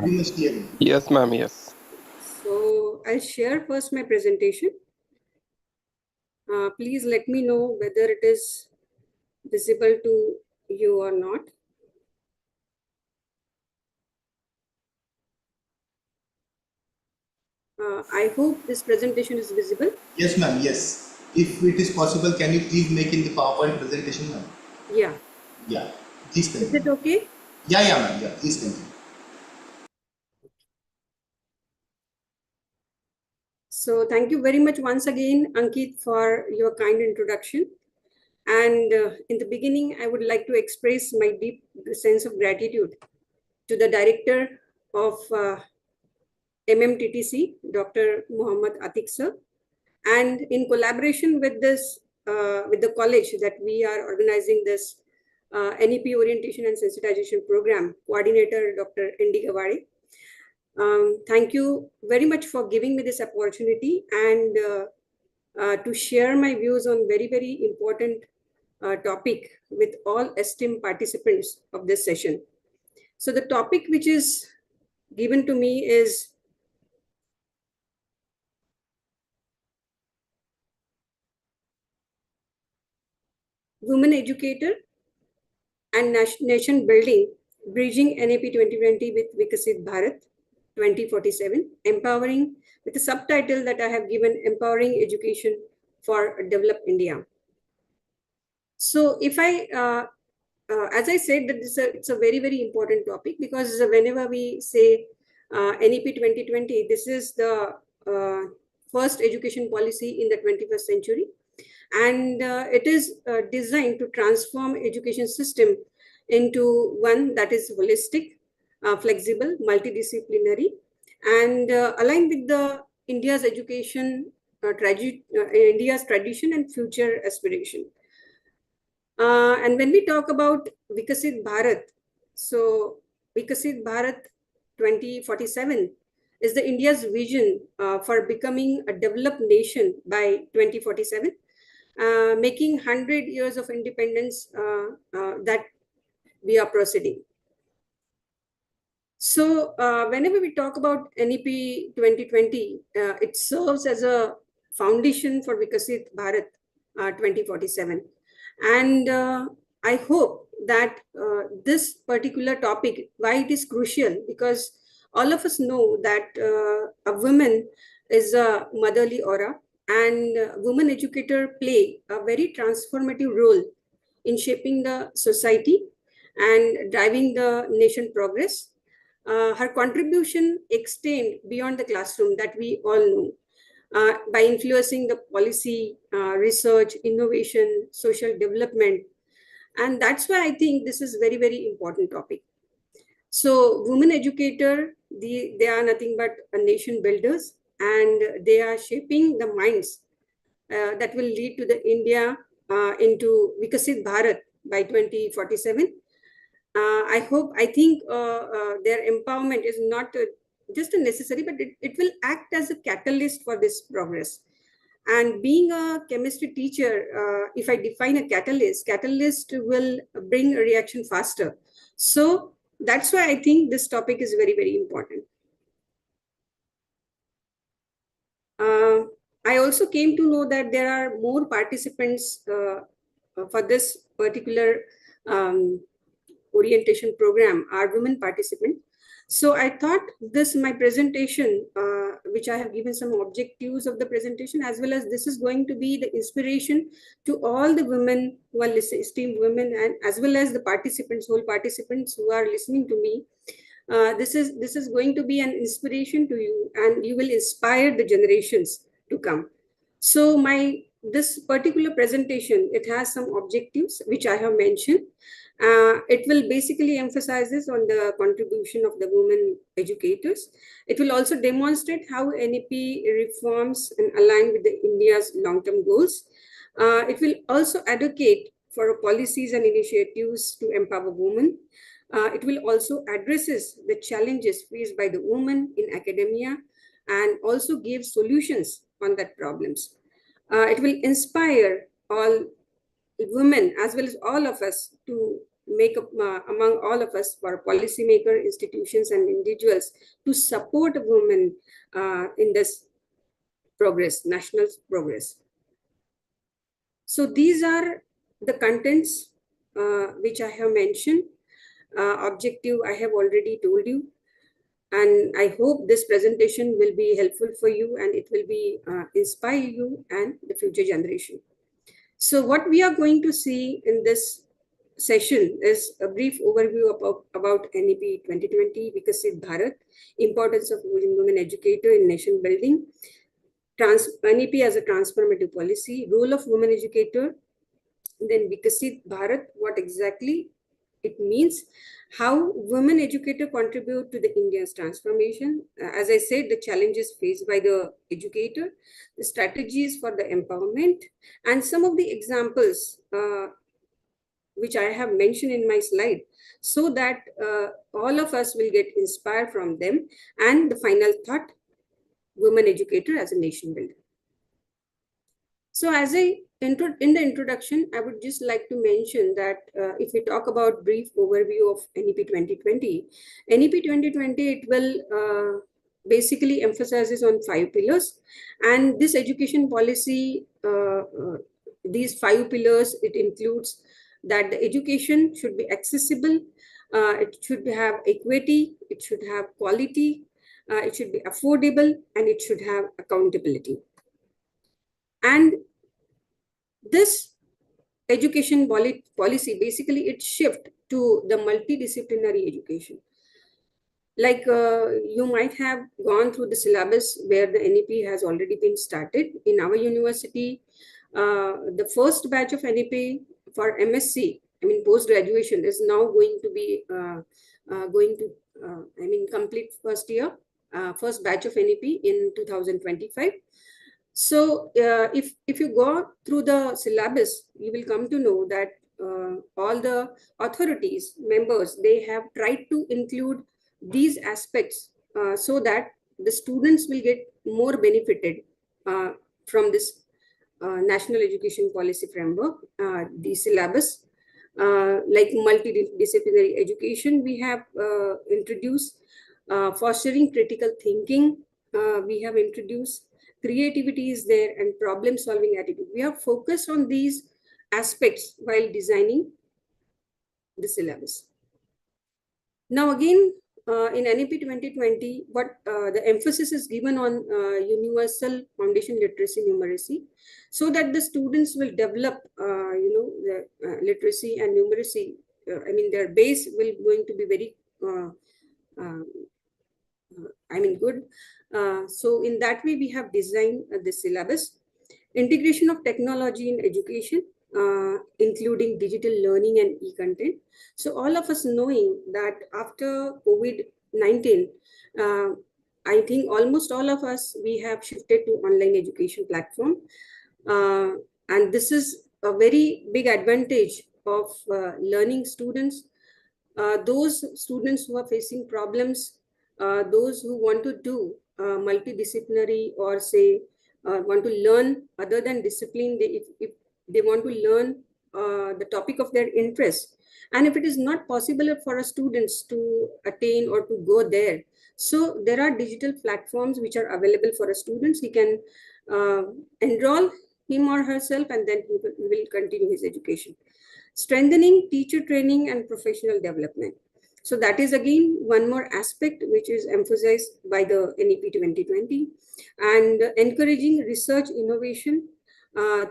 You must hear me. Yes, ma'am, yes. So I'll share first my presentation. Please let me know whether it is visible to you or not. I hope this presentation is visible. Yes, ma'am. Yes. If it is possible, can you please make in the PowerPoint presentation, ma'am? Yeah. Yeah. Please Is continue. it okay? Yeah, ma'am. Yeah. Please continue. So thank you very much once again, Ankit, for your kind introduction. And in the beginning, I would like to express my deep sense of gratitude to the director of MMTTC, Dr. Muhammad Atik sir. And in collaboration with with the college that we are organizing this NEP orientation and sensitization program, coordinator Dr. N.D. Gawade. Thank you very much for giving me this opportunity and to share my views on very, very important topic with all esteemed participants of this session. So the topic which is given to me is women educator and nation building, bridging NEP 2020 with Vikasit Bharat 2047, empowering, with a subtitle that I have given, Empowering Education for Developed India. So if as I said, that it's a very, very important topic, because whenever we say NEP 2020, this is the first education policy in the 21st century. And it is designed to transform education system into one that is holistic, flexible, multidisciplinary, and aligned with the India's education, India's tradition and future aspiration. And when we talk about Vikasit Bharat, so Vikasit Bharat 2047 is the India's vision for becoming a developed nation by 2047, making 100 years of independence that we are proceeding. So whenever we talk about NEP 2020, it serves as a foundation for Vikasit Bharat 2047. And I hope that this particular topic, why it is crucial, because all of us know that a woman is a motherly aura, and women educator play a very transformative role in shaping the society and driving the nation progress. Her contribution extend beyond the classroom, that we all know, by influencing the policy, research, innovation, social development. And that's why I think this is very, very important topic. So women educator, they are nothing but nation builders, and they are shaping the minds that will lead to the India into Vikasit Bharat by 2047. I think their empowerment is not just a necessary, but it will act as a catalyst for this progress. And being a chemistry teacher, if I define a catalyst will bring a reaction faster. So that's why I think this topic is very, very important. I also came to know that there are more participants for this particular orientation program are women participants. So I thought my presentation, which I have given some objectives of the presentation, as well as this is going to be the inspiration to all the women who are listening, esteemed women, and as well as the participants, whole participants who are listening to me. This is going to be an inspiration to you, and you will inspire the generations to come. So this particular presentation, it has some objectives which I have mentioned. It will basically emphasizes on the contribution of the women educators. It will also demonstrate how NEP reforms and align with the India's long-term goals. It will also advocate for policies and initiatives to empower women. It will also addresses the challenges faced by the women in academia and also give solutions on that problems. It will inspire all women as well as all of us to make up among all of us, for policymaker, institutions, and individuals, to support women in this progress, national progress. So these are the contents which I have mentioned. Objective I have already told you, and I hope this presentation will be helpful for you, and it will be inspire you and the future generation. So what we are going to see in this session is a brief overview about NEP 2020, Vikasit Bharat, importance of women educator in nation building, NEP as a transformative policy, role of women educator, then Vikasit Bharat, what exactly it means, how women educator contribute to the India's transformation. As I said, the challenges faced by the educator, the strategies for the empowerment, and some of the examples which I have mentioned in my slide, so that all of us will get inspired from them. And the final thought, women educator as a nation builder. So as in the introduction, I would just like to mention that if we talk about brief overview of NEP 2020, NEP 2020, it will basically emphasizes on 5 pillars. And this education policy, these 5 pillars, it includes that the education should be accessible, it should have equity, it should have quality, it should be affordable, and it should have accountability. And this education policy, basically it shift to the multidisciplinary education. Like you might have gone through the syllabus where the NEP has already been started in our university. The first batch of NEP for MSc, I mean post-graduation, is now going to be complete first year, first batch of NEP in 2025. So if you go through the syllabus, you will come to know that all the authorities, members, they have tried to include these aspects so that the students will get more benefited from this National Education Policy Framework, the syllabus. Like multidisciplinary education, we have introduced fostering critical thinking, we have introduced creativity is there, and problem solving attitude. We have focused on these aspects while designing the syllabus. Now again, in NEP 2020, what the emphasis is given on universal foundation literacy numeracy, so that the students will develop the literacy and numeracy. Their base will going to be very good. So in that way, we have designed the syllabus. Integration of technology in education, including digital learning and e-content. So all of us knowing that after COVID-19, I think almost all of us, we have shifted to online education platform. And this is a very big advantage of learning students. Those students who are facing problems, those who want to do multidisciplinary, or say want to learn other than discipline, if they want to learn the topic of their interest, and if it is not possible for students to attain or to go there, so there are digital platforms which are available for students. He can enroll him or herself, and then he will continue his education. Strengthening teacher training and professional development. So that is again one more aspect which is emphasized by the NEP 2020, and encouraging research innovation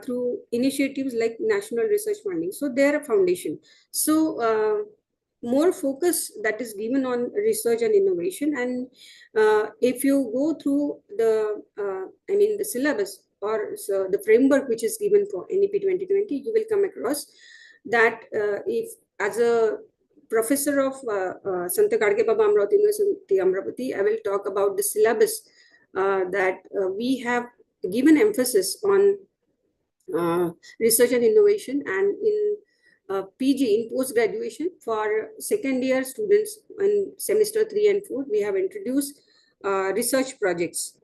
through initiatives like national research funding. So they are a foundation. So more focus that is given on research and innovation. And if you go through the syllabus, or so the framework which is given for NEP 2020, you will come across that if as a professor of Sant Gadge Baba Amravati University, Amravati, I will talk about the syllabus that we have given emphasis on research and innovation. And in PG, in post-graduation, for second year students in semester 3 and 4, we have introduced research projects.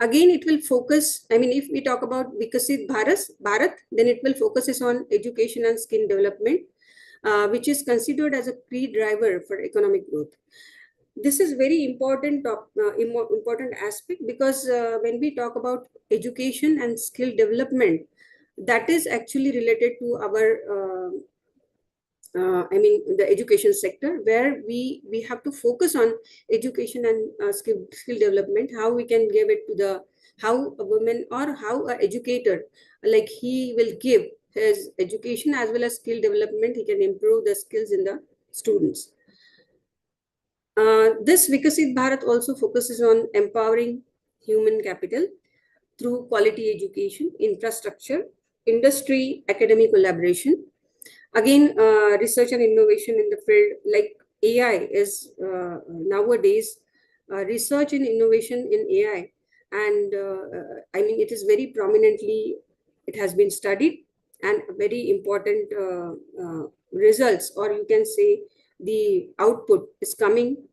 Again, it will focus, I mean, if we talk about Vikasit Bharat, then it will focus on education and skill development, which is considered as a key driver for economic growth. This is very important aspect, because when we talk about education and skill development, that is actually related to our I mean, the education sector, where we have to focus on education and skill development, how we can give it to the, how a woman or how a educator, like he will give his education as well as skill development, he can improve the skills in the students. This Vikasit Bharat also focuses on empowering human capital through quality education, infrastructure, industry, academic collaboration. Again, research and innovation in the field like AI is nowadays research and innovation in AI, and I mean, it is very prominently, it has been studied, and very important results, or you can say the output is coming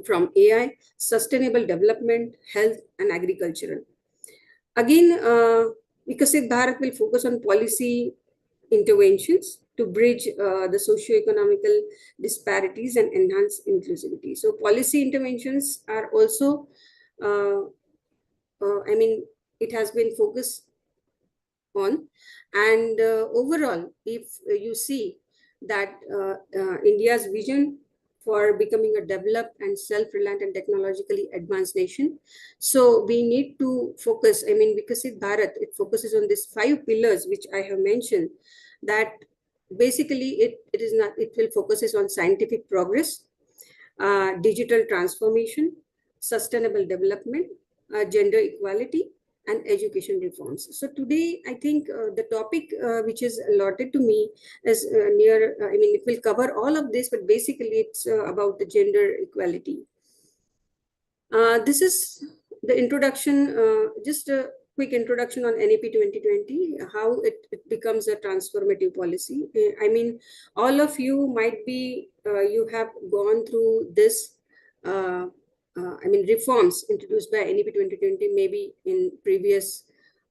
from AI, sustainable development, health, and agricultural. Again, Vikasit Bharat will focus on policy interventions to bridge the socio-economical disparities and enhance inclusivity. So policy interventions are also, I mean, it has been focused on. And overall, if you see that India's vision for becoming a developed and self-reliant and technologically advanced nation, so we need to focus, I mean, Vikasit Bharat, it focuses on these 5 pillars which I have mentioned, that basically it is not, it will focuses on scientific progress, digital transformation, sustainable development, gender equality, and education reforms. So today, I think the topic which is allotted to me is I mean, it will cover all of this, but basically it's about the gender equality. This is the introduction, just a quick introduction on NEP 2020, how it becomes a transformative policy. I mean, all of you might be, you have gone through this, I mean, reforms introduced by NEP 2020, maybe in previous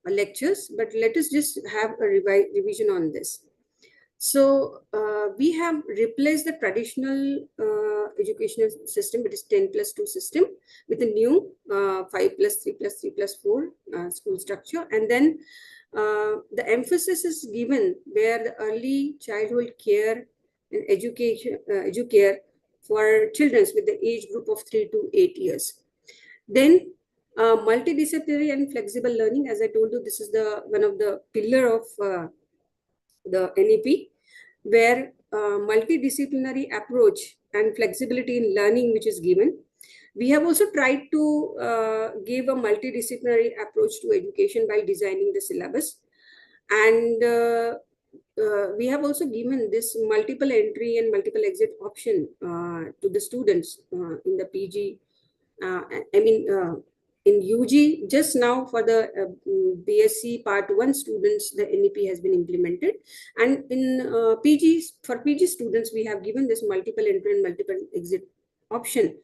lectures, but let us just have a revision on this. So we have replaced the traditional educational system, which is 10+2 system, with a new 5+3+3+4 school structure. And then the emphasis is given where the early childhood care and education, educare for children with the age group of 3 to 8 years. Then multidisciplinary and flexible learning, as I told you, this is the one of the pillar of the NEP, where multidisciplinary approach and flexibility in learning which is given. We have also tried to give a multidisciplinary approach to education by designing the syllabus. And we have also given this multiple entry and multiple exit option to the students in the PG. I mean, in UG, just now for the BSc Part 1 students, the NEP has been implemented. And in for PG students, we have given this multiple entry and multiple exit option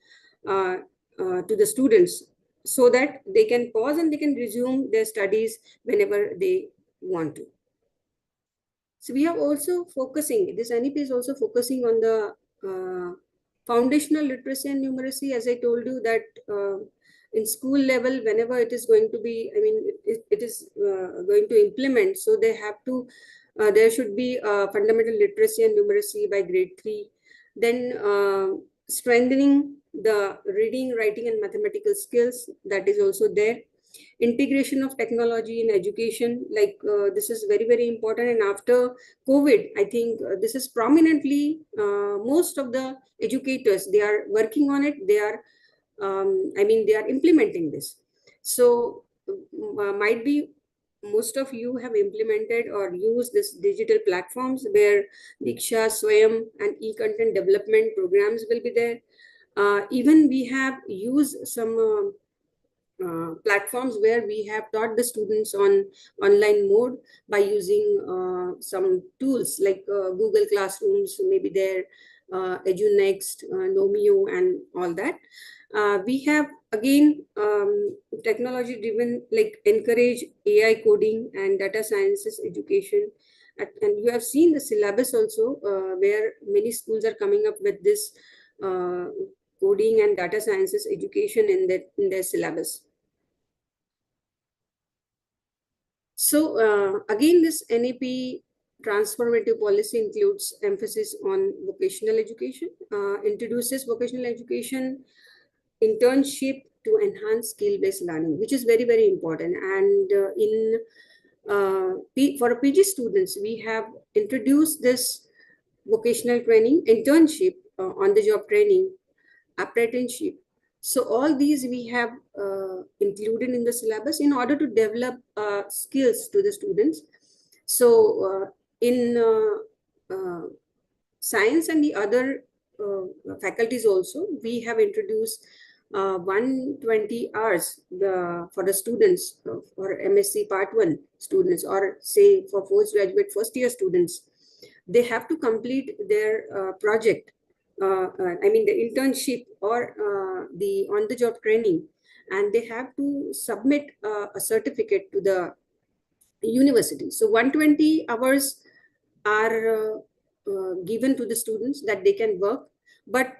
to the students, so that they can pause and they can resume their studies whenever they want to. So we are also focusing, this NEP is also focusing on the foundational literacy and numeracy, as I told you that in school level, whenever it is going to be, I mean, it is going to implement, so they have to, there should be fundamental literacy and numeracy by grade 3. Then strengthening the reading, writing, and mathematical skills, that is also there. Integration of technology in education, like this is very, very important. And after COVID, I think this is prominently, most of the educators, they are working on it. They are, I mean, they are implementing this. So might be most of you have implemented or used this digital platforms where Diksha, Swayam, and e-content development programs will be there. Even we have used some platforms where we have taught the students on online mode by using some tools like Google Classrooms, maybe there, EduNext, Nomio, and all that. We have again technology driven, like encourage AI coding and data sciences education. And you have seen the syllabus also, where many schools are coming up with this coding and data sciences education in their syllabus. So again, this NEP transformative policy includes emphasis on vocational education, introduces vocational education, internship to enhance skill-based learning, which is very, very important. And for PG students, we have introduced this vocational training, internship, on-the-job training, apprenticeship. So all these we have included in the syllabus in order to develop skills to the students. So in science and the other faculties also, we have introduced 120 hours for the students, for MSc Part 1 students, or say for postgraduate first year students. They have to complete their project, I mean the internship or the on-the-job training, and they have to submit a certificate to the university. So 120 hours are given to the students that they can work, but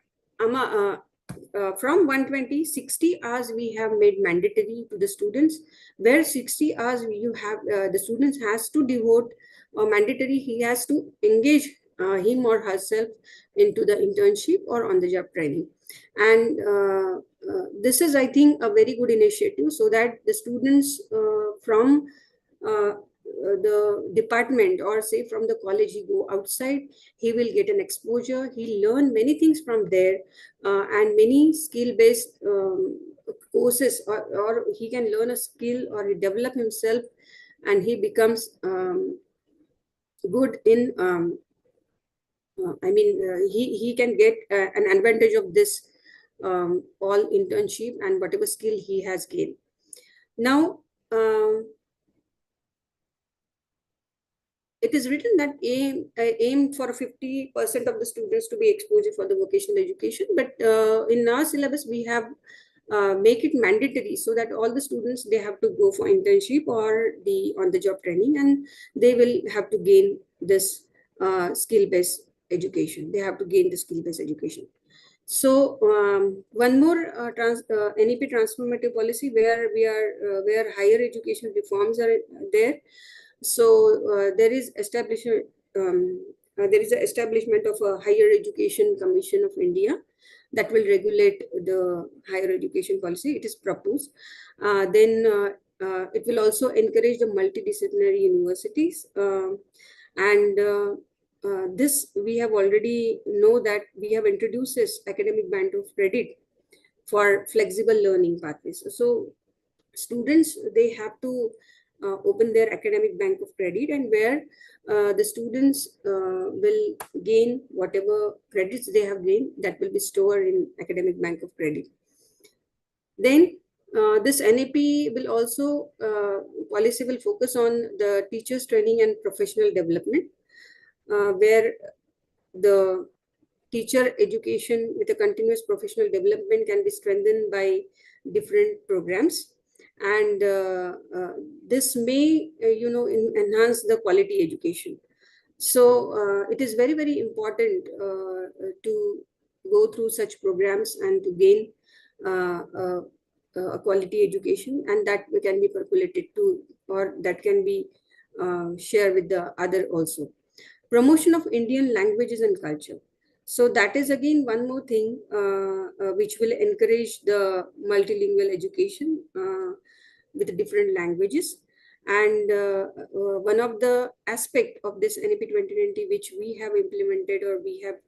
from 120, 60 hours we have made mandatory to the students, where 60 hours you have the students has to devote mandatory, he has to engage him or herself into the internship or on the job training. And this is, I think, a very good initiative, so that the students from the department or say from the college, he go outside, he will get an exposure, he learn many things from there, and many skill-based courses, or he can learn a skill or he develop himself, and he becomes good in he can get an advantage of this all internship and whatever skill he has gained. Now it is written that aim for 50% of the students to be exposed for the vocational education, but in our syllabus we have make it mandatory, so that all the students, they have to go for internship or the on-the-job training, and they will have to gain this skill-based education. They have to gain the skill-based education. So one more NEP transformative policy where we are where higher education reforms are there. So there is establishment of a Higher Education Commission of India that will regulate the higher education policy. It is proposed. Then it will also encourage the multidisciplinary universities, and this we have already know that we have introduced this academic band of credit for flexible learning pathways. So students, they have to open their academic bank of credit, and where the students will gain whatever credits they have gained, that will be stored in academic bank of credit. Then this NEP will also policy will focus on the teachers training and professional development, where the teacher education with a continuous professional development can be strengthened by different programs, and this may enhance the quality education. So it is very, very important to go through such programs and to gain a quality education, and that can be percolated to, or that can be shared with the other also. Promotion of Indian languages and culture. So that is again one more thing which will encourage the multilingual education with different languages. And one of the aspect of this NEP 2020 which we have implemented, or we have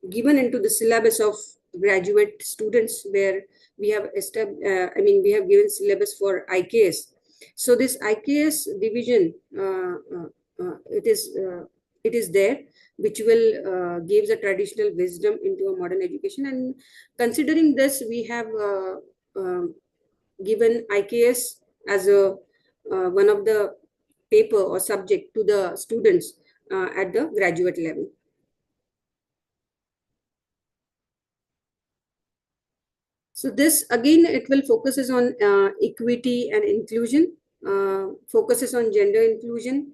given into the syllabus of graduate students, where we have we have given syllabus for IKS. So this IKS division, it is there, which will give the traditional wisdom into a modern education. And considering this, we have given IKS as a one of the paper or subject to the students at the graduate level. So this again, it will focuses on equity and inclusion, focuses on gender inclusion,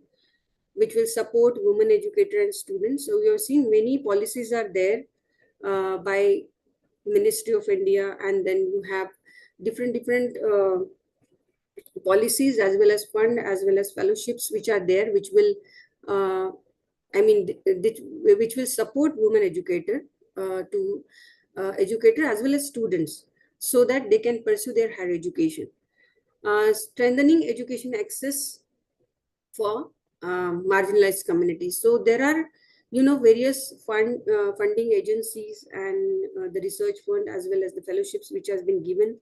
which will support women educator and students. So we have seen many policies are there by Ministry of India, and then you have different policies as well as fund as well as fellowships which are there, which will which will support women educator to educator as well as students, so that they can pursue their higher education. Strengthening education access for marginalized communities. So there are, various funding agencies and the research fund as well as the fellowships which has been given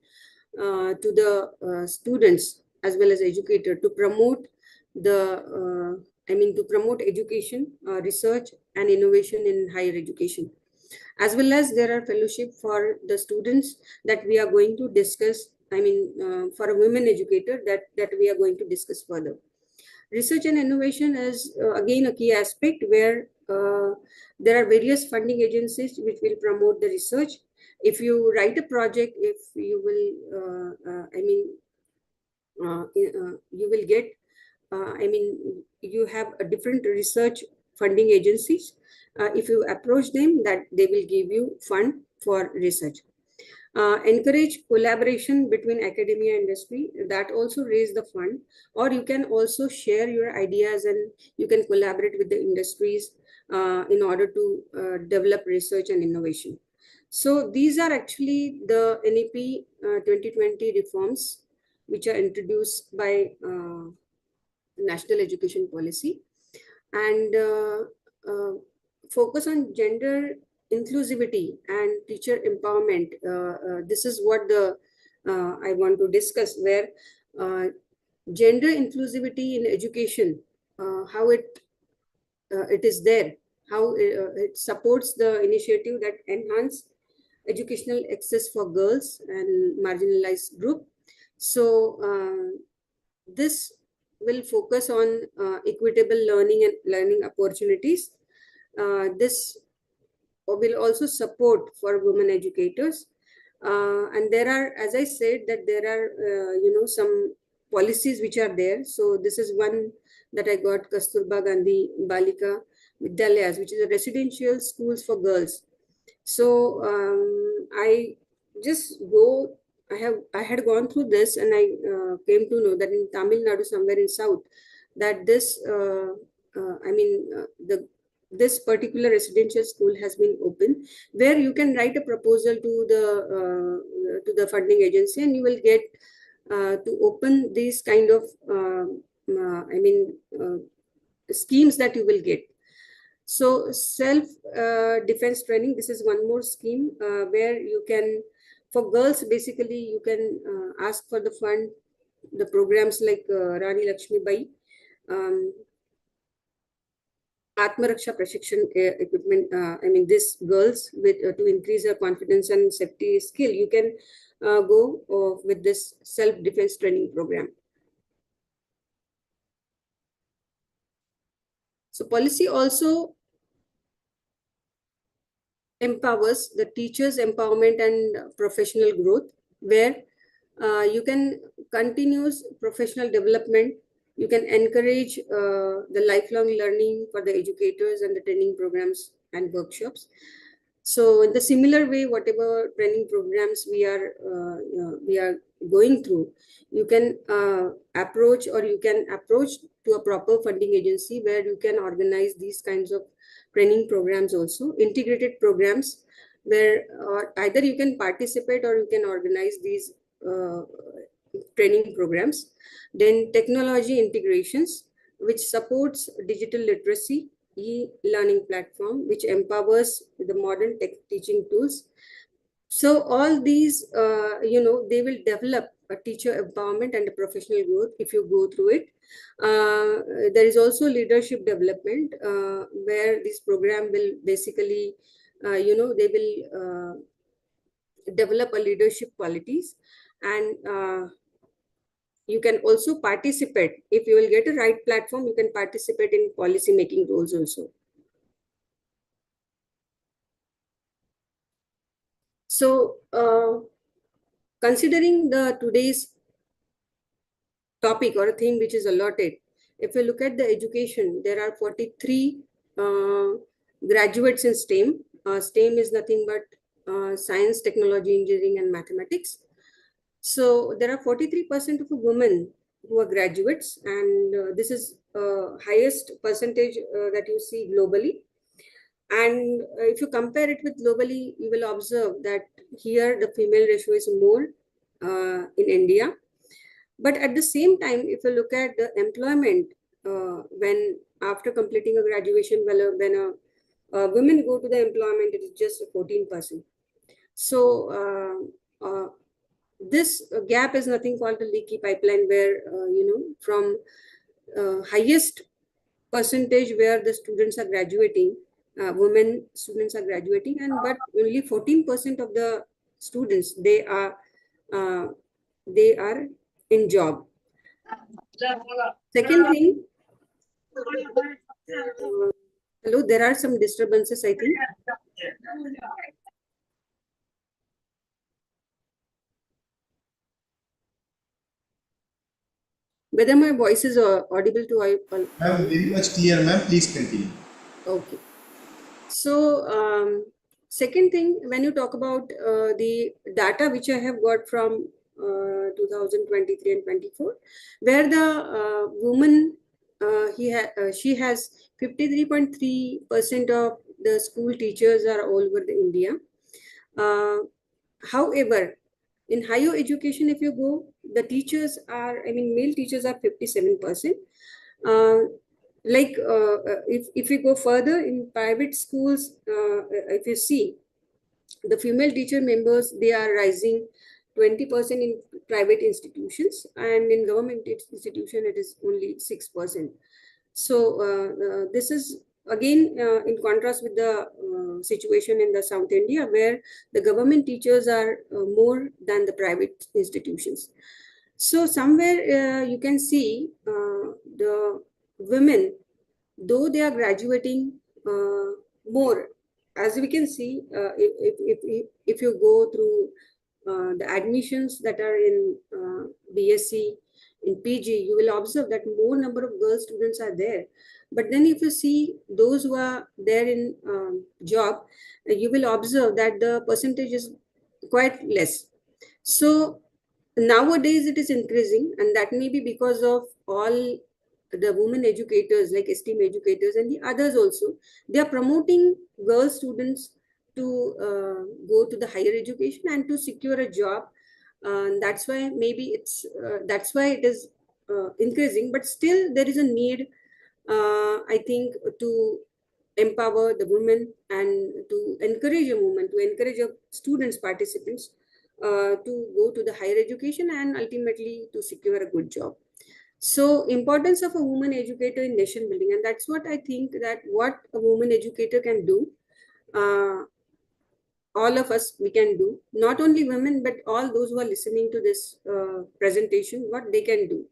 to the students as well as educator to promote to promote education, research and innovation in higher education. As well as there are fellowship for the students that we are going to discuss, for a women educator that we are going to discuss further. Research and innovation is again a key aspect where there are various funding agencies which will promote the research. If you write a project, if you will, you will get, you have a different research funding agencies. If you approach them, that they will give you fund for research. Encourage collaboration between academia and industry, that also raise the fund, or you can also share your ideas and you can collaborate with the industries in order to develop research and innovation. So these are actually the NEP 2020 reforms which are introduced by National Education Policy, and focus on gender inclusivity and teacher empowerment. This is what the I want to discuss, where gender inclusivity in education, how it is there, how it supports the initiative that enhance educational access for girls and marginalized group. So this will focus on equitable learning and learning opportunities. This will also support for women educators. And there are, as I said, that there are, some policies which are there. So this is one that I got, Kasturba Gandhi Balika Vidyalayas, which is a residential schools for girls. So I just go, I had gone through this, and I came to know that in Tamil Nadu, somewhere in South, that this, this particular residential school has been open, where you can write a proposal to the funding agency, and you will get to open these kind of schemes that you will get. So self defense training, this is one more scheme where you can, for girls, basically you can ask for the fund, the programs like Rani Lakshmi Bai, Atmaraksha Prashikshan equipment. This girls with to increase their confidence and safety skill, you can go with this self defense training program. So policy also empowers the teachers' empowerment and professional growth, where you can continuous professional development. You can encourage the lifelong learning for the educators and the training programs and workshops. So in the similar way, whatever training programs we are going through, you can approach, or you can approach to a proper funding agency where you can organize these kinds of training programs, also integrated programs, where either you can participate or you can organize these training programs. Then technology integrations, which supports digital literacy, e-learning platform, which empowers the modern tech teaching tools. So all these, they will develop a teacher empowerment and a professional growth if you go through it. There is also leadership development, where this program will basically, they will develop a leadership qualities, and you can also participate. If you will get a right platform, you can participate in policy making roles also. So considering the today's topic or a theme which is allotted, if you look at the education, there are 43 graduates in STEM. STEM is nothing but science, technology, engineering, and mathematics. So there are 43% of women who are graduates, and this is highest percentage that you see globally. And if you compare it with globally, you will observe that here the female ratio is more in India. But at the same time, if you look at the employment, when after completing a graduation, when women go to the employment, it is just 14%. So this gap is nothing called a leaky pipeline, where from highest percentage where the students are graduating, women students are graduating, and but only 14% of the students uh, they are in job. Second thing, hello, there are some disturbances, I think. Whether my voice is audible to all? Ma'am, very much clear, ma'am. Please continue. Okay. So, second thing, when you talk about the data which I have got from 2023 and 24, where the woman, she has 53.3% of the school teachers are all over the India. However, in higher education, if you go, the teachers are, I mean, male teachers are 57%. If we go further in private schools, if you see, the female teacher members, they are rising 20% in private institutions, and in government institution it is only 6%. So this is again in contrast with the situation in the South India, where the government teachers are more than the private institutions. So somewhere you can see the women, though they are graduating more, as we can see, if you go through the admissions that are in BSc, in PG, you will observe that more number of girl students are there. But then if you see those who are there in job, you will observe that the percentage is quite less. So nowadays it is increasing, and that may be because of all the women educators like STEAM educators and the others also. They are promoting girl students to go to the higher education and to secure a job. That's why maybe that's why it is increasing. But still, there is a need, I think, to empower the women and to encourage a woman, to encourage a students, participants to go to the higher education and ultimately to secure a good job. So importance of a woman educator in nation building, and that's what I think that what a woman educator can do, all of us, we can do, not only women but all those who are listening to this presentation, what they can do.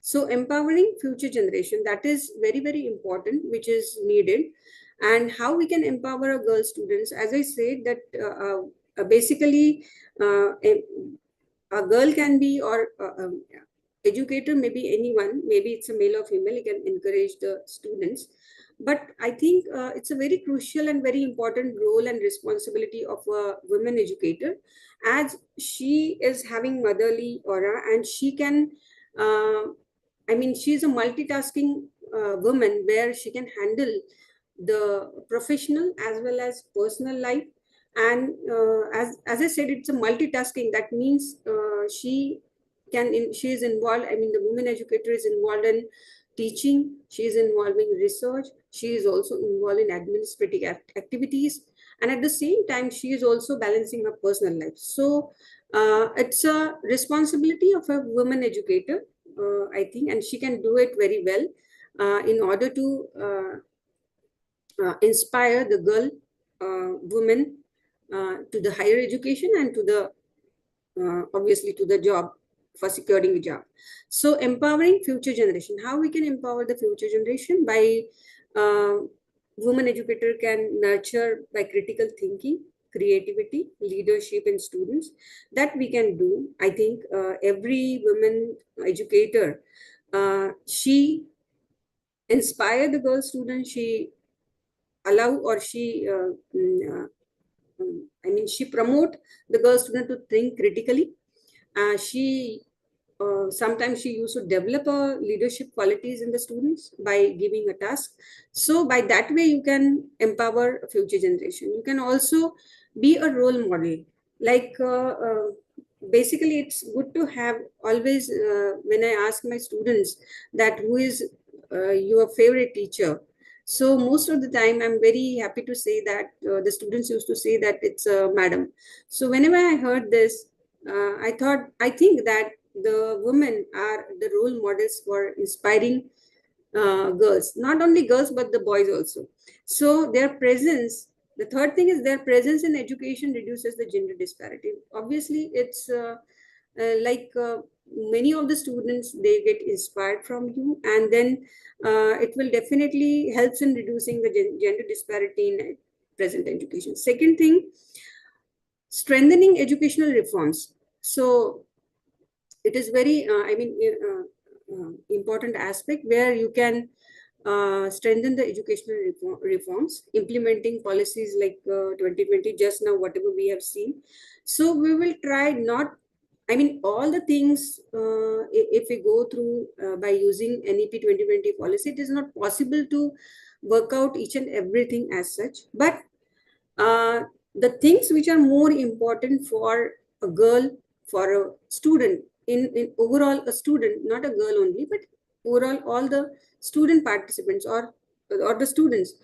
So empowering future generation, that is very, very important, which is needed. And how we can empower our girl students, as I said, that basically a girl can be, or educator may be anyone, maybe it's a male or female, you can encourage the students. But I think it's a very crucial and very important role and responsibility of a women educator, as she is having motherly aura, and she can I mean, she's a multitasking woman, where she can handle the professional as well as personal life. And as I said, it's a multitasking. That means she is involved. I mean, the woman educator is involved in teaching. She is involved in research. She is also involved in administrative activities. And at the same time, she is also balancing her personal life. So it's a responsibility of a woman educator, I think, and she can do it very well in order to inspire the girl, women to the higher education and to the obviously to the job, for securing a job. So empowering future generation, how we can empower the future generation? By women educator can nurture by critical thinking, creativity, leadership in students. That we can do. I think every woman educator, she inspire the girl student, she allow or she she promote the girl student to think critically. She sometimes she used to develop leadership qualities in the students by giving a task. So by that way, you can empower a future generation. You can also be a role model. Like basically, it's good to have always. When I ask my students that who is your favorite teacher, so most of the time, I'm very happy to say that the students used to say that it's a madam. So whenever I heard this, I think that the women are the role models for inspiring girls, not only girls, but the boys also. So their presence, the third thing is their presence in education reduces the gender disparity. Obviously, it's like many of the students, they get inspired from you, and then it will definitely helps in reducing the gender disparity in present education. Second thing, strengthening educational reforms. So it is very important aspect where you can strengthen the educational reforms, implementing policies like 2020, just now whatever we have seen. So we will try not, all the things, if we go through by using NEP 2020 policy, it is not possible to work out each and everything as such. But uh, the things which are more important for a girl, for a student, in overall a student, not a girl only, but overall all the student participants or the students,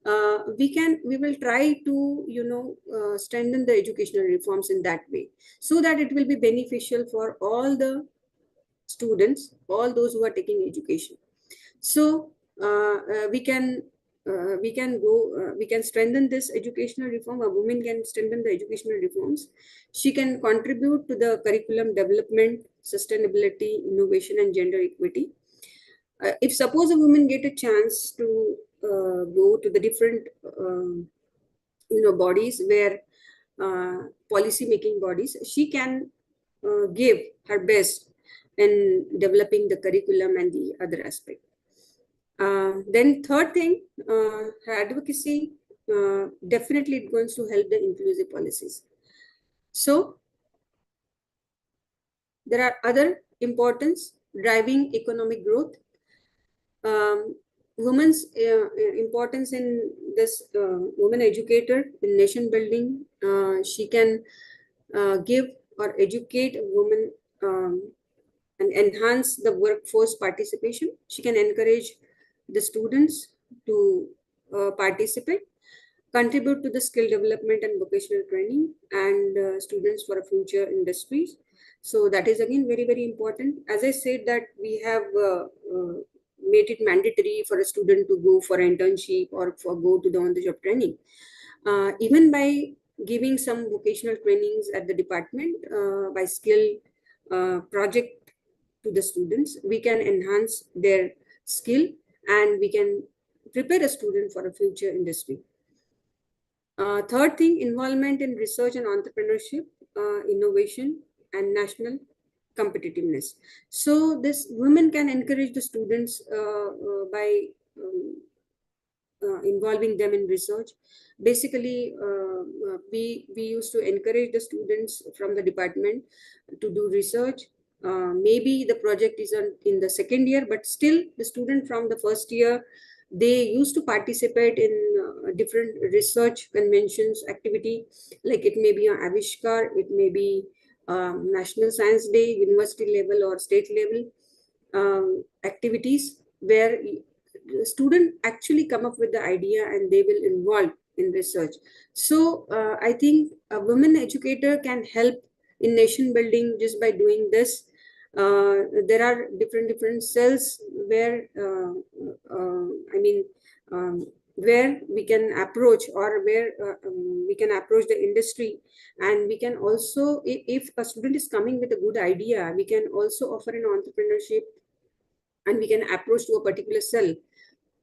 we will try to strengthen the educational reforms in that way, so that it will be beneficial for all the students, all those who are taking education. So we can strengthen this educational reform. A woman can strengthen the educational reforms. She can contribute to the curriculum development, sustainability, innovation, and gender equity. If suppose a woman get a chance to go to the different bodies where policy making bodies, she can give her best in developing the curriculum and the other aspect. Then third thing, advocacy, definitely it going to help the inclusive policies. So there are other importance driving economic growth. Women's importance in this woman educator in nation building. She can give or educate a woman and enhance the workforce participation. She can encourage the students to participate, contribute to the skill development and vocational training, and students for a future industries. So that is again very, very important. As I said that we have made it mandatory for a student to go for internship or for go to the on-the-job training. Even by giving some vocational trainings at the department, by skill project to the students, we can enhance their skill and we can prepare a student for a future industry. Third thing, involvement in research and entrepreneurship, innovation, and national competitiveness. So this women can encourage the students by involving them in research. Basically, we used to encourage the students from the department to do research. Maybe the project is in the second year, but still the student from the first year, they used to participate in different research conventions activity, like it may be an Avishkar, it may be National Science Day, university level or state level activities, where the student actually come up with the idea and they will involve in research. So I think a women educator can help in nation building just by doing this. There are different cells where where we can approach, or where we can approach the industry, and we can also, if a student is coming with a good idea, we can also offer an entrepreneurship and we can approach to a particular cell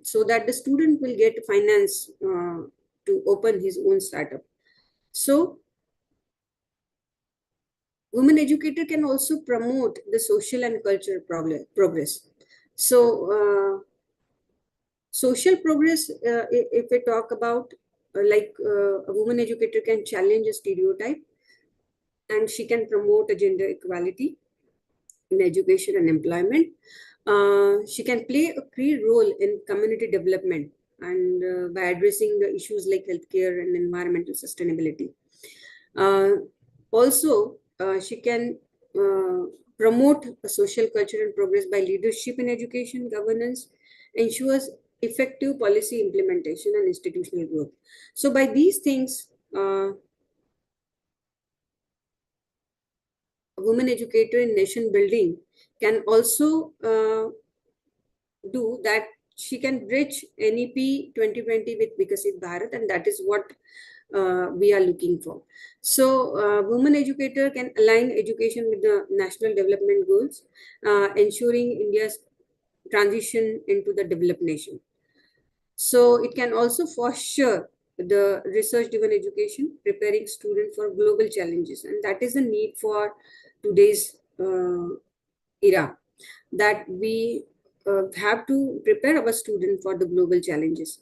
so that the student will get finance to open his own startup. So women educator can also promote the social and cultural progress. So social progress, if we talk about a woman educator can challenge a stereotype, and she can promote a gender equality in education and employment. She can play a key role in community development and by addressing the issues like healthcare and environmental sustainability. Also, she can promote a social culture and progress by leadership in education, governance, ensures effective policy implementation and institutional growth. So by these things, a woman educator in nation building can also do that. She can bridge NEP 2020 with Vikasit Bharat, and that is what we are looking for. So, women educator can align education with the national development goals, ensuring India's transition into the developed nation. So, it can also foster the research-driven education, preparing students for global challenges, and that is the need for today's era, that we have to prepare our student for the global challenges.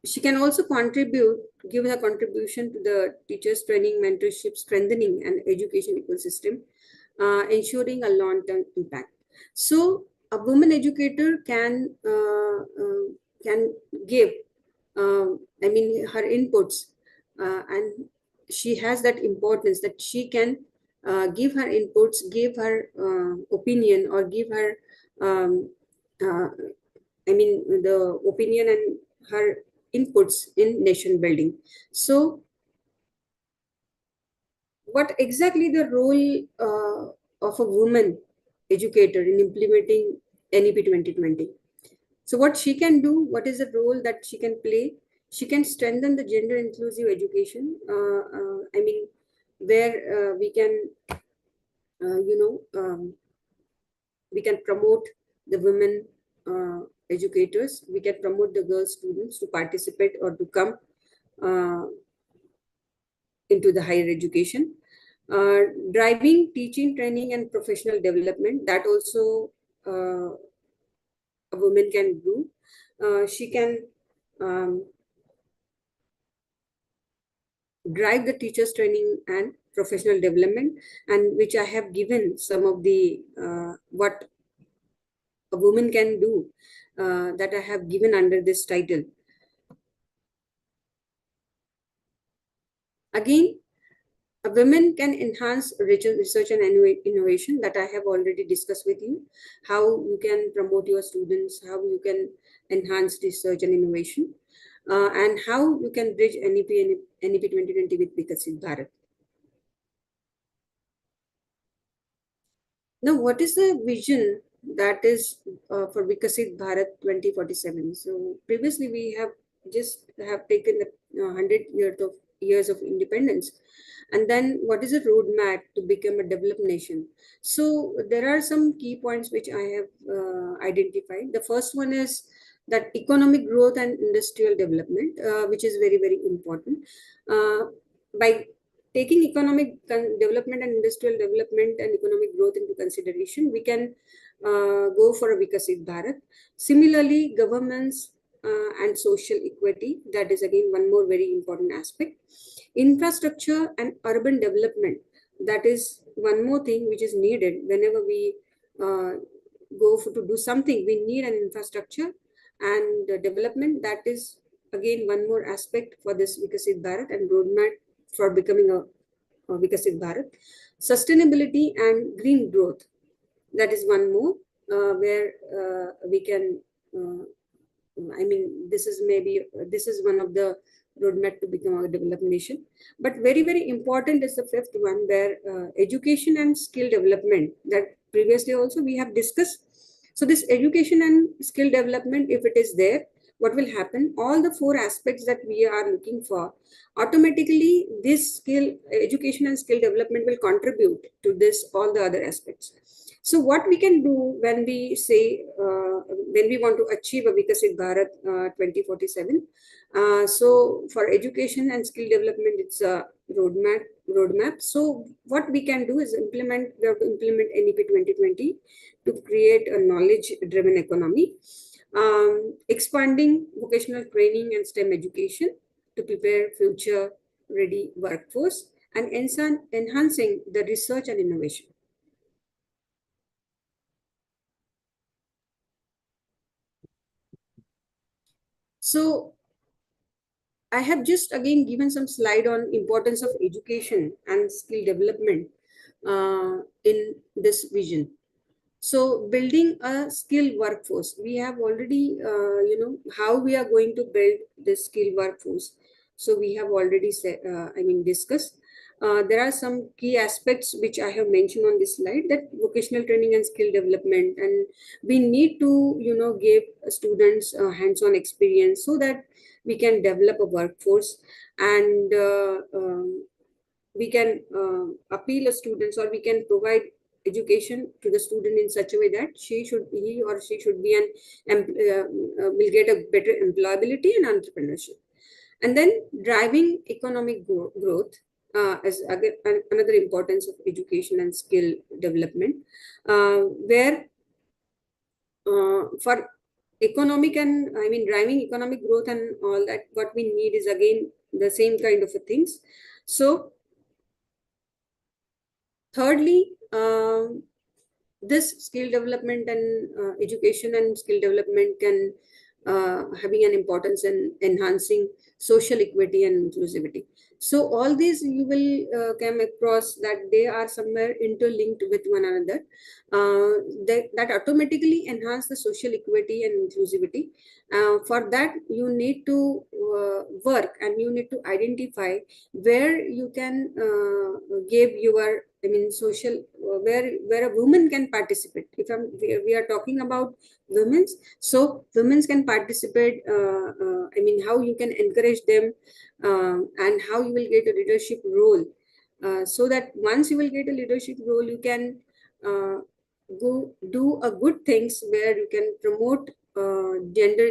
She can also give her contribution to the teachers training, mentorship, strengthening and education ecosystem, ensuring a long-term impact. So a woman educator can give, her inputs, and she has that importance that she can give her inputs, give her opinion, or give her, uh, the opinion and her inputs in nation building. So, what exactly the role of a woman educator in implementing NEP 2020? So, what she can do, what is the role that she can play? She can strengthen the gender inclusive education. Where we can, we can promote the women educators. We can promote the girl students to participate or to come uh, into the higher education. Driving teaching, training, and professional development, that also a woman can do. She can um, drive the teachers training and professional development, and which I have given some of the what a woman can do, that I have given under this title. Again, a women can enhance research and innovation, that I have already discussed with you. How you can promote your students, how you can enhance research and innovation, and how you can bridge NEP 2020 with Vikasit Bharat. Now, what is the vision that is for Vikasit Bharat 2047? So previously we have just have taken the 100 years of independence, and then what is a roadmap to become a developed nation? So there are some key points which I have identified. The first one is that economic growth and industrial development, which is very, very important. By taking economic development and industrial development and economic growth into consideration, we can go for a Vikasit Bharat. Similarly, governments and social equity, that is again one more very important aspect. Infrastructure and urban development, that is one more thing which is needed whenever we to do something. We need an infrastructure and development. That is again one more aspect for this Vikasit Bharat and roadmap for becoming a Vikasit Bharat. Sustainability and green growth, that is one more where we can. This is one of the roadmap to become a developed nation. But very, very important is the fifth one, where education and skill development, that previously also we have discussed. So this education and skill development, if it is there, what will happen? All the four aspects that we are looking for, automatically this skill, education and skill development will contribute to this, all the other aspects. So what we can do when we say, when we want to achieve a Vikasit Bharat 2047, so for education and skill development, it's a roadmap. So what we can do is we have to implement NEP 2020 to create a knowledge-driven economy, expanding vocational training and STEM education to prepare future-ready workforce, and enhancing the research and innovation. So I have just again given some slide on importance of education and skill development in this vision. So building a skilled workforce, we have already, how we are going to build this skilled workforce. So we have already said, discussed. There are some key aspects which I have mentioned on this slide, that vocational training and skill development, and we need to, give students hands-on experience so that we can develop a workforce, and we can appeal a students, or we can provide education to the student in such a way that he or she should be will get a better employability and entrepreneurship. And then driving economic growth is again another importance of education and skill development, where for economic and driving economic growth and all that, what we need is again the same kind of a things. So thirdly, this skill development and education and skill development can having an importance in enhancing social equity and inclusivity. So all these you will come across that they are somewhere interlinked with one another, that automatically enhance the social equity and inclusivity. For that, you need to work, and you need to identify where you can give your social, where a woman can participate. If we are talking about women's, so women can participate. How you can encourage them, and how you will get a leadership role, so that once you will get a leadership role, you can go do a good things where you can promote gender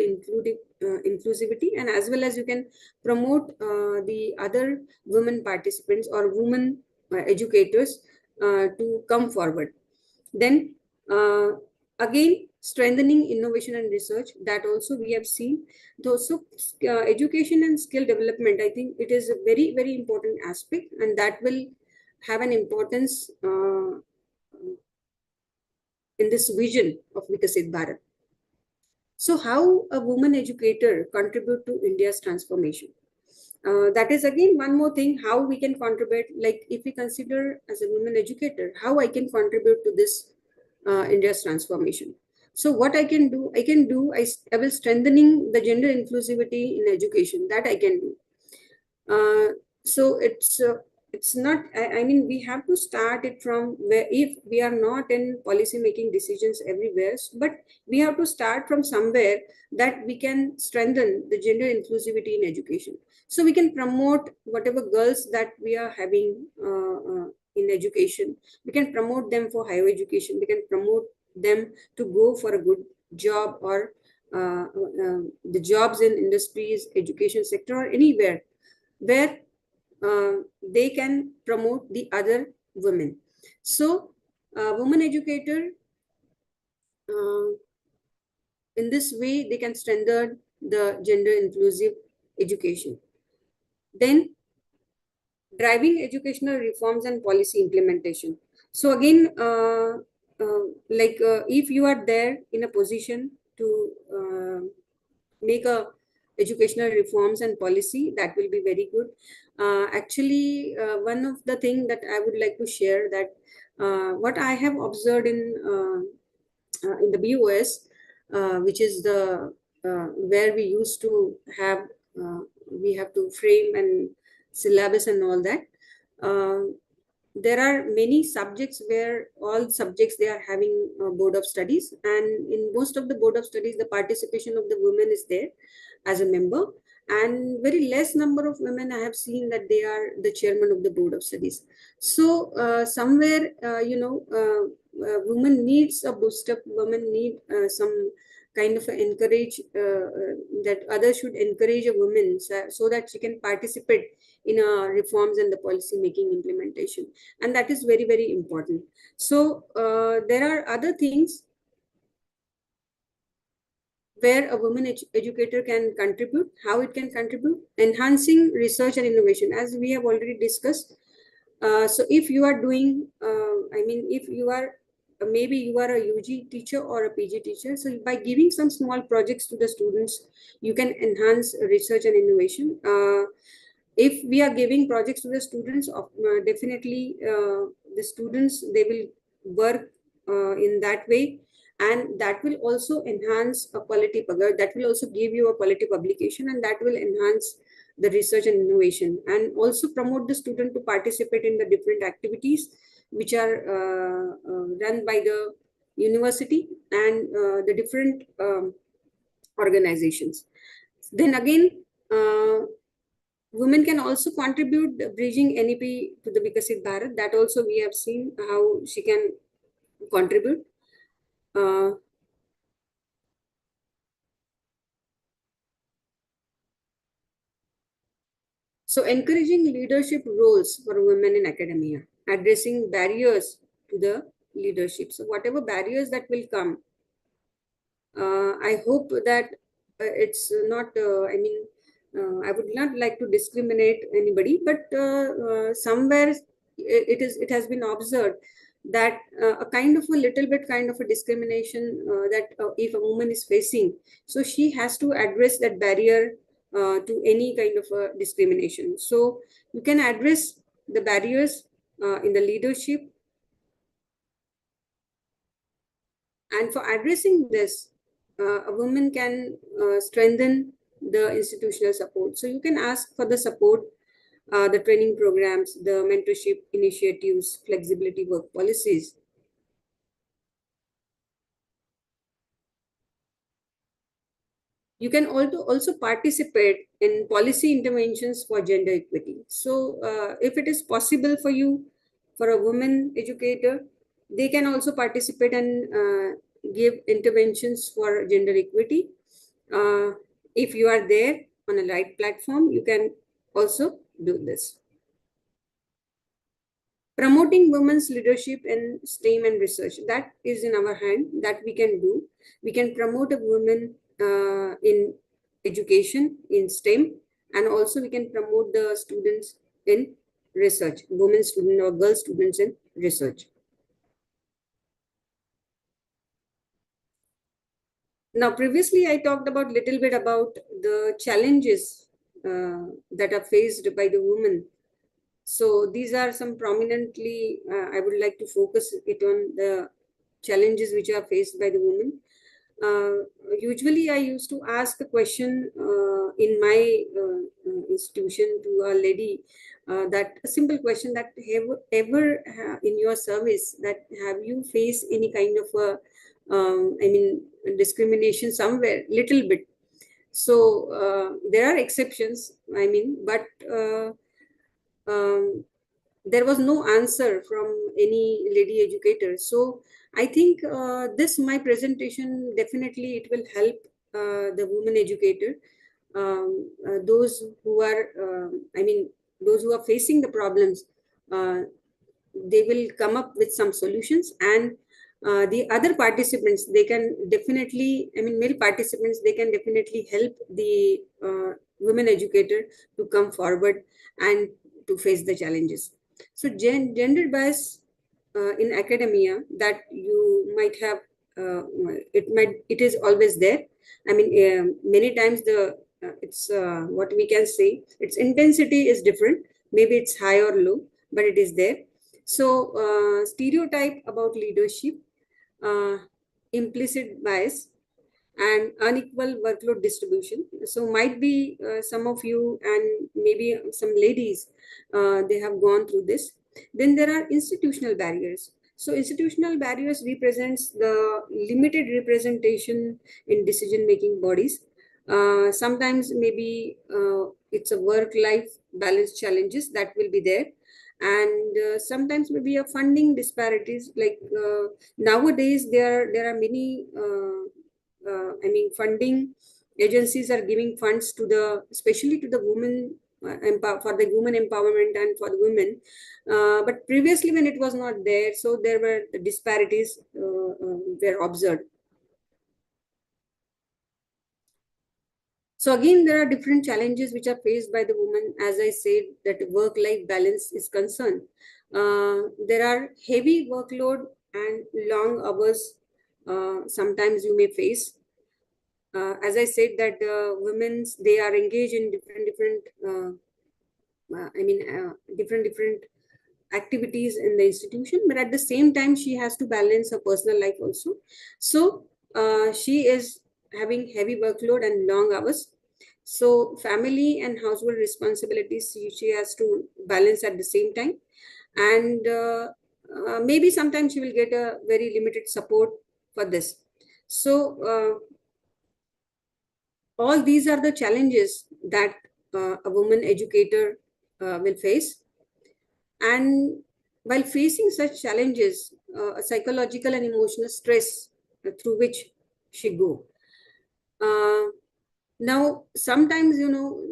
inclusivity, and as well as you can promote the other women participants or women educators to come forward. Then again, strengthening innovation and research, that also we have seen. So education and skill development, I think it is a very, very important aspect, and that will have an importance in this vision of Vikasit Bharat. So how a woman educator contribute to India's transformation? That is again one more thing, how we can contribute. Like if we consider as a woman educator, how I can contribute to this India's transformation. So what I will strengthening the gender inclusivity in education, that I can do. So it's not, we have to start it from where, if we are not in policy making decisions everywhere, but we have to start from somewhere, that we can strengthen the gender inclusivity in education. So we can promote whatever girls that we are having in education. We can promote them for higher education. We can promote them to go for a good job, or the jobs in industries, education sector, or anywhere where they can promote the other women. So women educator, in this way they can strengthen the gender inclusive education. Then driving educational reforms and policy implementation. So again, if you are there in a position to make a educational reforms and policy, that will be very good. Actually, one of the thing that I would like to share, that what I have observed in the BOS, which is the where we used to have we have to frame and syllabus and all that. There are many subjects where all subjects they are having a board of studies, and in most of the board of studies the participation of the women is there as a member, and very less number of women I have seen that they are the chairman of the board of studies. So somewhere women needs a boost up. Women need some kind of encourage that others should encourage a woman so that she can participate in reforms and the policy making implementation, and that is very, very important. So there are other things where a woman educator can contribute, how it can contribute: enhancing research and innovation, as we have already discussed. So if you are doing, if you are, maybe you are a UG teacher or a PG teacher, so by giving some small projects to the students, you can enhance research and innovation. If we are giving projects to the students, definitely the students, they will work in that way, and that will also enhance a quality that will also give you a quality publication, and that will enhance the research and innovation, and also promote the student to participate in the different activities which are run by the university and the different organizations. Then again, women can also contribute bridging NEP to the Vikasit Bharat. That also we have seen how she can contribute. So encouraging leadership roles for women in academia, addressing barriers to the leadership. So whatever barriers that will come, I hope that it's not, I would not like to discriminate anybody, but somewhere it has been observed that a kind of a little bit kind of a discrimination that if a woman is facing, so she has to address that barrier to any kind of a discrimination. So you can address the barriers in the leadership, and for addressing this, a woman can strengthen the institutional support. So you can ask for the support, the training programs, the mentorship initiatives, flexibility work policies. You can also participate in policy interventions for gender equity. So if it is possible for you, for a woman educator, they can also participate and give interventions for gender equity. If you are there on a right platform, you can also do this. Promoting women's leadership in STEM and research, that is in our hand, that we can do. We can promote a woman in education in STEM, and also we can promote the students in research, women student or girl students in research. Now, previously I talked about little bit about the challenges that are faced by the women. So these are some prominently, I would like to focus it on the challenges which are faced by the women. Usually I used to ask a question in my institution to a lady, that a simple question, that have ever in your service, that have you faced any kind of a, discrimination somewhere, little bit. So there are exceptions, but there was no answer from any lady educator. So I think this my presentation, definitely it will help the women educator, those who are those who are facing the problems, they will come up with some solutions, and the other participants, they can definitely, male participants, they can definitely help the women educator to come forward and to face the challenges. So gender bias in academia, that you might have, it is always there. Many times the it's what we can say, its intensity is different. Maybe it's high or low, but it is there. So stereotype about leadership, uh, implicit bias, and unequal workload distribution. So might be some of you and maybe some ladies, they have gone through this. Then there are institutional barriers. So institutional barriers represents the limited representation in decision making bodies. Sometimes maybe it's a work-life balance challenges that will be there. And sometimes maybe a funding disparities, like nowadays there are many funding agencies are giving funds to the, especially to the women, for the women empowerment and for the women, but previously when it was not there, so there were the disparities were observed. So again, there are different challenges which are faced by the woman. As I said, that work-life balance is concerned. There are heavy workload and long hours. Sometimes you may face. As I said, that women's, they are engaged in different activities in the institution, but at the same time she has to balance her personal life also. So she is having heavy workload and long hours. So family and household responsibilities she has to balance at the same time. And maybe sometimes she will get a very limited support for this. So all these are the challenges that a woman educator will face. And while facing such challenges, psychological and emotional stress through which she go. Now, sometimes,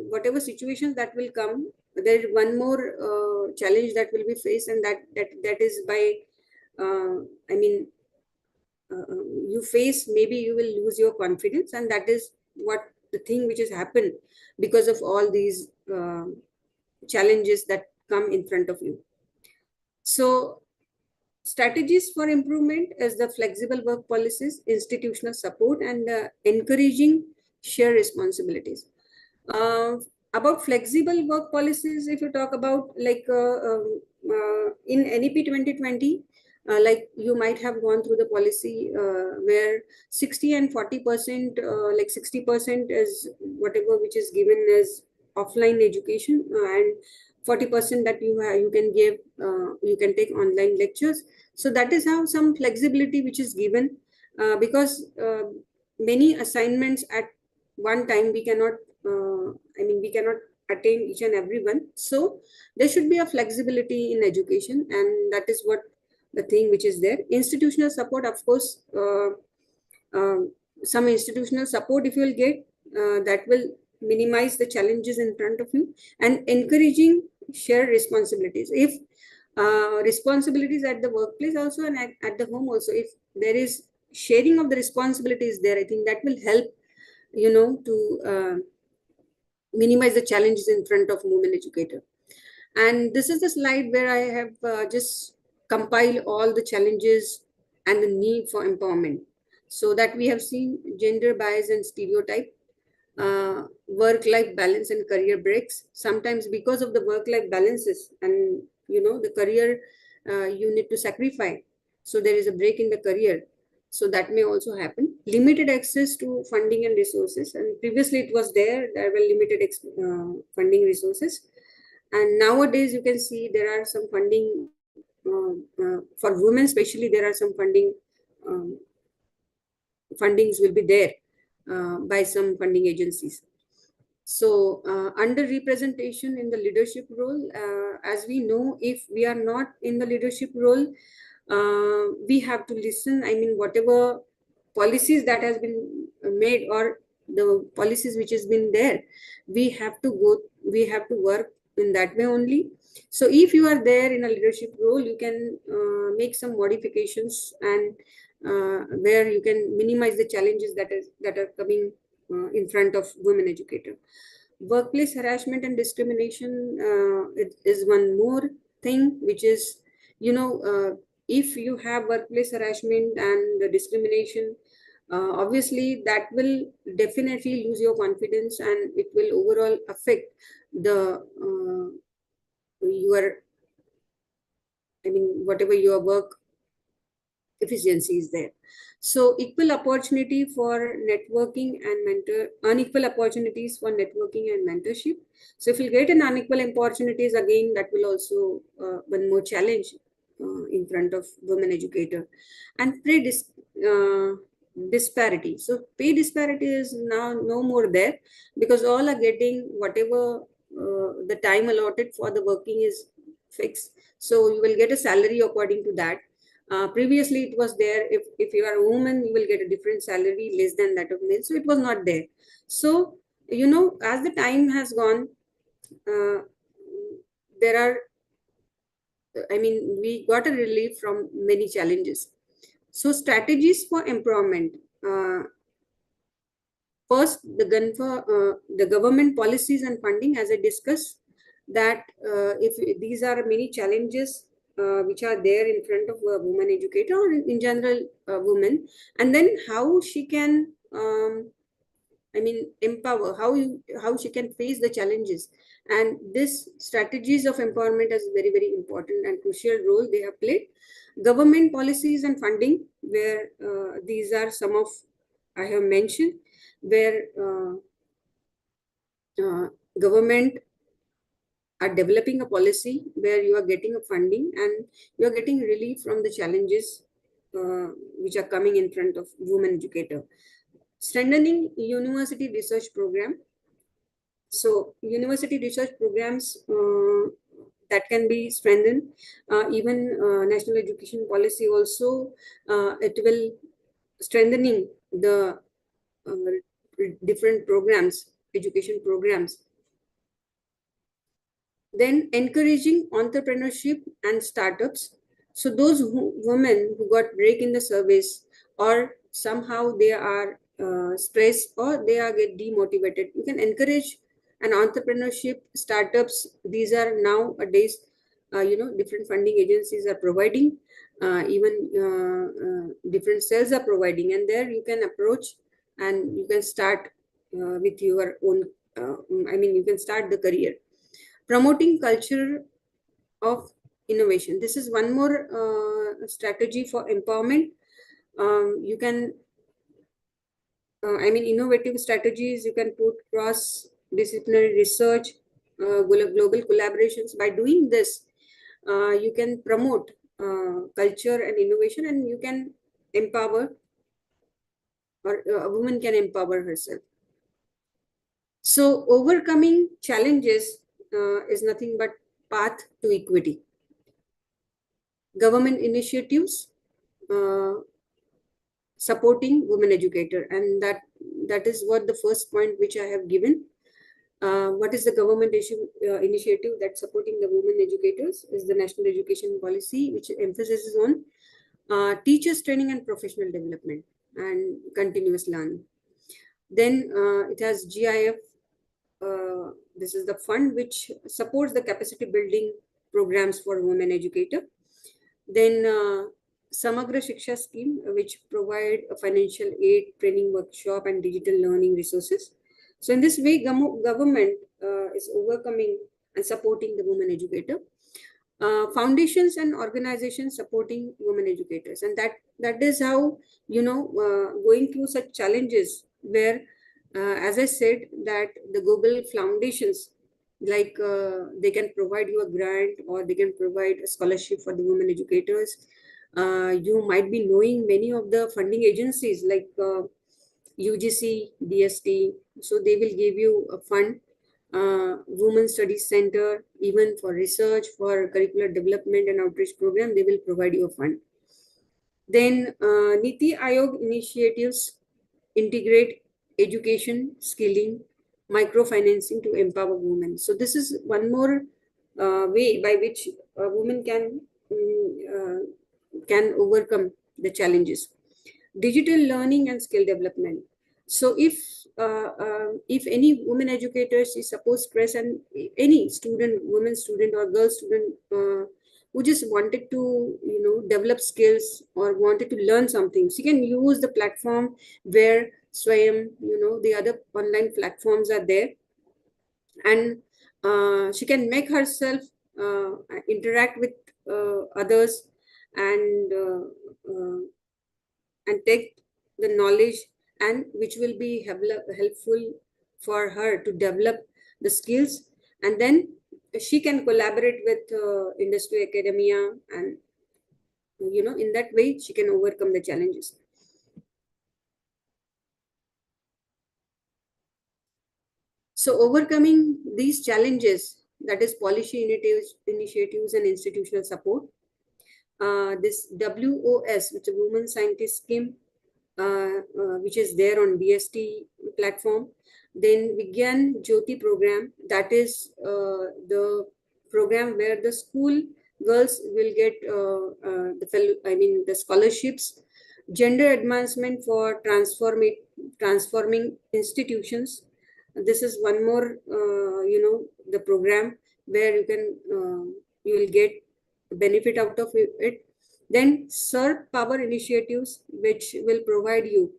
whatever situations that will come, there is one more challenge that will be faced, and that is by, you face, maybe you will lose your confidence, and that is what the thing which has happened because of all these challenges that come in front of you. So strategies for improvement is the flexible work policies, institutional support, and encouraging shared responsibilities. About flexible work policies, if you talk about, like in NEP 2020, like you might have gone through the policy where 60 and 40%, like 60% is whatever which is given as offline education, and 40% that you can give, you can take online lectures. So that is how some flexibility which is given, because many assignments at one time we cannot, we cannot attain each and every one. So there should be a flexibility in education, and that is what the thing which is there. Institutional support, of course, some institutional support if you will get, that will minimize the challenges in front of you. And encouraging shared responsibilities, if responsibilities at the workplace also and at the home also, if there is sharing of the responsibilities there, I think that will help to minimize the challenges in front of women educator. And this is the slide where I have just compiled all the challenges and the need for empowerment, so that we have seen gender bias and stereotype, work-life balance and career breaks. Sometimes because of the work-life balances and the career, you need to sacrifice, so there is a break in the career, so that may also happen. Limited access to funding and resources, and previously it was there were limited funding resources, and nowadays you can see there are some funding for women especially. There are some fundings will be there by some funding agencies. So underrepresentation in the leadership role, as we know, if we are not in the leadership role, we have to listen. Whatever policies that has been made, or the policies which has been there, we have to work in that way only. So if you are there in a leadership role, you can make some modifications, and where you can minimize the challenges that are coming in front of women educator. Workplace harassment and discrimination is one more thing, which is, if you have workplace harassment and the discrimination, obviously that will definitely lose your confidence, and it will overall affect the whatever your work efficiency is there. So equal opportunity for networking and unequal opportunities for networking and mentorship. So if you get an unequal opportunities, again, that will also one more challenge in front of women educator. And disparity. So pay disparity is now no more there, because all are getting whatever the time allotted for the working is fixed. So you will get a salary according to that. Previously it was there, if you are a woman you will get a different salary less than that of male, so it was not there. So as the time has gone, uh, there are, I mean, we got a relief from many challenges. So strategies for empowerment. First, the government policies and funding, as I discussed, that if these are many challenges which are there in front of a woman educator or in general woman, and then how she can, I mean, empower, how she can face the challenges. And this strategies of empowerment is very, very important and crucial role they have played. Government policies and funding, where these are some of I have mentioned, where government are developing a policy where you are getting a funding and you are getting relief from the challenges which are coming in front of women educator. Strengthening university research program. So university research programs that can be strengthened. Even national education policy also, it will strengthening the different programs, education programs. Then encouraging entrepreneurship and startups. So those women who got break in the service, or somehow they are stressed or they are get demotivated, you can encourage an entrepreneurship startups. These are nowadays, different funding agencies are providing, even different cells are providing, and there you can approach and you can start with your own. You can start the career. Promoting culture of innovation. This is one more strategy for empowerment. You can, innovative strategies. You can put cross-disciplinary research, global collaborations. By doing this, you can promote culture and innovation, and you can empower, or a woman can empower herself. So overcoming challenges is nothing but path to equity. Government initiatives supporting women educator, and that is what the first point which I have given. What is the government initiative that supporting the women educators is the national education policy, which emphasizes on teachers training and professional development and continuous learning. Then it has GIF. This is the fund which supports the capacity building programs for women educator. Then Samagra Shiksha scheme, which provide a financial aid, training workshop, and digital learning resources. So in this way, government is overcoming and supporting the women educator. Foundations and organizations supporting women educators, and that is how, going through such challenges where, as I said, that the global foundations, like they can provide you a grant or they can provide a scholarship for the women educators. You might be knowing many of the funding agencies like UGC, DST. So they will give you a fund, Women Studies Center, even for research, for curricular development and outreach program, they will provide you a fund. Then Niti Aayog initiatives integrate education, skilling, microfinancing to empower women. So this is one more way by which a woman can overcome the challenges. Digital learning and skill development. So if any woman educators is supposed stress, and any student, women student or girl student who just wanted to develop skills or wanted to learn something, she can use the platform where Swayam, the other online platforms are there, and she can make herself interact with others, and take the knowledge, and which will be helpful for her to develop the skills, and then she can collaborate with industry, academia, and in that way she can overcome the challenges. So overcoming these challenges, that is policy initiatives and institutional support, this WOS, which is a Women Scientist Scheme, which is there on DST platform. Then Vigyan Jyoti program, that is the program where the school girls will get the scholarships. Gender advancement for transforming institutions. This is one more, the program where you will get benefit out of it. Then SERP power initiatives, which will provide you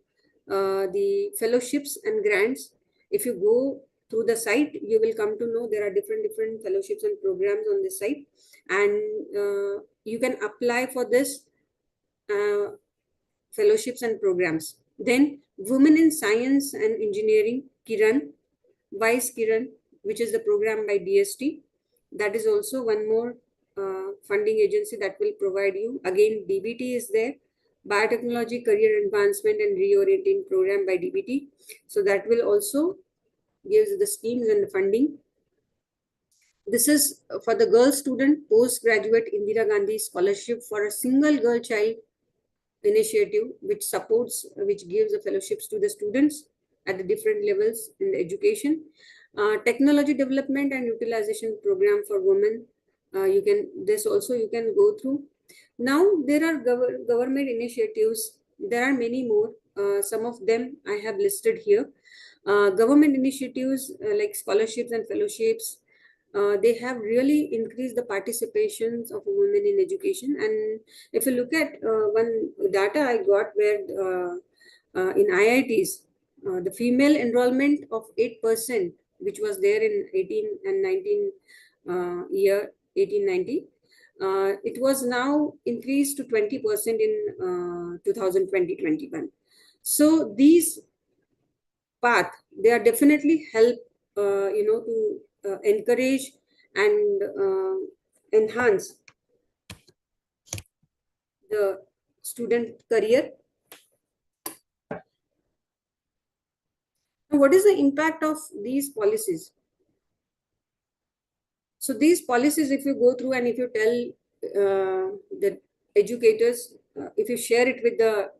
the fellowships and grants. If you go through the site, you will come to know there are different fellowships and programs on this site, and you can apply for this fellowships and programs. Then Women in Science and Engineering, Kiran, Vice Kiran, which is the program by DST. That is also one more funding agency that will provide you. Again, DBT is there. Biotechnology Career Advancement and Reorienting Program by DBT. So that will also give the schemes and the funding. This is for the girl student, postgraduate Indira Gandhi Scholarship for a single girl child initiative, which gives the fellowships to the students at the different levels in the education. Technology development and utilization program for women. You can go through. Now there are government initiatives. There are many more. Some of them I have listed here. Government initiatives like scholarships and fellowships, they have really increased the participations of women in education. And if you look at one data I got where in IITs, the female enrollment of 8%, which was there in 18 and 19 year 1890, it was now increased to 20% in 2020-21. So these path, they are definitely help to encourage and enhance the student career. What is the impact of these policies? So these policies, if you go through and if you tell the educators, if you share it with the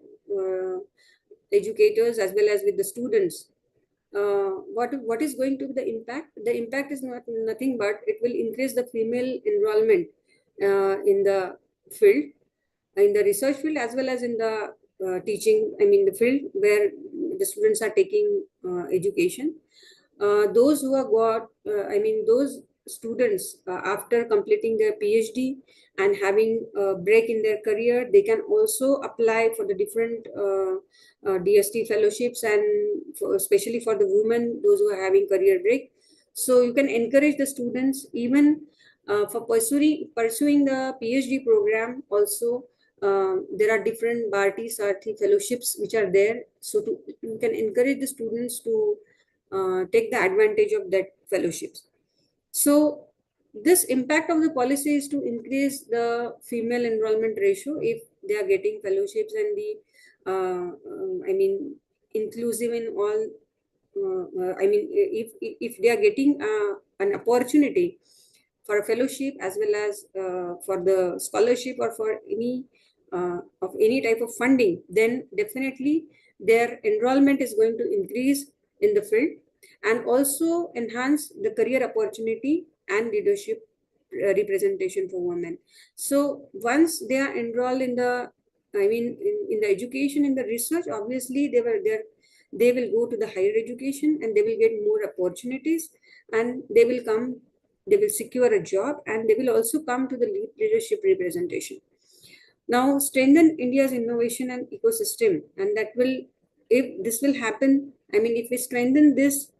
educators as well as with the students, what is going to be the impact? The impact is nothing but it will increase the female enrollment in the field, in the research field, as well as in the teaching, the field where the students are taking education. Those who have got, those students after completing their PhD and having a break in their career, they can also apply for the different DST fellowships, and especially for the women, those who are having career break. So you can encourage the students even for pursuing the PhD program also. There are different Bharti Sarthi fellowships which are there. So you can encourage the students to take the advantage of that fellowships. So this impact of the policy is to increase the female enrollment ratio if they are getting fellowships and the, inclusive in all, if they are getting an opportunity for a fellowship as well as for the scholarship or for any of any type of funding, then definitely their enrollment is going to increase in the field and also enhance the career opportunity and leadership representation for women. So once they are enrolled in the, in the education, in the research, obviously they will go to the higher education and they will get more opportunities, and they will secure a job, and they will also come to the leadership representation. Now, strengthen India's innovation and ecosystem, and that will, if this will happen, if we strengthen this,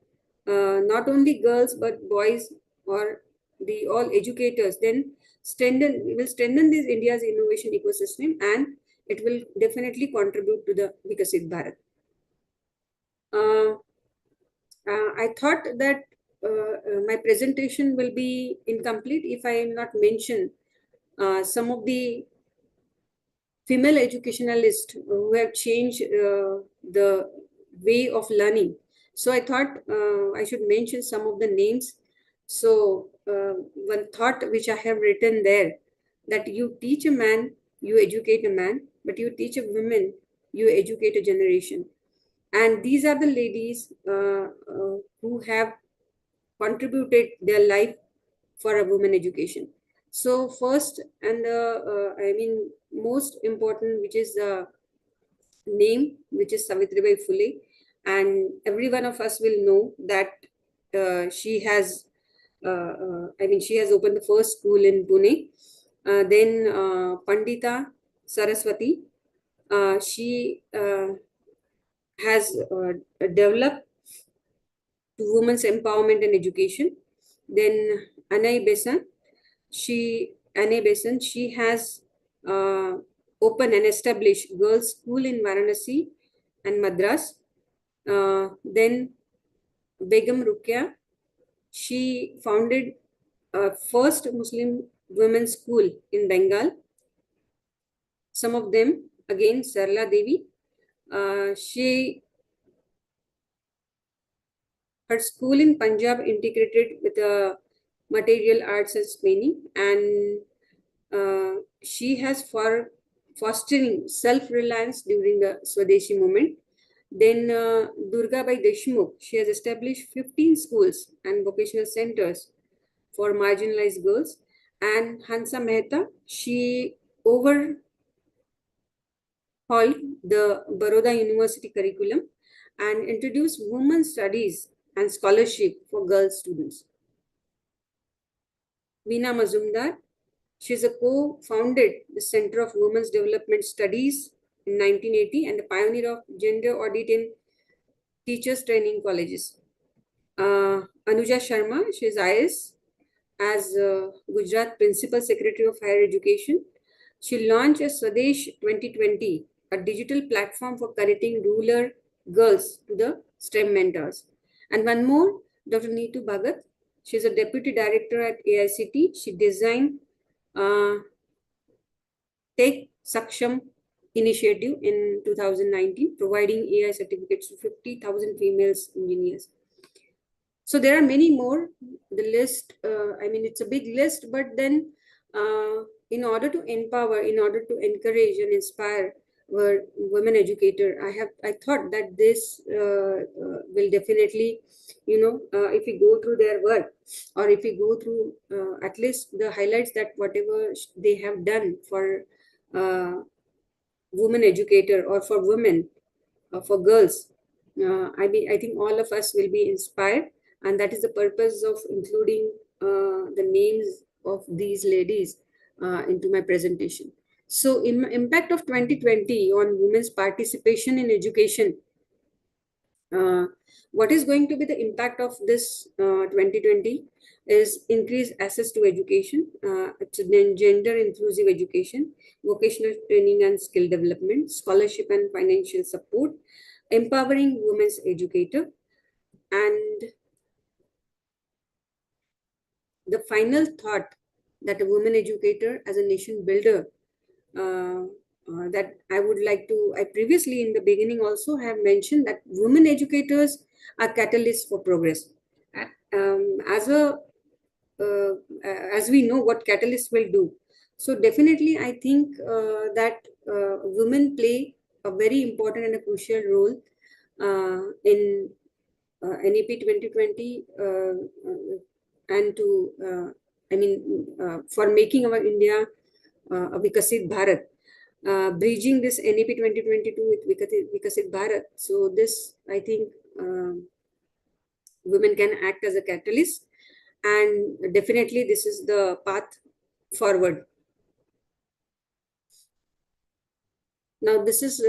not only girls but boys or the all educators, then we will strengthen this India's innovation ecosystem, and it will definitely contribute to the Vikasit Bharat. I thought that my presentation will be incomplete if I am not mention some of the female educationalists who have changed the way of learning. So I thought I should mention some of the names. So one thought which I have written there, that you teach a man, you educate a man, but you teach a woman, you educate a generation. And these are the ladies who have contributed their life for a woman education. So first and I mean most important, which is the name, which is Savitribai Phule, and every one of us will know that she has. I mean, she has opened the first school in Pune. Then Pandita Saraswati, she has developed to women's empowerment and education. Then Anai Besan, she has uh, opened and established girls' school in Varanasi and Madras. Then Begum Rukia, she founded first Muslim women's school in Bengal. Some of them, again, Sarla Devi. Her school in Punjab integrated with material arts and training, and she has for fostering self-reliance during the Swadeshi movement. Then Durga Bai Deshmukh, she has established 15 schools and vocational centers for marginalized girls. And Hansa Mehta, she overhauled the Baroda University curriculum and introduced women studies and scholarship for girl students. Veena Mazumdar, she is a co-founded the Center of Women's Development Studies in 1980 and a pioneer of gender audit in teachers training colleges. Anuja Sharma, she is IS as Gujarat Principal Secretary of Higher Education. She launched a Swadesh 2020, a digital platform for connecting rural girls to the STEM mentors. And one more, Dr. Neetu Bhagat. She's a Deputy Director at AICT. She designed Tech Saksham initiative in 2019, providing AI certificates to 50,000 female engineers. So there are many more. The list, I mean, it's a big list, but then in order to empower, in order to encourage and inspire women educator, I thought that this will definitely, if we go through their work, or if we go through at least the highlights that whatever they have done for women educator or for women, for girls, I think all of us will be inspired, and that is the purpose of including the names of these ladies into my presentation. So, impact of 2020 on women's participation in education. What is going to be the impact of this 2020 is increased access to education. It's gender inclusive education, vocational training and skill development, scholarship and financial support, empowering women's educator, and the final thought that a woman educator as a nation builder, that I would like to, I previously in the beginning also have mentioned that women educators are catalysts for progress. As a as we know what catalysts will do. So definitely I think that women play a very important and a crucial role in NEP 2020 and to, for making our India a Vikasit Bharat, bridging this NEP 2022 with Vikasit Bharat. So this, I think, women can act as a catalyst, and definitely this is the path forward. Now this is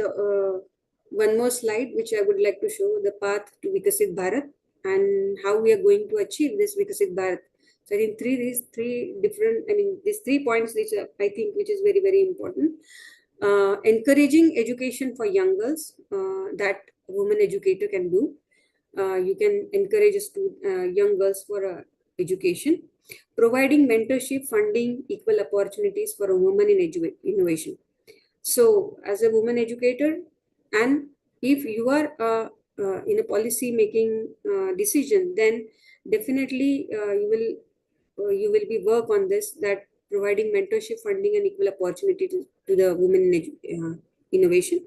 one more slide which I would like to show, the path to Vikasit Bharat and how we are going to achieve this Vikasit Bharat. So I think these three points which I think which is very, very important. Encouraging education for young girls, that woman educator can do. You can encourage young girls for education. Providing mentorship, funding, equal opportunities for a woman in innovation. So as a woman educator, and if you are in a policy making decision, then definitely you will be work on this, that providing mentorship, funding, and equal opportunity to the women in innovation,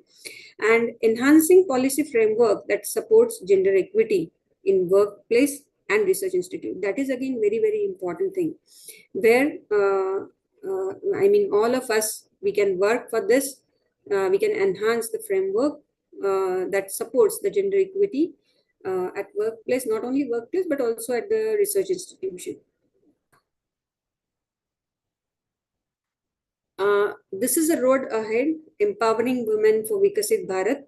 and enhancing policy framework that supports gender equity in workplace and research institute. That is again very important thing, where I mean all of us, we can work for this. We can enhance the framework that supports the gender equity at workplace, not only workplace but also at the research institution. This is a road ahead, empowering women for Vikasit Bharat.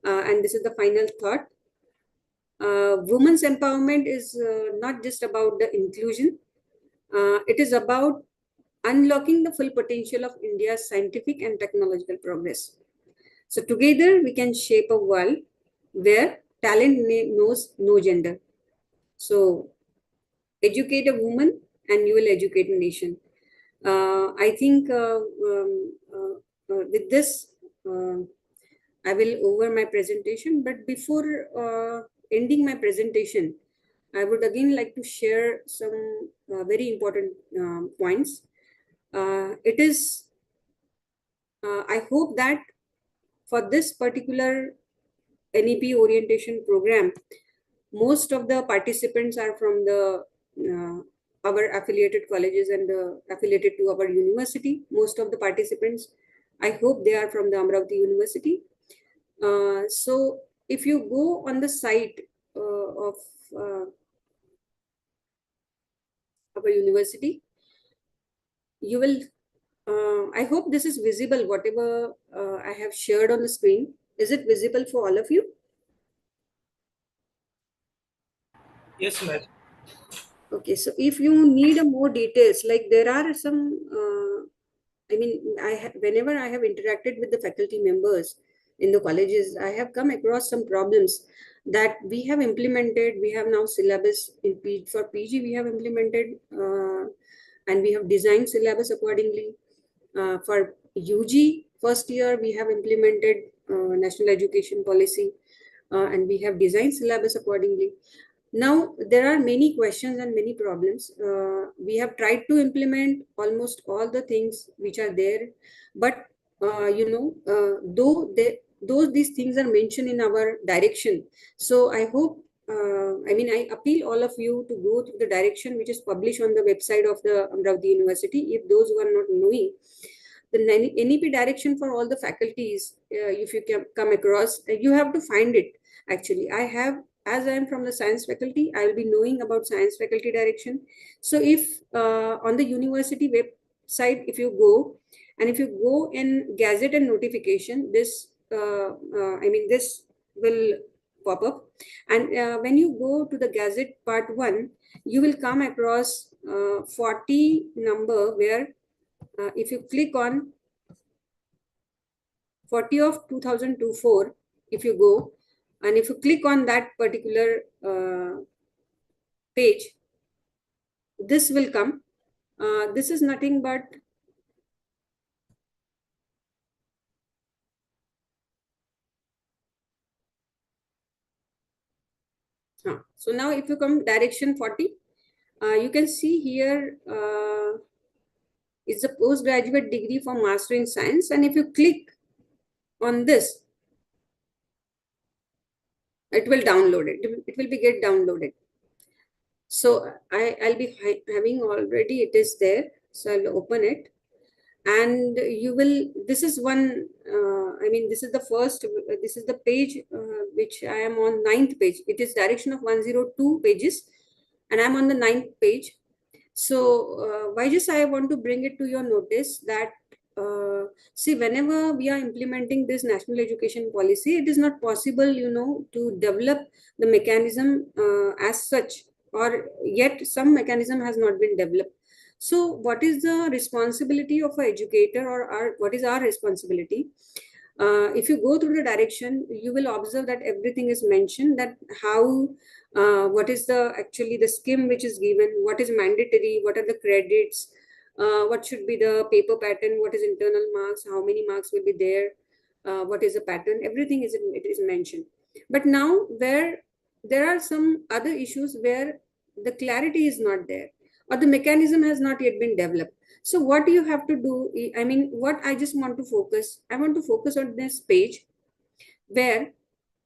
And this is the final thought. Women's empowerment is not just about the inclusion. It is about unlocking the full potential of India's scientific and technological progress. So together we can shape a world where talent knows no gender. So educate a woman and you will educate a nation. I think with this, I will over my presentation. But before ending my presentation, I would again like to share some very important points. It is, I hope that for this particular NEP orientation program, most of the participants are from the our affiliated colleges and affiliated to our university. Most of the participants, I hope they are from the Amravati University. So if you go on the site of our university, you will, I hope this is visible, whatever I have shared on the screen. Is it visible for all of you? Yes, ma'am. Okay, so if you need a more details, like there are some, I mean, whenever I have interacted with the faculty members in the colleges, I have come across some problems that we have implemented. We have now syllabus in for PG, we have implemented and we have designed syllabus accordingly. For UG first year, we have implemented national education policy and we have designed syllabus accordingly. Now, there are many questions and many problems. We have tried to implement almost all the things which are there, but though these things are mentioned in our direction, so I hope, I mean, I appeal all of you to go to the direction which is published on the website of the Amravati University. If those who are not knowing, the NEP direction for all the faculties, if you can come across, you have to find it. Actually, I have, as I am from the science faculty, I will be knowing about science faculty direction. So if on the university website, if you go, and if you go in Gazette and notification, this, I mean, this will pop up. And when you go to the Gazette part 1, you will come across 40 number, where if you click on 40 of 2024, if you go, and if you click on that particular page, this will come. This is nothing but so now if you come direction 40, you can see here it's a postgraduate degree for master in science, and if you click on this, it will download it. It will be get downloaded. So I'll be having already, it is there. So I'll open it, and you will, this is one, I mean, this is the first, this is the page which I am on, 9th page. It is direction of 102 pages, and I'm on the 9th page. So why just I want to bring it to your notice that see, whenever we are implementing this national education policy, it is not possible, to develop the mechanism as such, or yet some mechanism has not been developed. So what is the responsibility of an educator, or what is our responsibility? If you go through the direction, you will observe that everything is mentioned, that how, what is the actually the scheme which is given, what is mandatory, what are the credits, what should be the paper pattern, what is internal marks, how many marks will be there, what is the pattern, everything is, it is mentioned. But now where there are some other issues where the clarity is not there, or the mechanism has not yet been developed. So what you have to do, I mean, what I just want to focus, I want to focus on this page where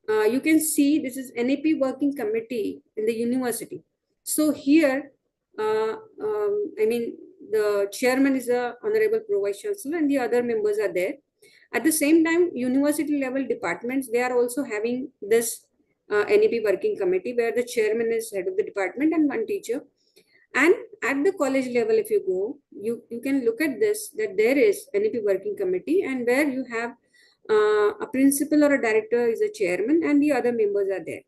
you can see this is NEP working committee in the university. So here, I mean, the chairman is a honorable pro vice chancellor and the other members are there. At the same time, university level departments, they are also having this NEP working committee where the chairman is head of the department and one teacher. And at the college level, if you go, you can look at this, that there is NEP working committee and where you have a principal or a director is a chairman and the other members are there.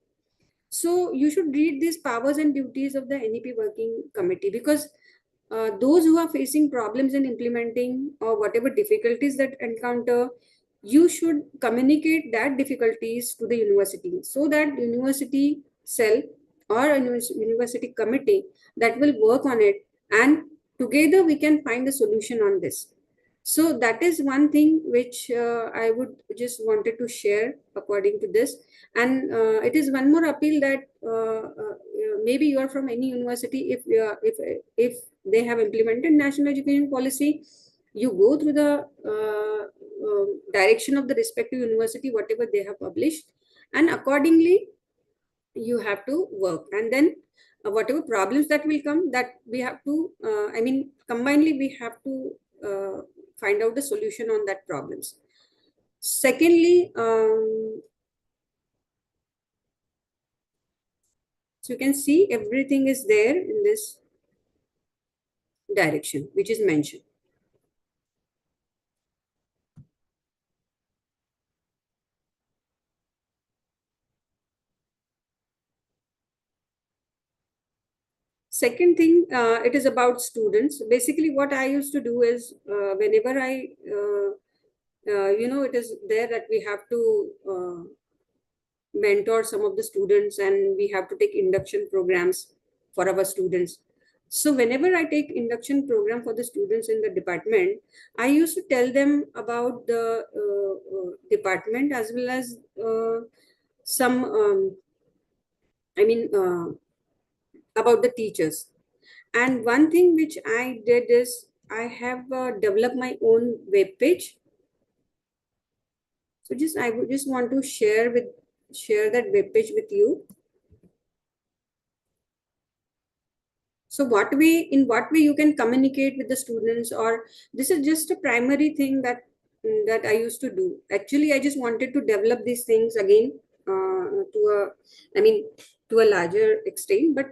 So you should read these powers and duties of the NEP working committee, because those who are facing problems in implementing or whatever difficulties that encounter, you should communicate that difficulties to the university, so that university cell or a university committee that will work on it, and together we can find a solution on this. So that is one thing which I would just wanted to share according to this. And it is one more appeal that maybe you are from any university. If they have implemented national education policy, you go through the direction of the respective university, whatever they have published, and accordingly you have to work. And then whatever problems that will come, that we have to, I mean, combinedly we have to find out the solution on that problems. Secondly, so you can see everything is there in this direction which is mentioned. Second thing, it is about students. Basically, what I used to do is whenever I, it is there that we have to mentor some of the students and we have to take induction programs for our students. So whenever I take induction program for the students in the department, I used to tell them about the department as well as some, about the teachers. And one thing which I did is I have developed my own web page. So I would just want to share that web page with you. So in what way you can communicate with the students, or this is just a primary thing that I used to do. Actually, I just wanted to develop these things again to a larger extent, but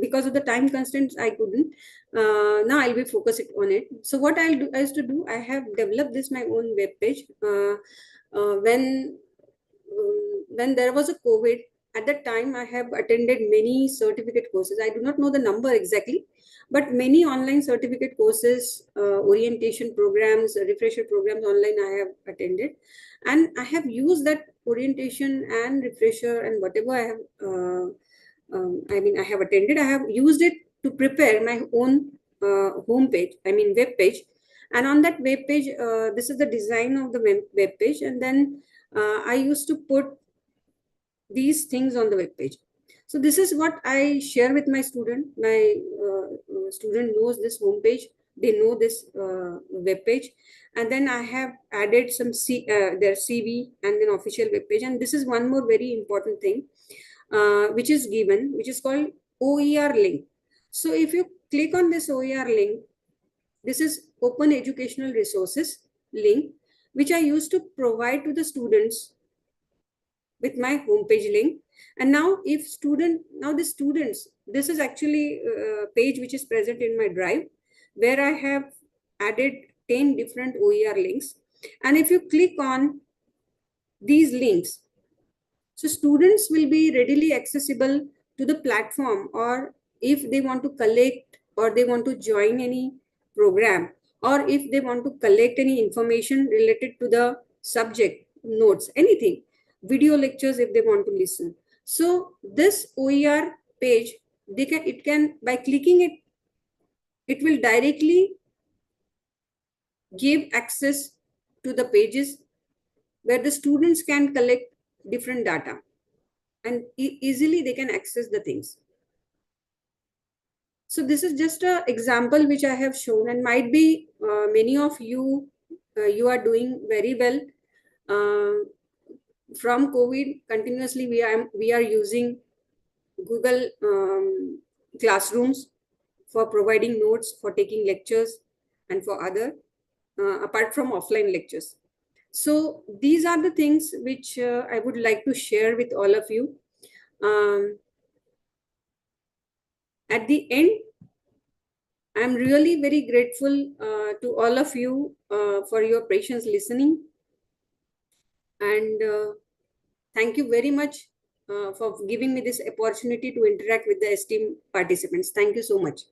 because of the time constraints, I couldn't. Now I'll be focusing on it. So what I used to do, I have developed my own web page. When there was a COVID, at that time I have attended many certificate courses. I do not know the number exactly, but many online certificate courses, orientation programs, refresher programs online I have attended, and I have used that orientation and refresher and whatever I have I have attended, I have used it to prepare my own home page, web page. And on that web page, this is the design of the web page, and then I used to put these things on the web page. So this is what I share with my student. My student knows this home page, they know this web page, and then I have added some their CV and then official web page. And this is one more very important thing which is given, which is called OER link. So if you click on this OER link, this is Open Educational Resources link, which I used to provide to the students with my homepage link. And now the students, this is actually a page which is present in my drive, where I have added 10 different OER links. And if you click on these links, so students will be readily accessible to the platform, or if they want to collect or they want to join any program, or if they want to collect any information related to the subject, notes, anything, video lectures if they want to listen. So this OER page, it can by clicking it, it will directly give access to the pages where the students can collect different data, and easily they can access the things. So this is just an example which I have shown, and might be many of you, you are doing very well. From COVID, continuously we are using Google classrooms for providing notes, for taking lectures, and for other, apart from offline lectures. So these are the things which I would like to share with all of you. At the end, I'm really very grateful to all of you for your patience listening. And thank you very much for giving me this opportunity to interact with the esteemed participants. Thank you so much.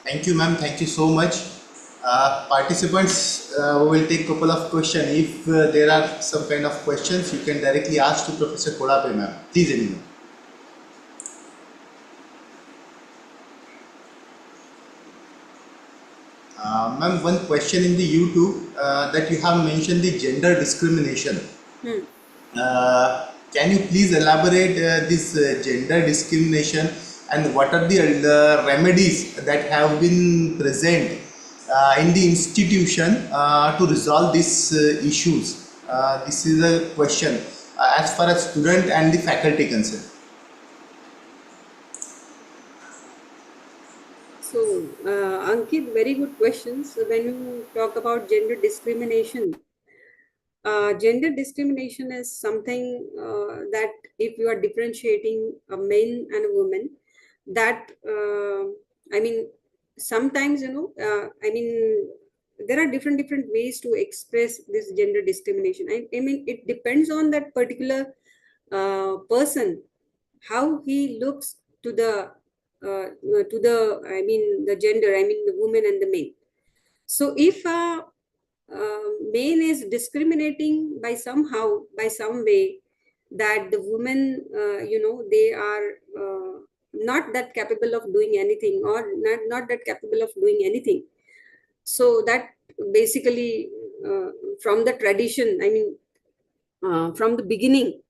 Thank you, ma'am. Thank you so much. Participants, we will take a couple of questions. If there are some kind of questions, you can directly ask to Professor Kodape, ma'am. Please, anyone. Ma'am, one question in the YouTube that you have mentioned the gender discrimination. Can you please elaborate this gender discrimination and what are the remedies that have been present in the institution to resolve these issues? This is a question as far as student and the faculty concerned. So, Ankit, very good questions. So when you talk about gender discrimination is something that if you are differentiating a man and a woman, that I mean, sometimes there are different ways to express this gender discrimination. I mean, it depends on that particular person, how he looks to the the gender, the woman and the man. So if man is discriminating by some way, that the women they are not that capable of doing anything, or not that capable of doing anything, so that basically from the tradition, from the beginning,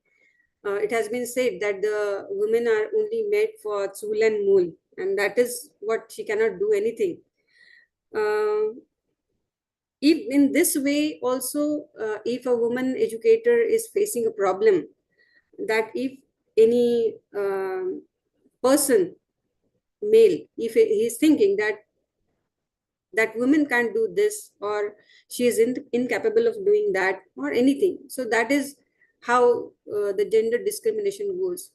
it has been said that the women are only made for chul and mool, and that is what she cannot do anything. If in this way also, if a woman educator is facing a problem, that if any person, male, if he is thinking that women can't do this, or she is incapable of doing that or anything, so that is how the gender discrimination goes.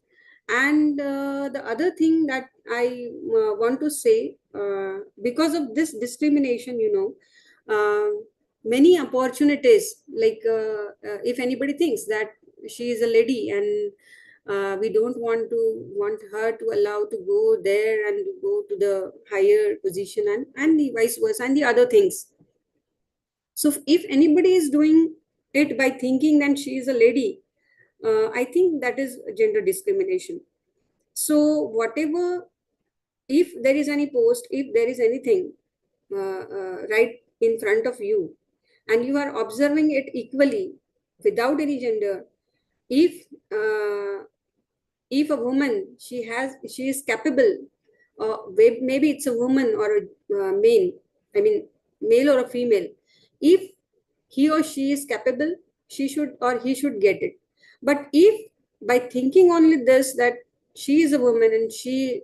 And the other thing that I want to say, because of this discrimination, many opportunities, like if anybody thinks that she is a lady and we don't want her to allow to go there and go to the higher position, and the vice versa, and the other things. So if anybody is doing it by thinking that she is a lady, I think that is gender discrimination. So whatever, if there is any post, if there is anything right in front of you, and you are observing it equally without any gender, if a woman, she is capable, maybe it's a woman or a male or a female, if he or she is capable, she should or he should get it. But if by thinking only this, that she is a woman and she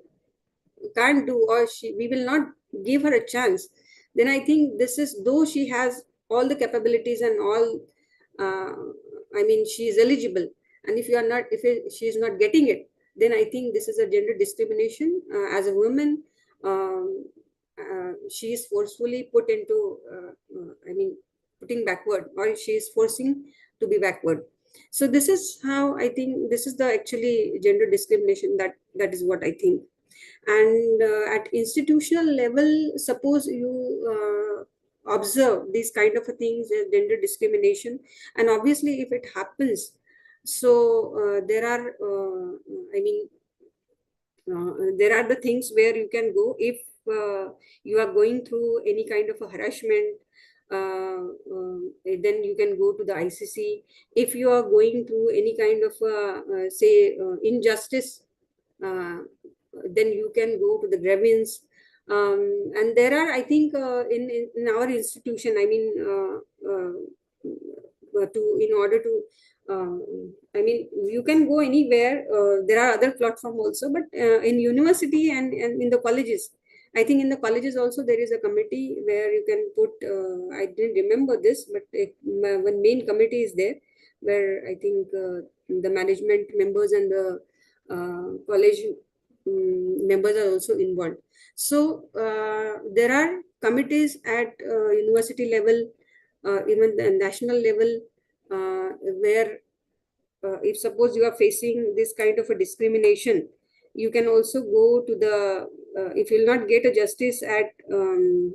can't do, or we will not give her a chance, then I think this is, though she has all the capabilities and all, she is eligible, and if she is not getting it, then I think this is a gender discrimination. As a woman, she is forcefully put into putting backward, or she is forcing to be backward. So this is how I think, this is the actually gender discrimination, that is what I think. And at institutional level, suppose you observe these kind of things, gender discrimination, and obviously if it happens, so there are there are the things where you can go if you are going through any kind of a harassment, then you can go to the ICC. If you are going through any kind of say injustice, then you can go to the grievance. And there are, I think, in our institution, I mean, in order to, I mean, you can go anywhere. There are other platforms also, but in university and in the colleges, I think in the colleges also there is a committee where you can put, I didn't remember this, but one main committee is there where I think the management members and the college members are also involved. So there are committees at university level, even the national level, where if suppose you are facing this kind of a discrimination, you can also go to the, if you will not get a justice at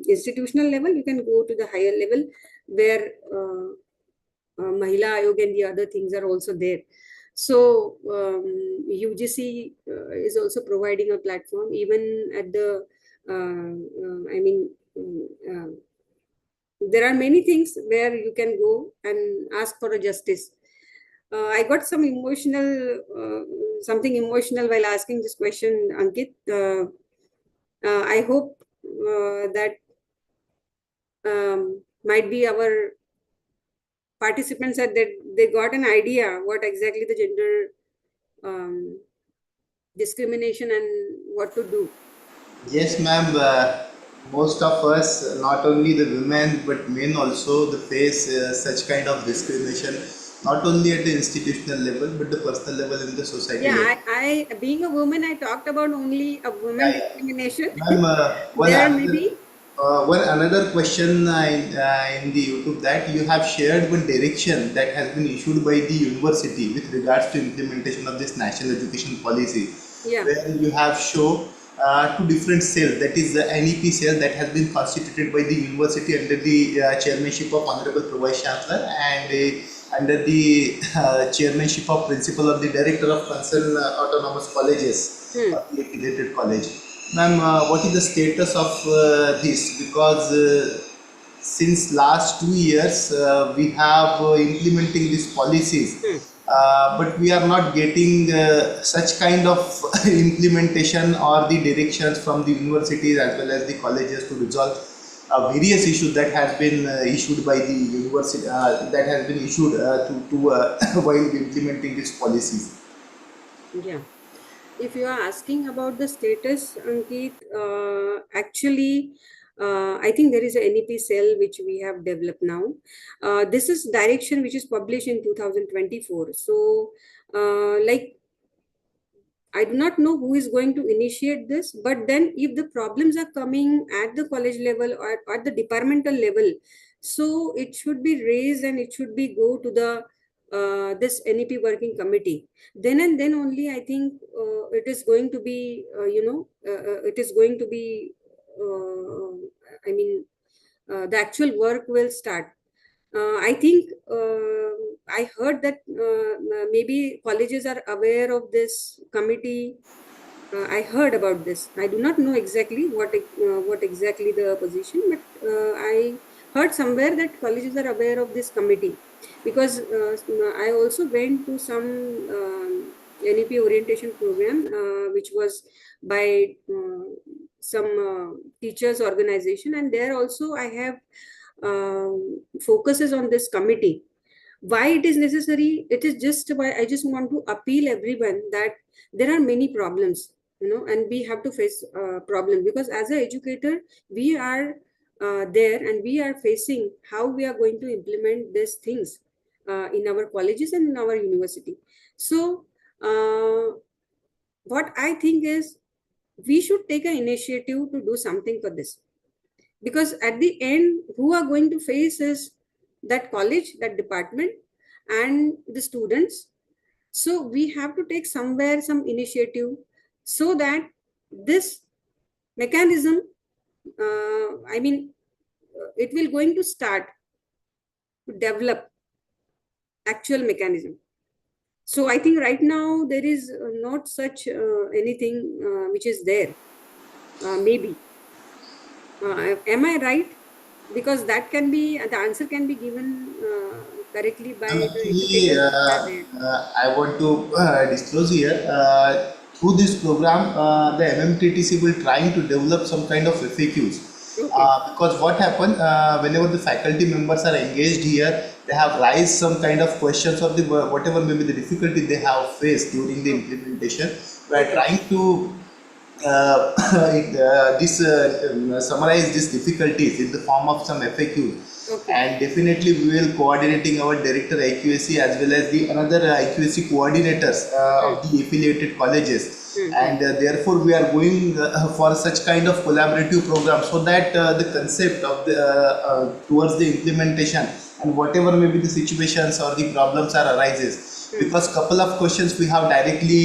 institutional level, you can go to the higher level where Mahila Ayog and the other things are also there. So UGC is also providing a platform, even at the, I mean, there are many things where you can go and ask for a justice. I got some emotional, something emotional while asking this question, Ankit. I hope that might be our participants that they got an idea what exactly the gender discrimination and what to do. Yes, ma'am. Most of us, not only the women but men also, they face such kind of discrimination, not only at the institutional level but the personal level in the society Yeah, level. I being a woman, I talked about only a woman Yeah, yeah. discrimination. Ma'am, There may be. one another question in the YouTube, that you have shared one direction that has been issued by the university with regards to implementation of this national education policy, Yeah. where you have shown two different cells, that is the NEP cell that has been constituted by the university under the chairmanship of Honorable Pro-Vice Chancellor, and under the chairmanship of Principal of the Director of concerned autonomous colleges of the affiliated college. Ma'am, what is the status of this? Because since last 2 years we have implementing these policies, but we are not getting such kind of implementation or the directions from the universities as well as the colleges to resolve various issues that has been issued by the university, that has been issued to while implementing these policies. Yeah. If you are asking about the status, Ankit, actually, I think there is a NEP cell which we have developed now. This is direction which is published in 2024. So, like, I do not know who is going to initiate this, but then if the problems are coming at the college level or at the departmental level, so it should be raised and it should be go to the this NEP working committee. Then and then only I think it is going to be, it is going to be, I mean, the actual work will start. I think I heard that maybe colleges are aware of this committee. I heard about this. I do not know exactly what exactly the position, but I heard somewhere that colleges are aware of this committee, because I also went to some NEP orientation program which was by some teachers organization, and there also I have focuses on this committee. Why it is necessary? It is just why I just want to appeal everyone that there are many problems, and we have to face problems, because as an educator we are there and we are facing how we are going to implement these things in our colleges and in our university. So what I think is we should take an initiative to do something for this, because at the end who are going to face is that college, that department, and the students. So we have to take somewhere some initiative so that this mechanism, I mean, it will going to start to develop actual mechanism. So I think right now there is not such anything which is there. Maybe. Am I right? Because that can be, the answer can be given correctly by the Actually, educators who are there. I want to disclose here. Through this program, the MMTTC will trying to develop some kind of FAQs. Okay. Because what happened whenever the faculty members are engaged here, they have raised some kind of questions of the whatever maybe the difficulty they have faced during the Okay. implementation. We are Okay. trying to summarize these difficulties in the form of some FAQ, Okay. and definitely we will coordinating our director IQAC as well as the another IQAC coordinators Hmm. of the affiliated colleges, Hmm. Hmm. and therefore we are going for such kind of collaborative program so that the concept of the towards the implementation and whatever maybe the situations or the problems are arises, Hmm. because couple of questions we have directly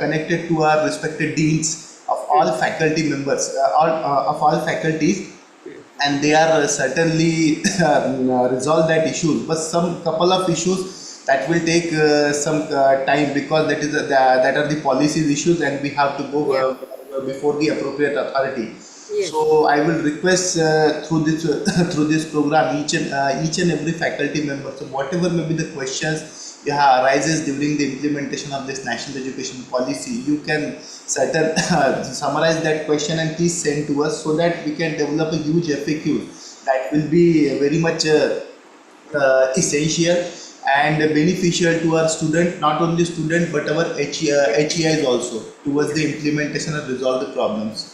connected to our respected deans of Hmm. all faculty members, of all faculties, Hmm. and they are certainly resolve that issue. But some couple of issues that will take some time, because that are the policies issues, and we have to go Yeah. before the appropriate authority. Yes. So I will request through this through this program each and every faculty member. So whatever may be the questions yeah, arises during the implementation of this national education policy, you can certain summarize that question and please send to us so that we can develop a huge FAQ that will be very much essential and beneficial to our student, not only student but our HEIs also towards Yeah. the implementation and resolve the problems.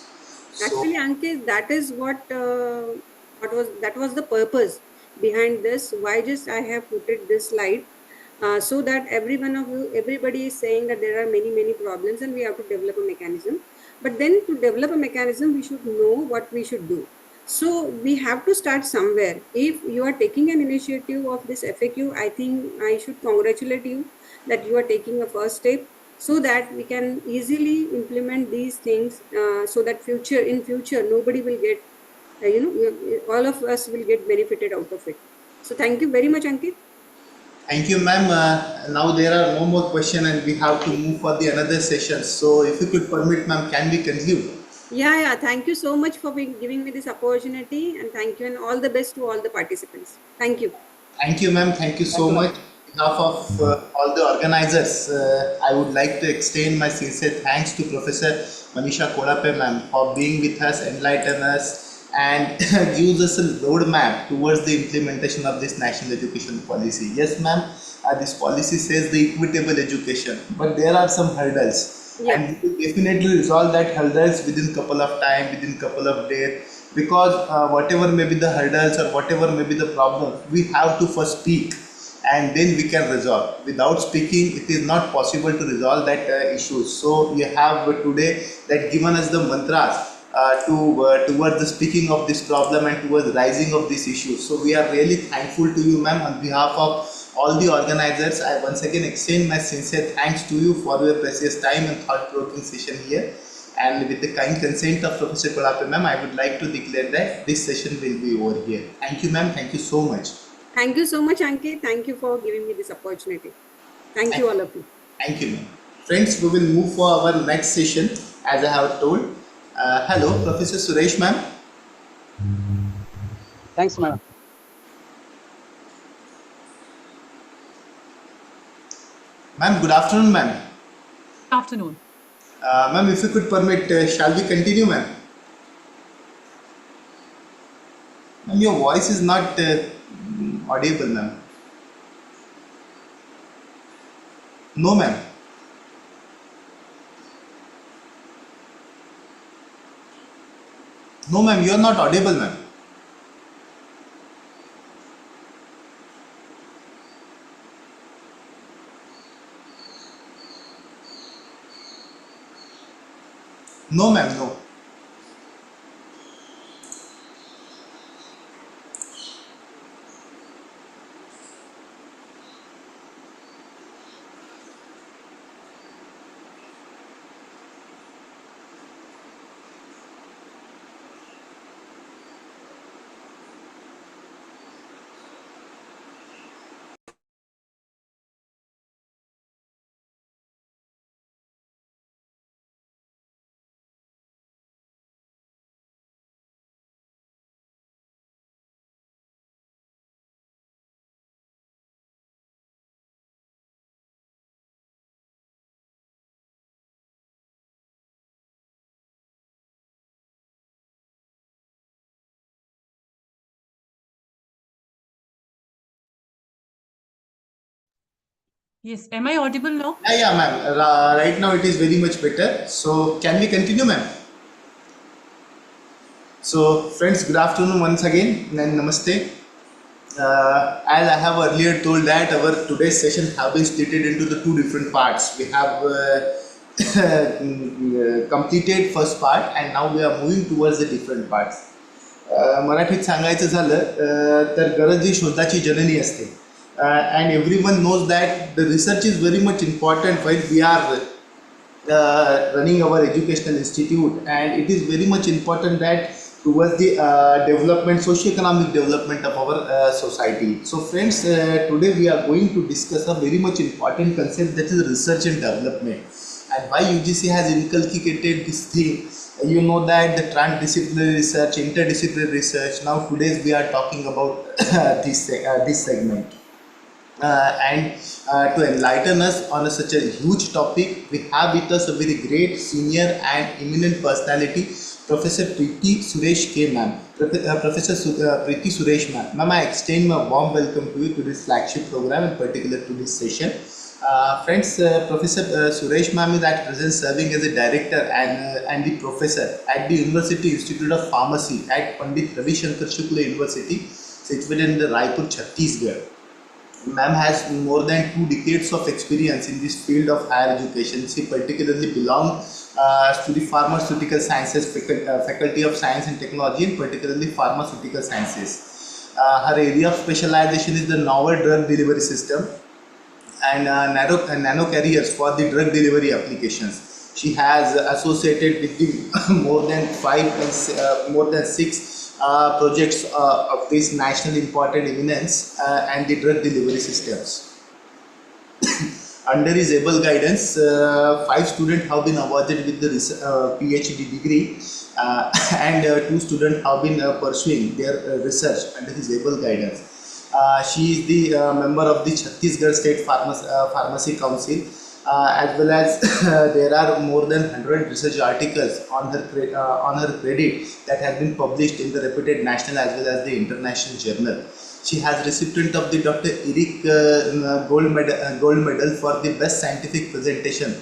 So Actually, Ankit, that is what was, that was the purpose behind this. Why just I have put it this slide, so that every one of you, everybody is saying that there are many problems and we have to develop a mechanism. But then to develop a mechanism, we should know what we should do. So we have to start somewhere. If you are taking an initiative of this FAQ, I think I should congratulate you that you are taking a first step, so that we can easily implement these things, so that future nobody will get, all of us will get benefited out of it. So thank you very much, Ankit. thank you, ma'am. Now there are no more questions and we have to move for the another session. So if you could permit, ma'am, can we conclude? Yeah, thank you so much for giving me this opportunity, and thank you, and all the best to all the participants. Thank you. Thank you, ma'am. Thank you Thanks so a lot. much. On behalf of all the organizers, I would like to extend my sincere thanks to Professor Manisha Kodape, ma'am, for being with us, enlighten us, and gives us a roadmap towards the implementation of this national education policy. Yes, ma'am, this policy says the equitable education, but there are some hurdles, Yeah. and we will definitely resolve that hurdles within couple of time, within couple of days, because whatever may be the hurdles or whatever may be the problem, we have to first speak and then we can resolve. Without speaking, it is not possible to resolve that issues. So we have today that given us the mantras to towards the speaking of this problem and towards rising of this issue. So we are really thankful to you, ma'am. On behalf of all the organizers, I once again extend my sincere thanks to you for your precious time and thought-provoking session here. And with the kind consent of Professor Kolape, ma'am, I would like to declare that this session will be over here. Thank you, ma'am. Thank you so much. Thank you so much, Ankit. Thank you for giving me this opportunity. Thank Thank, you, all of you. thank you, ma'am. Friends, we will move for our next session as I have told. Hello, Professor Suresh, ma'am. Thanks, madam. Ma'am, good afternoon, ma'am. Afternoon. Ma'am, if you could permit, shall we continue, ma'am? Ma'am, your voice is not audible, ma'am. No, ma'am. No, ma'am, you are not audible, ma'am. No, ma'am, no. Yes, am I audible now? Yeah, ma'am. Right now it is very much better. So can we continue, ma'am? So, friends, good afternoon once again and namaste. As I have earlier told that our today's session have been split into the two different parts. We have completed first part and now we are moving towards the different parts. मराठीत सांगायचं झालं तर गरज ही शोधाची जननी असते and everyone knows that the research is very much important while we are running our educational institute, and it is very much important that towards the development, socio-economic development of our society. So friends, today we are going to discuss a very much important concept, that is research and development, and why UGC has inculcated this thing. You know that the transdisciplinary research, interdisciplinary research. Now today we are talking about this segment. And to enlighten us on such a huge topic, we have with us a very great senior and eminent personality, Professor Preeti Suresh K. Ma'am. Preeti Suresh Ma'am. Ma'am, I extend my warm welcome to you to this flagship program, in particular to this session. Friends, Professor Suresh Ma'am is at present serving as a director and the professor at the University Institute of Pharmacy at Pandit Ravi Shankar Shukla University, situated in the Raipur, Chhattisgarh. Ma'am has more than 2 decades of experience in this field of higher education. She particularly belongs to the Pharmaceutical Sciences Faculty of Science and Technology, and particularly Pharmaceutical Sciences. Her area of specialization is the novel drug delivery system and nano carriers for the drug delivery applications. She has associated with the more than six projects of this national important eminence and the drug delivery systems. Under his able guidance, 5 students have been awarded with the PhD degree, and 2 students have been pursuing their research under his able guidance. She is the member of the Chhattisgarh State Pharmacy Council, as well as there are more than 100 research articles on her credit that have been published in the reputed national as well as the international journal. She has recipient of the Dr. Eric Gold Medal for the best scientific presentation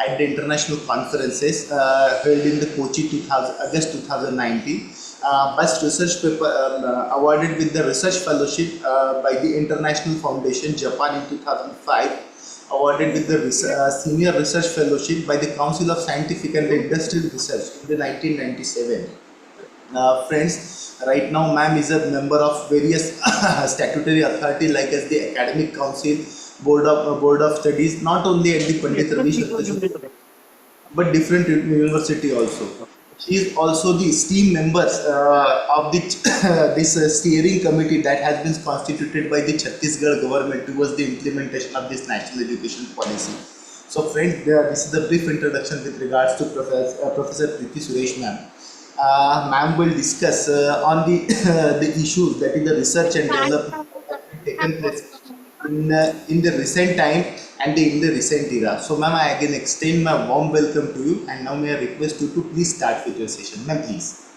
at the international conferences held in the Kochi August 2019. Best research paper awarded with the research fellowship by the International Foundation Japan in 2005, awarded with the senior research fellowship by the Council of Scientific and Industrial Research in the 1997. Friends, right now ma'am is a member of various statutory authority like as the Academic Council, Board of Studies, not only at the Pandit Ravi Shankar Shukla, but different university also. She is also the esteemed members of the this steering committee that has been constituted by the Chhattisgarh government towards the implementation of this national education policy. So friends, this is the brief introduction with regards to Professor Preeti Suresh ma'am. Ma'am will discuss on the the issues, that is the research and development that have taken place in the recent time and in the recent era. So ma'am, I again extend my warm welcome to you, and now may I request you to please start with your session. Ma'am, please.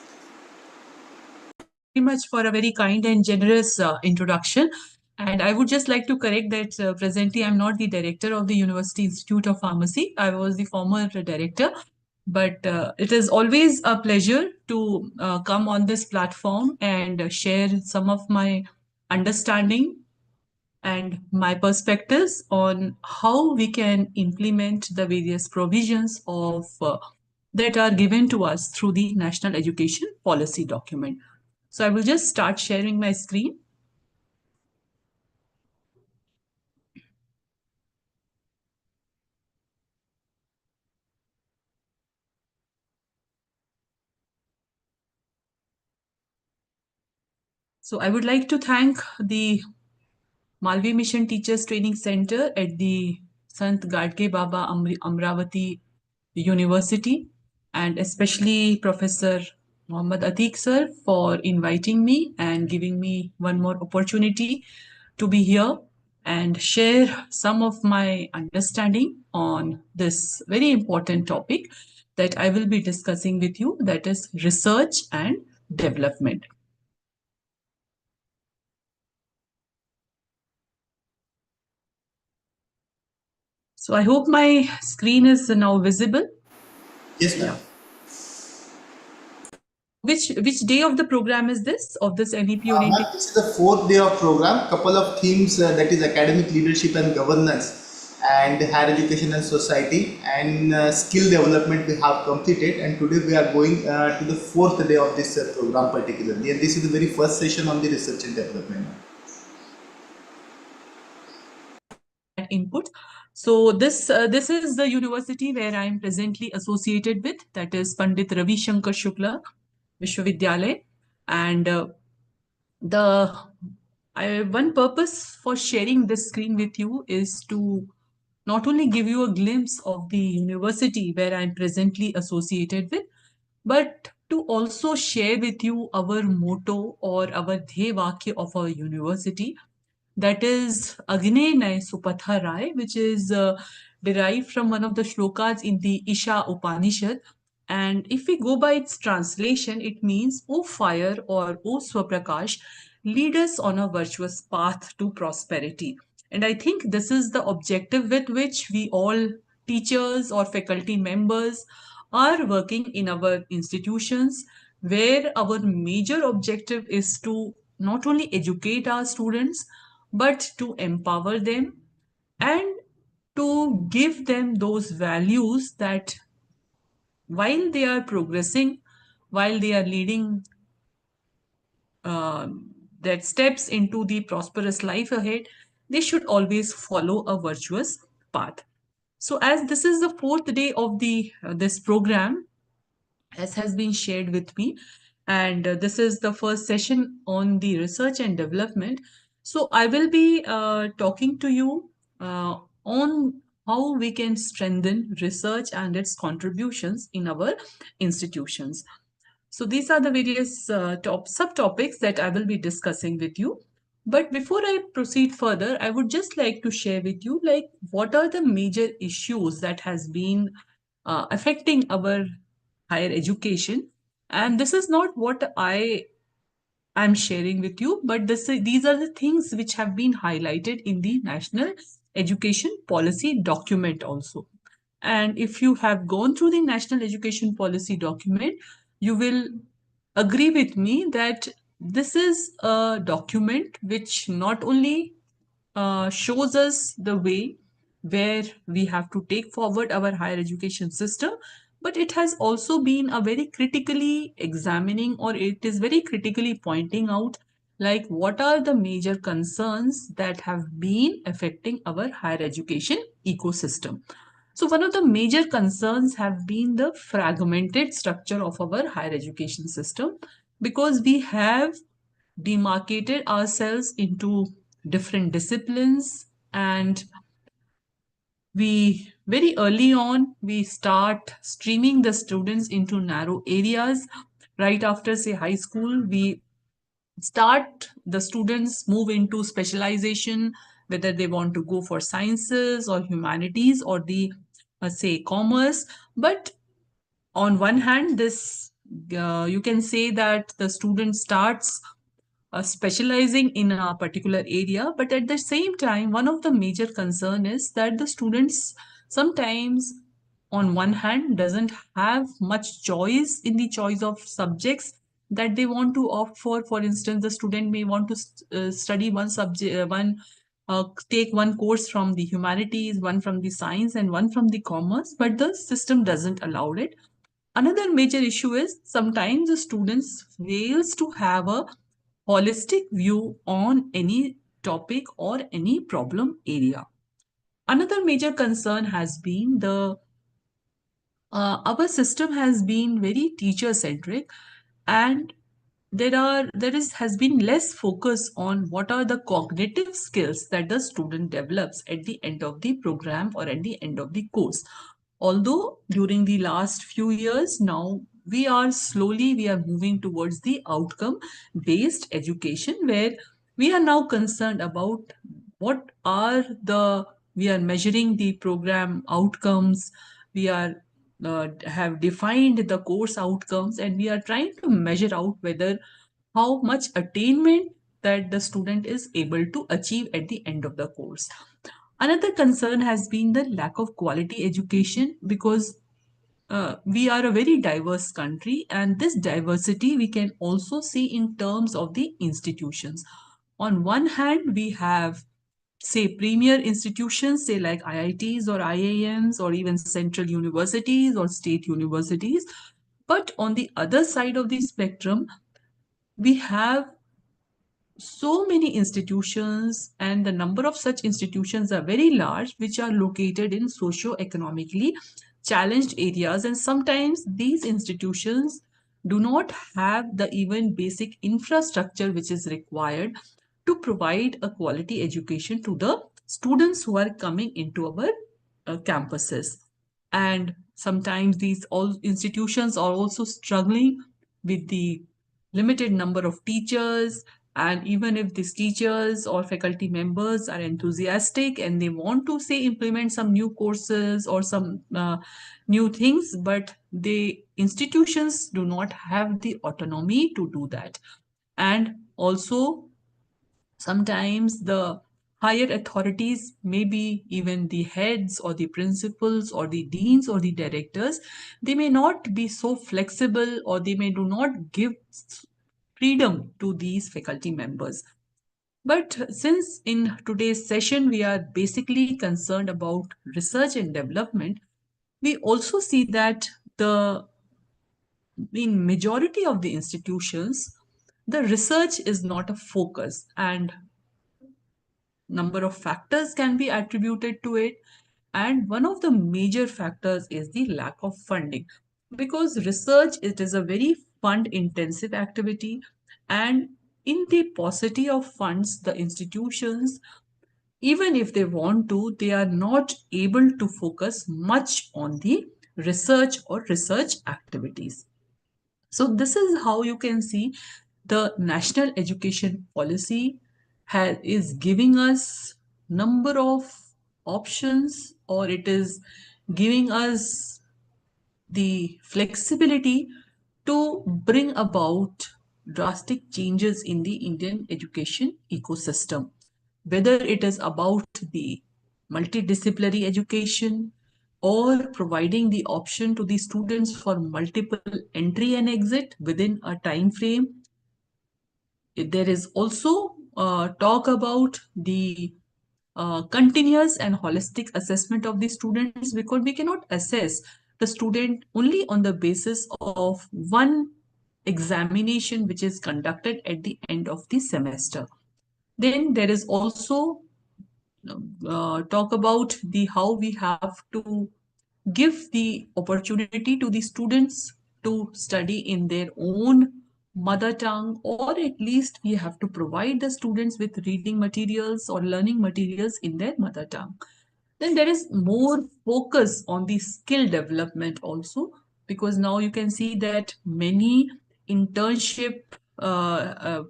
Very much for a very kind and generous introduction. And I would just like to correct that presently I'm not the director of the University Institute of Pharmacy. I was the former director. But it is always a pleasure to come on this platform and share some of my understanding and my perspectives on how we can implement the various provisions of that are given to us through the National Education Policy document. So I will just start sharing my screen. So I would like to thank the Malvi Mission Teachers Training Center at the Sant Gadge Baba Amravati University, and especially Professor Mohammad Atiq sir for inviting me and giving me one more opportunity to be here and share some of my understanding on this very important topic that I will be discussing with you, that is research and development. So I hope my screen is now visible. Yes, ma'am. Which day of the program is this, of this NEP Ma'am, orientation? this is the fourth day of program. Couple of themes, that is academic leadership and governance, and higher education and society, and skill development we have completed. And today we are going to the fourth day of this program particularly. And this is the very first session on the research and development. Input. So this is the university where I am presently associated with, that is Pandit Ravi Shankar Shukla Vishwavidyalaya, and the one purpose for sharing this screen with you is to not only give you a glimpse of the university where I'm presently associated with, but to also share with you our motto or our Dhey Vakya of our university, that is Agne Nay Supatha Rai, which is derived from one of the shlokas in the Isha Upanishad. And if we go by its translation, it means, O fire or O Swaprakash, lead us on a virtuous path to prosperity. And I think this is the objective with which we all, teachers or faculty members, are working in our institutions, where our major objective is to not only educate our students, but to empower them and to give them those values that while they are progressing, while they are leading uh, their steps into the prosperous life ahead, they should always follow a virtuous path. So, as this is the fourth day of the this program, as has been shared with me, and this is the first session on the research and development. So I will be talking to you on how we can strengthen research and its contributions in our institutions. So these are the various subtopics that I will be discussing with you. But before I proceed further, I would just like to share with you, like, what are the major issues that has been affecting our higher education. And this is not what I am sharing with you, but these are the things which have been highlighted in the National Education Policy document also. And if you have gone through the National Education Policy document, you will agree with me that this is a document which not only shows us the way where we have to take forward our higher education system, but it has also been a very critically examining, or it is very critically pointing out, like, what are the major concerns that have been affecting our higher education ecosystem. So one of the major concerns have been the fragmented structure of our higher education system, because we have demarcated ourselves into different disciplines, and we very early on we start streaming the students into narrow areas. Right after, say, high school, we start the students move into specialization, whether they want to go for sciences or humanities or the say commerce. But on one hand, this you can say that the student starts specializing in a particular area, but at the same time, one of the major concern is that the students sometimes, on one hand, doesn't have much choice in the choice of subjects that they want to opt for. For instance, the student may want to study one subject, take one course from the humanities, one from the science, and one from the commerce, but the system doesn't allow it. Another major issue is sometimes the students fails to have a holistic view on any topic or any problem area. Another major concern has been our system has been very teacher centric, and there is has been less focus on what are the cognitive skills that the student develops at the end of the program or at the end of the course. Although during the last few years now, we are moving towards the outcome based education, where we are now concerned about what are the we are measuring the program outcomes. We are have defined the course outcomes, and we are trying to measure out whether how much attainment that the student is able to achieve at the end of the course. Another concern has been the lack of quality education, because we are a very diverse country, and this diversity we can also see in terms of the institutions. On one hand, we have, say, premier institutions, say like IITs or IIMs or even central universities or state universities. But on the other side of the spectrum, we have so many institutions, and the number of such institutions are very large, which are located in socio-economically challenged areas. And sometimes these institutions do not have the even basic infrastructure which is required to provide a quality education to the students who are coming into our campuses. And sometimes these all institutions are also struggling with the limited number of teachers. And even if these teachers or faculty members are enthusiastic and they want to, say, implement some new courses or some new things, but the institutions do not have the autonomy to do that. And also, sometimes the higher authorities, maybe even the heads or the principals or the deans or the directors, they may not be so flexible, or they may do not give freedom to these faculty members. But since in today's session we are basically concerned about research and development, we also see that in majority of the institutions, the research is not a focus, and number of factors can be attributed to it. And one of the major factors is the lack of funding, because research, it is a very fund intensive activity, and in the paucity of funds, the institutions, even if they want to, they are not able to focus much on the research or research activities. So this is how you can see the national education policy is giving us number of options, or it is giving us the flexibility to bring about drastic changes in the Indian education ecosystem, whether it is about the multidisciplinary education or providing the option to the students for multiple entry and exit within a time frame. There is also talk about the continuous and holistic assessment of the students, because we cannot assess the student only on the basis of one examination which is conducted at the end of the semester. Then there is also talk about the how we have to give the opportunity to the students to study in their own mother tongue, or at least we have to provide the students with reading materials or learning materials in their mother tongue. Then there is more focus on the skill development also, because now you can see that many internship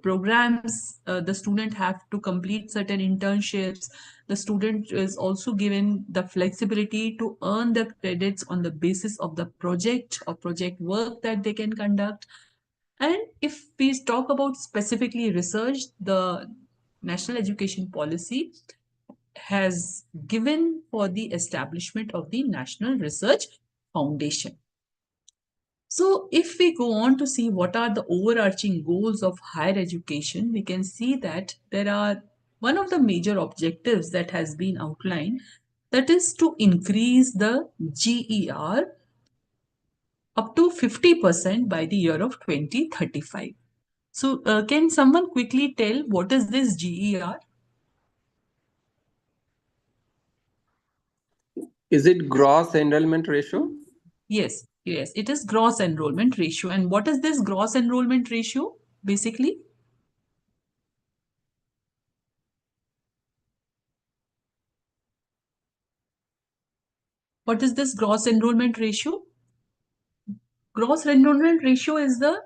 programs, the student have to complete certain internships. The student is also given the flexibility to earn the credits on the basis of the project or project work that they can conduct. And if we talk about specifically research, the national education policy has given for the establishment of the National Research Foundation. So if we go on to see what are the overarching goals of higher education, we can see that there are one of the major objectives that has been outlined, that is to increase the GER up to 50% by the year of 2035. So can someone quickly tell what is this GER? Is it gross enrollment ratio? Yes, yes, it is gross enrollment ratio. And what is this gross enrollment ratio basically? What is this gross enrollment ratio? Gross enrollment ratio is the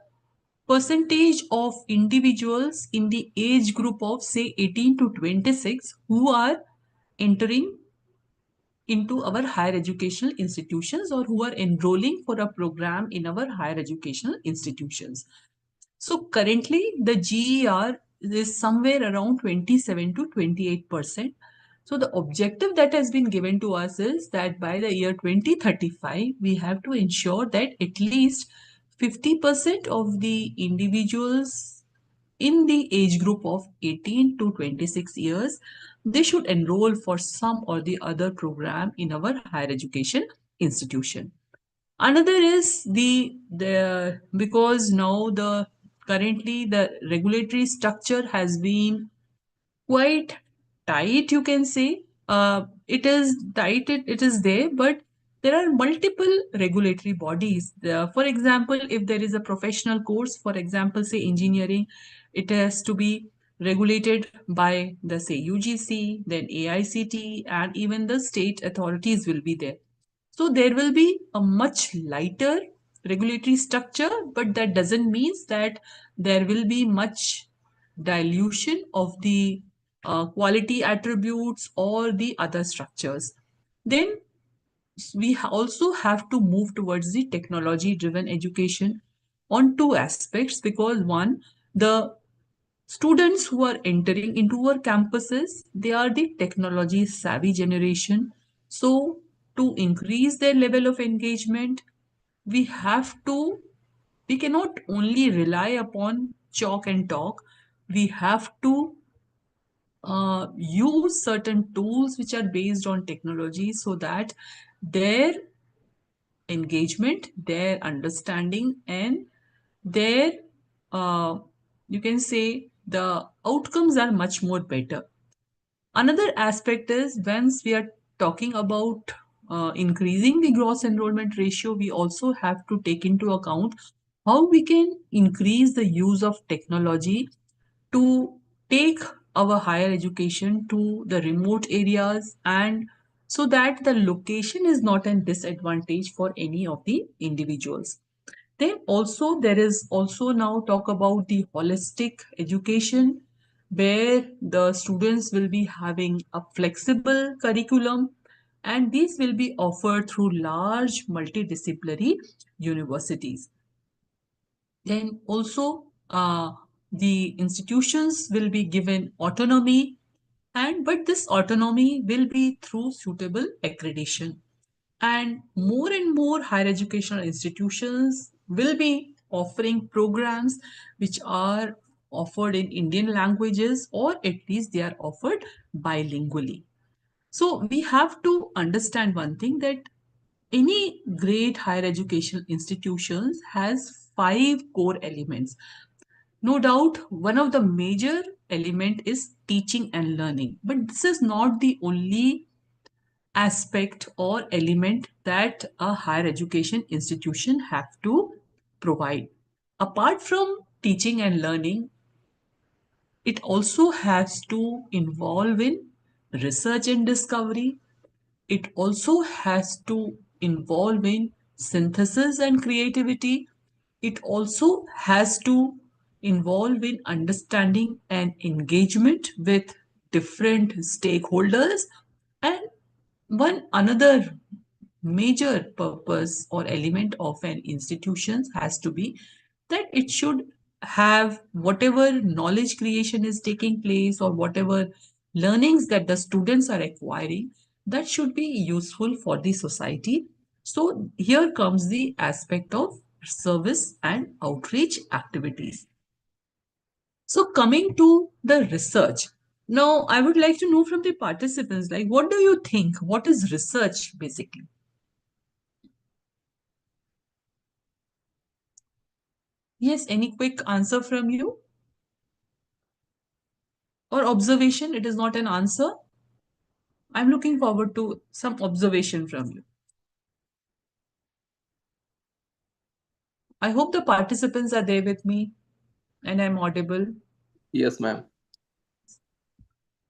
percentage of individuals in the age group of, say, 18 to 26 who are entering into our higher educational institutions, or who are enrolling for a program in our higher educational institutions. So currently the GER is somewhere around 27 to 28%. So the objective that has been given to us is that by the year 2035, we have to ensure that at least 50% of the individuals in the age group of 18 to 26 years, they should enroll for some or the other program in our higher education institution. Another is the because now the currently the regulatory structure has been quite tight, you can say. It is tight, it is there, but there are multiple regulatory bodies. For example, if there is a professional course, for example, say engineering, it has to be regulated by the say UGC, then AICT, and even the state authorities will be there. So there will be a much lighter regulatory structure, but that doesn't mean that there will be much dilution of the quality attributes or the other structures. Then we also have to move towards the technology driven education on two aspects, because one, the students who are entering into our campuses, they are the technology savvy generation. So to increase their level of engagement, we have to, we cannot only rely upon chalk and talk. We have to use certain tools which are based on technology so that their engagement, their understanding, and their, you can say, the outcomes are much more better. Another aspect is once we are talking about increasing the gross enrollment ratio, we also have to take into account how we can increase the use of technology to take our higher education to the remote areas, and so that the location is not a disadvantage for any of the individuals. Then also there is also now talk about the holistic education, where the students will be having a flexible curriculum, and these will be offered through large multidisciplinary universities. Then also the institutions will be given autonomy, and but this autonomy will be through suitable accreditation. And more higher educational institutions will be offering programs which are offered in Indian languages, or at least they are offered bilingually. So we have to understand one thing, that any great higher educational institutions has 5 core elements. No doubt, one of the major element is teaching and learning, but this is not the only aspect or element that a higher education institution have to provide. Apart from teaching and learning, it also has to involve in research and discovery. It also has to involve in synthesis and creativity. It also has to involve in understanding and engagement with different stakeholders. And one another major purpose or element of an institution has to be that it should have whatever knowledge creation is taking place, or whatever learnings that the students are acquiring, that should be useful for the society. So here comes the aspect of service and outreach activities. So coming to the research, now I would like to know from the participants, like, what do you think, what is research basically? Yes, any quick answer from you? Or observation? It is not an answer. I'm looking forward to some observation from you. I hope the participants are there with me and I'm audible. Yes, ma'am.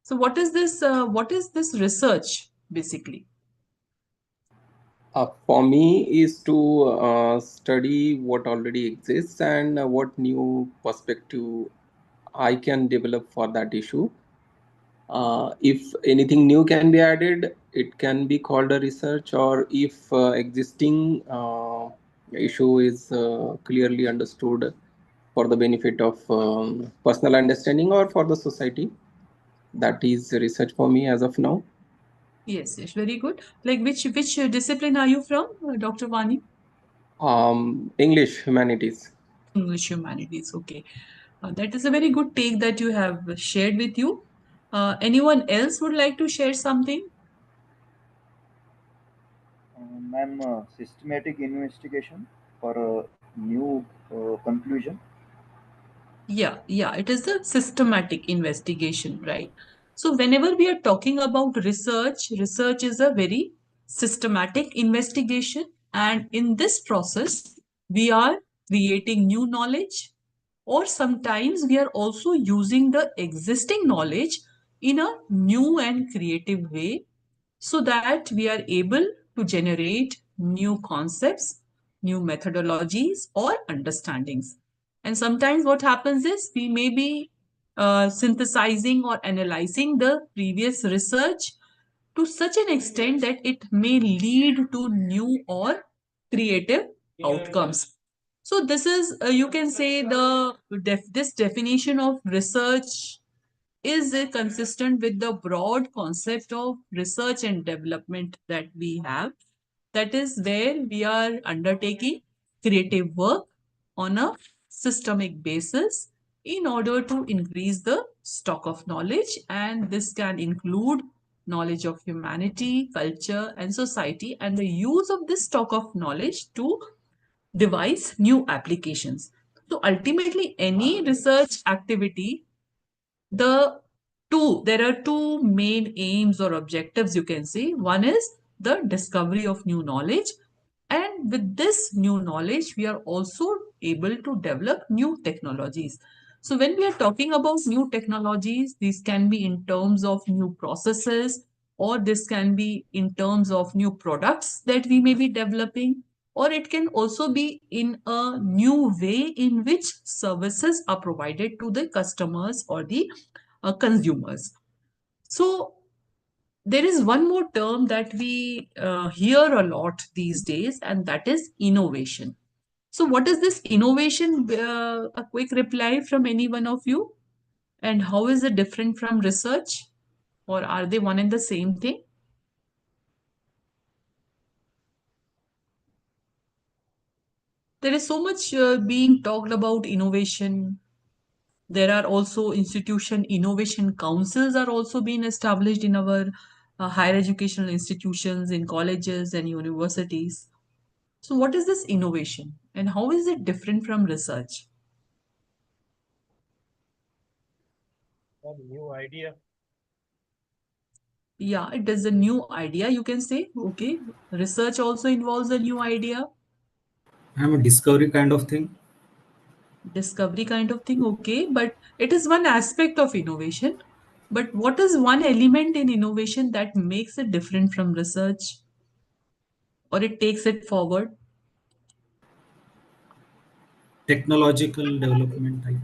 So what is this research basically? For me is to study what already exists and what new perspective I can develop for that issue. If anything new can be added, it can be called a research, or if existing issue is clearly understood for the benefit of personal understanding or for the society, That is research for me as of now. Yes, yes, very good. Like which discipline are you from, Dr. Vani? English humanities. English humanities. Okay, that is a very good take that you have shared with you. Anyone else would like to share something? Ma'am, systematic investigation for a new conclusion. Yeah, yeah, it is a systematic investigation, right? So, whenever we are talking about research, research is a very systematic investigation. And in this process, we are creating new knowledge, or sometimes we are also using the existing knowledge in a new and creative way so that we are able to generate new concepts, new methodologies, or understandings. And sometimes what happens is we may be synthesizing or analyzing the previous research to such an extent that it may lead to new or creative outcomes. So this is, you can say, this definition of research is consistent with the broad concept of research and development that we have. That is where we are undertaking creative work on a systemic basis in order to increase the stock of knowledge. And this can include knowledge of humanity, culture, and society, and the use of this stock of knowledge to devise new applications. So ultimately, any research activity, there are two main aims or objectives, you can say. One is the discovery of new knowledge, and with this new knowledge we are also able to develop new technologies. So when we are talking about new technologies, these can be in terms of new processes, or this can be in terms of new products that we may be developing, or it can also be in a new way in which services are provided to the customers or the consumers. So there is one more term that we hear a lot these days, and that is innovation. So, what is this innovation? A quick reply from any one of you. And how is it different from research? Or are they one and the same thing? There is so much being talked about innovation. There are also institution innovation councils are also being established in our higher educational institutions, in colleges and universities. So what is this innovation and how is it different from research? A new idea. Yeah, it is a new idea, you can say. Okay. Research also involves a new idea, I'm a discovery kind of thing. discovery kind of thing. Okay. But it is one aspect of innovation. But what is one element in innovation that makes it different from research or it takes it forward? Technological development type.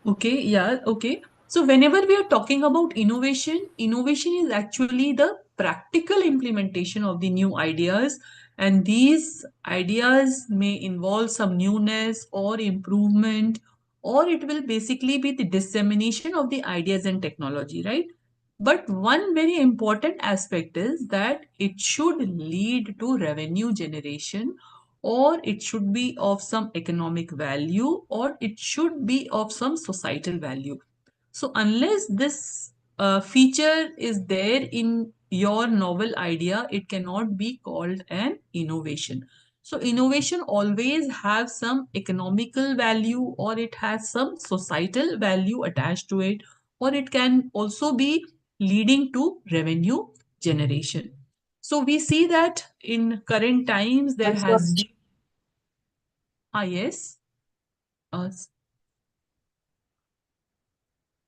Okay, yeah, okay. So whenever we are talking about innovation, innovation is actually the practical implementation of the new ideas, and these ideas may involve some newness or improvement, or it will basically be the dissemination of the ideas and technology, right? But one very important aspect is that it should lead to revenue generation, or it should be of some economic value, or it should be of some societal value. So unless this feature is there in your novel idea, it cannot be called an innovation. So innovation always has some economical value, or it has some societal value attached to it, or it can also be leading to revenue generation. So we see that in current times there has been, yes. Uh,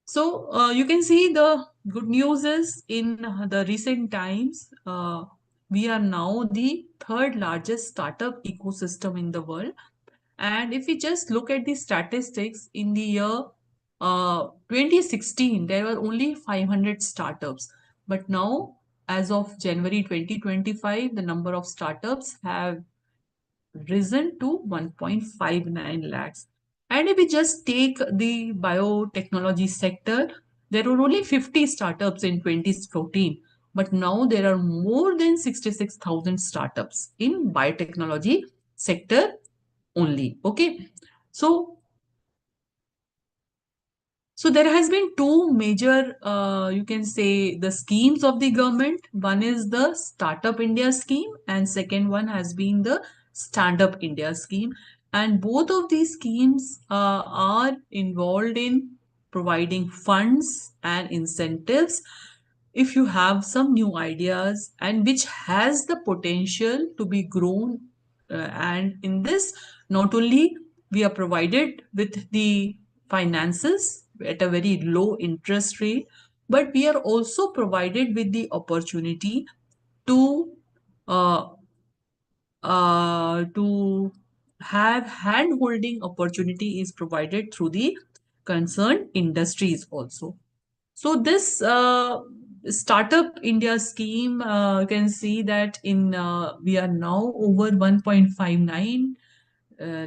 So you can see the good news is in the recent times, we are now the third largest startup ecosystem in the world. And if we just look at the statistics in the year 2016, there were only 500 startups. But now, as of January 2025, the number of startups have risen to 1.59 lakhs. And if we just take the biotechnology sector, There were only 50 startups in 2014, but now there are more than 66,000 startups in biotechnology sector only. Okay. So there has been two major, you can say, the schemes of the government. One is the Startup India scheme, and second one has been the Stand Up India scheme. And both of these schemes are involved in providing funds and incentives if you have some new ideas and which has the potential to be grown. And in this, not only we are provided with the finances at a very low interest rate, but we are also provided with the opportunity to uh, to have hand holding opportunity is provided through the concerned industries also. So this Startup India scheme, you can see that in we are now over 1.59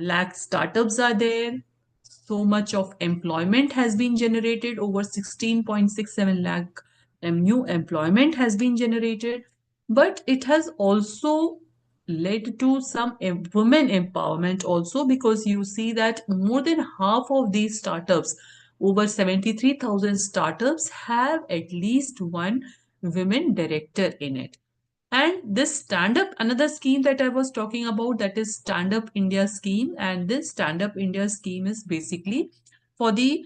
lakh startups are there. So much of employment has been generated. Over 16.67 lakh new employment has been generated. But it has also led to some women empowerment also, because you see that more than half of these startups, over 73,000 startups, have at least one women director in it. And this stand up, another scheme that I was talking about, that is Stand Up India scheme. And this Stand Up India scheme is basically for the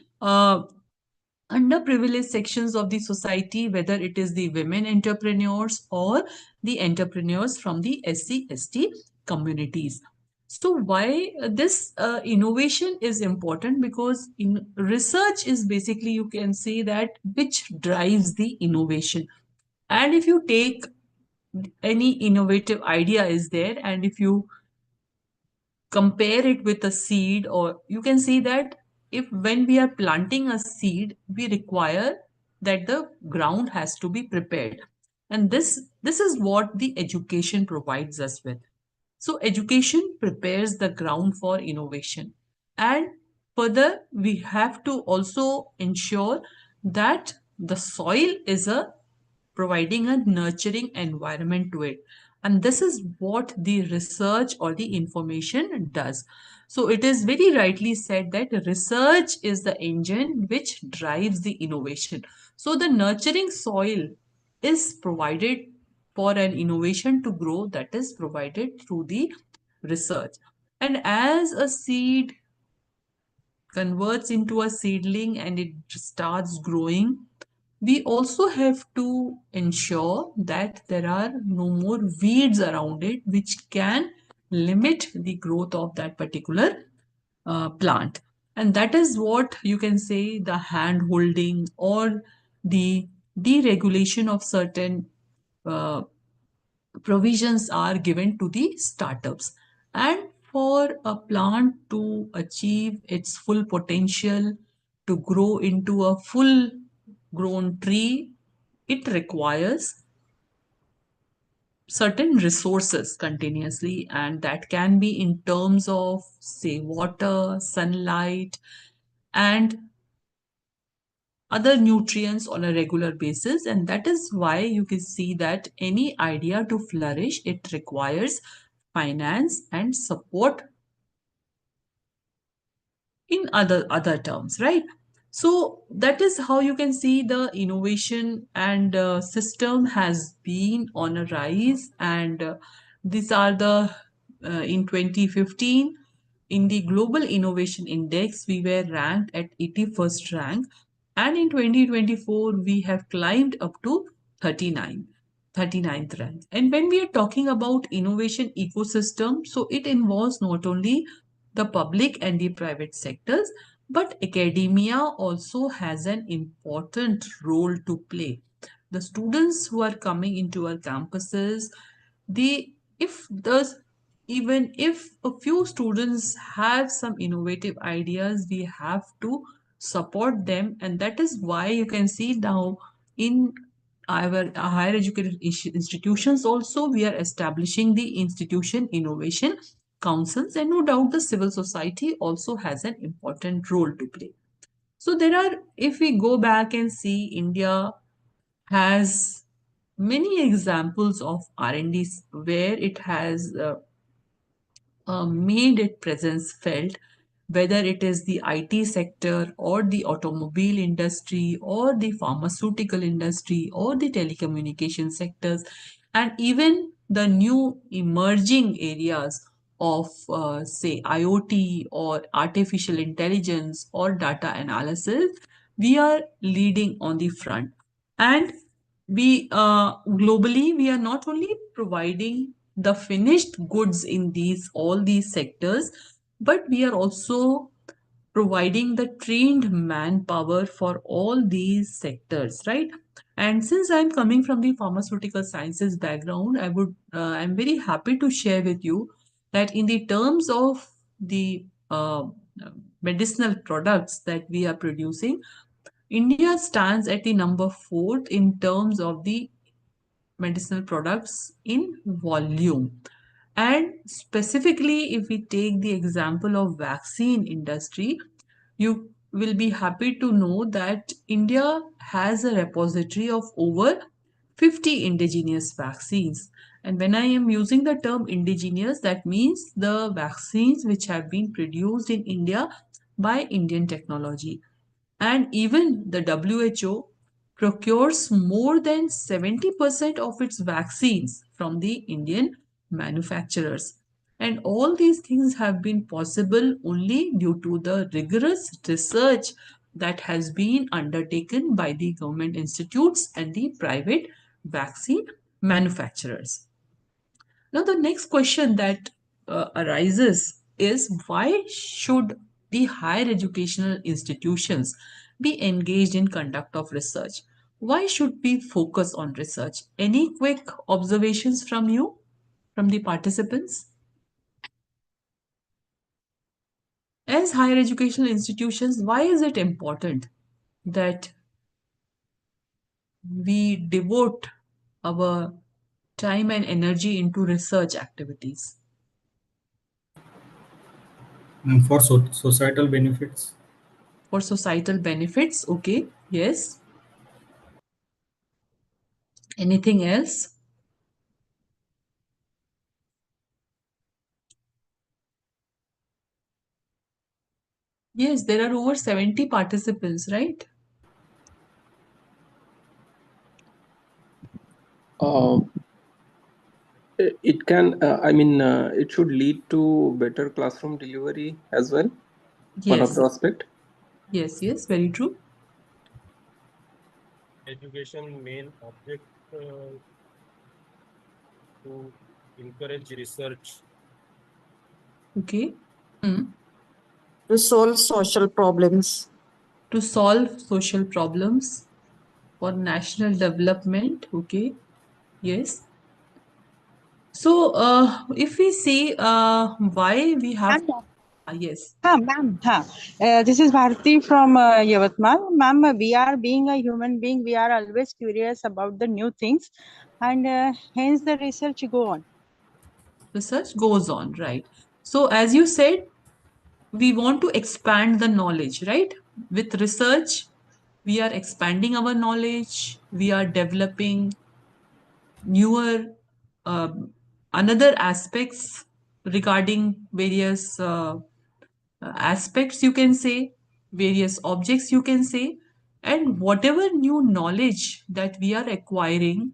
underprivileged sections of the society, whether it is the women entrepreneurs or the entrepreneurs from the SC/ST communities. So why this innovation is important? Because in research is basically, you can say that, which drives the innovation. And if you take any innovative idea is there, and if you compare it with a seed, or you can see that if when we are planting a seed, we require that the ground has to be prepared. And this is what the education provides us with. So education prepares the ground for innovation. And further, we have to also ensure that the soil is a providing a nurturing environment to it. And this is what the research or the information does. So it is very rightly said that research is the engine which drives the innovation. So the nurturing soil is provided for an innovation to grow, that is provided through the research. And as a seed converts into a seedling and it starts growing, we also have to ensure that there are no more weeds around it which can limit the growth of that particular plant. And that is what you can say the hand holding or the deregulation of certain uh, provisions are given to the startups. And for a plant to achieve its full potential, to grow into a full grown tree, it requires certain resources continuously, and that can be in terms of, say, water, sunlight, and other nutrients on a regular basis. And that is why you can see that any idea to flourish, it requires finance and support in other terms, right? So that is how you can see the innovation and system has been on a rise. And these are the in 2015, in the global innovation index, we were ranked at 81st rank, and in 2024 we have climbed up to 39th rank. And when we are talking about innovation ecosystem, so it involves not only the public and the private sectors, but academia also has an important role to play. The students who are coming into our campuses, they, if there's, even if a few students have some innovative ideas, we have to support them. And that is why you can see now in our higher education institutions also, we are establishing the institution innovation councils, and no doubt the civil society also has an important role to play. So there are, if we go back and see, India has many examples of R&Ds where it has made its presence felt, whether it is the IT sector or the automobile industry or the pharmaceutical industry or the telecommunication sectors, and even the new emerging areas of, say, IoT or artificial intelligence or data analysis. We are leading on the front. And we globally, we are not only providing the finished goods in these all these sectors, but we are also providing the trained manpower for all these sectors, right? And since I'm coming from the pharmaceutical sciences background, I'm very happy to share with you that in the terms of the medicinal products that we are producing, India stands at the number fourth in terms of the medicinal products in volume. And specifically, if we take the example of vaccine industry, you will be happy to know that India has a repository of over 50 indigenous vaccines. And when I am using the term indigenous, that means the vaccines which have been produced in India by Indian technology. And even the WHO procures more than 70% of its vaccines from the Indian manufacturers. And all these things have been possible only due to the rigorous research that has been undertaken by the government institutes and the private vaccine manufacturers. Now, the next question that arises is, why should the higher educational institutions be engaged in conduct of research? Why should we focus on research? Any quick observations from you, from the participants? As higher educational institutions, why is it important that we devote our time and energy into research activities? And for societal benefits. For societal benefits, okay, yes. Anything else? Yes, there are over 70 participants, right? Uh, it can, it should lead to better classroom delivery as well. One of Yes, the aspect. yes, very true. Education main object to encourage research. Okay. To solve social problems. To solve social problems for national development, okay, yes. So, if we see why we have, yes. Ma'am. This is Bharti from Yavatmal. Ma'am, we are being a human being. We are always curious about the new things, and hence the research go on. Research goes on, right? So, as you said, we want to expand the knowledge, right? With research, we are expanding our knowledge, we are developing newer another aspects regarding various aspects, you can say, various objects, you can say, and whatever new knowledge that we are acquiring,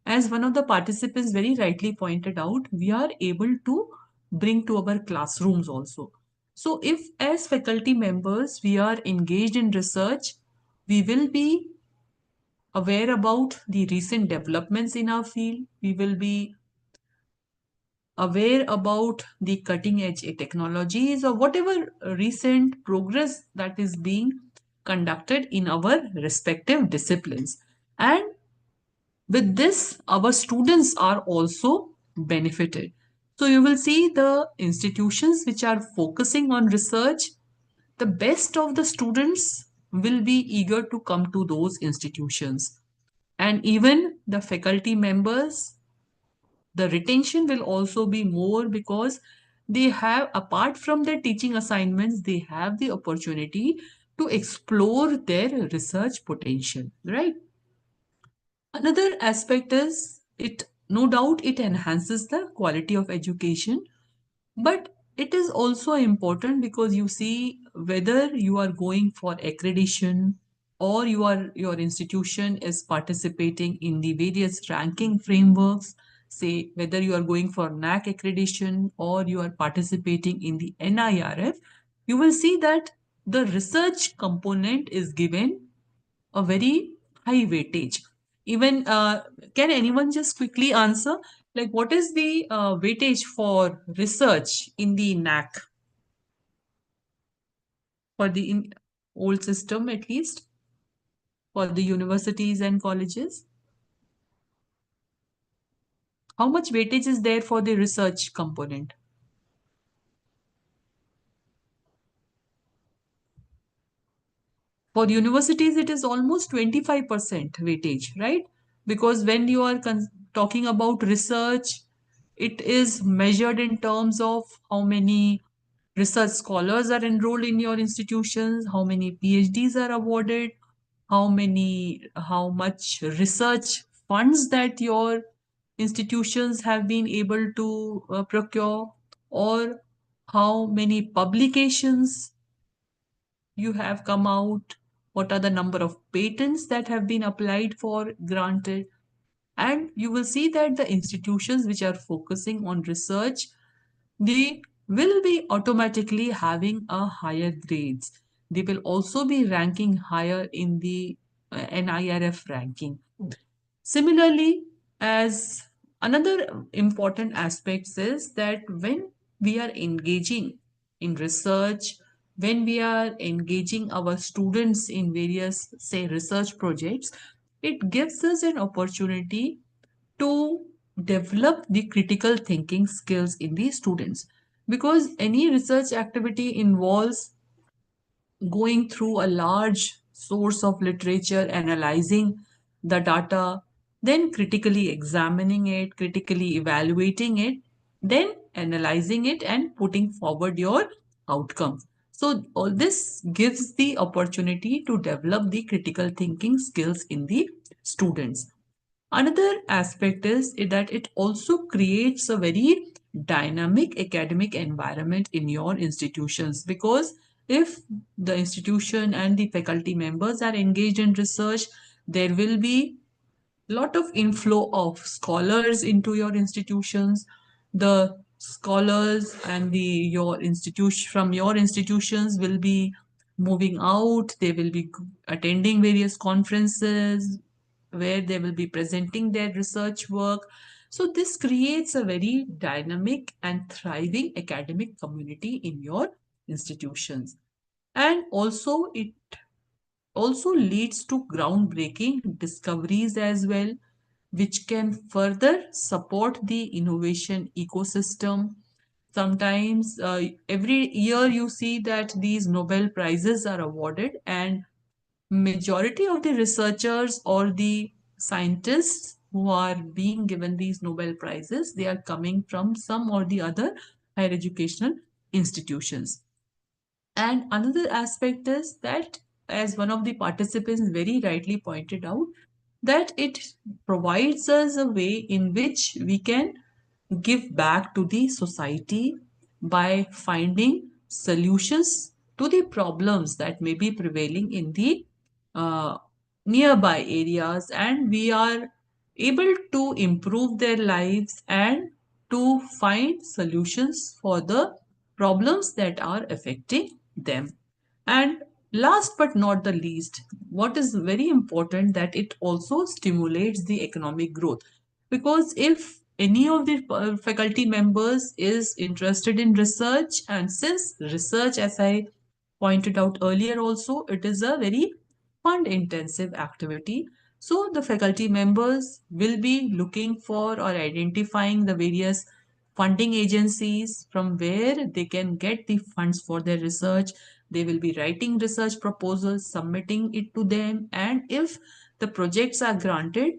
as one of the participants very rightly pointed out, we are able to bring to our classrooms also. So, if as faculty members we are engaged in research, we will be aware about the recent developments in our field. We will be aware about the cutting edge technologies or whatever recent progress that is being conducted in our respective disciplines. And with this, our students are also benefited. So you will see the institutions which are focusing on research, the best of the students will be eager to come to those institutions. And even the faculty members, the retention will also be more because they have, apart from their teaching assignments, they have the opportunity to explore their research potential, right? Another aspect is it, no doubt, it enhances the quality of education, but it is also important because you see whether you are going for accreditation or your institution is participating in the various ranking frameworks, say whether you are going for NAC accreditation or you are participating in the NIRF, you will see that the research component is given a very high weightage. Even can anyone just quickly answer, like what is the weightage for research in the NAC for the old system, at least for the universities and colleges? How much weightage is there for the research component? For universities, it is almost 25% weightage, right? Because when you are talking about research, it is measured in terms of how many research scholars are enrolled in your institutions, how many PhDs are awarded, how much research funds that your institutions have been able to procure, or how many publications you have come out, what are the number of patents that have been applied for, granted. And you will see that the institutions which are focusing on research, they will be automatically having a higher grades. They will also be ranking higher in the NIRF ranking. Similarly, as another important aspect is that when we are engaging in research, when we are engaging our students in various, say, research projects, it gives us an opportunity to develop the critical thinking skills in the students, because any research activity involves going through a large source of literature, analyzing the data, then critically examining it, critically evaluating it, then analyzing it and putting forward your outcomes. So all this gives the opportunity to develop the critical thinking skills in the students. Another aspect is that it also creates a very dynamic academic environment in your institutions, because if the institution and the faculty members are engaged in research, there will be lot of inflow of scholars into your institutions. The scholars and the your institution from your institutions will be moving out, they will be attending various conferences where they will be presenting their research work. So this creates a very dynamic and thriving academic community in your institutions. And also it also leads to groundbreaking discoveries as well, which can further support the innovation ecosystem. Sometimes every year you see that these Nobel Prizes are awarded, and majority of the researchers or the scientists who are being given these Nobel Prizes, they are coming from some or the other higher educational institutions. And another aspect is that, as one of the participants very rightly pointed out, that it provides us a way in which we can give back to the society by finding solutions to the problems that may be prevailing in the uh, nearby areas, and we are able to improve their lives and to find solutions for the problems that are affecting them. And last but not the least, what is very important, that it also stimulates the economic growth, because if any of the faculty members is interested in research, and since research, as I pointed out earlier also, it is a very fund intensive activity, so the faculty members will be looking for or identifying the various funding agencies from where they can get the funds for their research. They will be writing research proposals, submitting it to them, and if the projects are granted,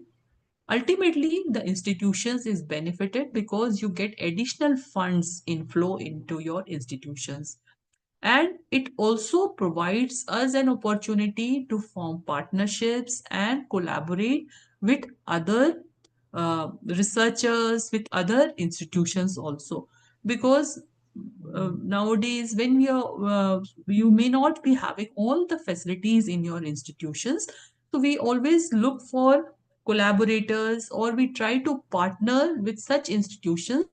ultimately the institutions is benefited because you get additional funds inflow into your institutions. And it also provides us an opportunity to form partnerships and collaborate with other researchers, with other institutions also. Because nowadays, when you may not be having all the facilities in your institutions, so we always look for collaborators, or we try to partner with such institutions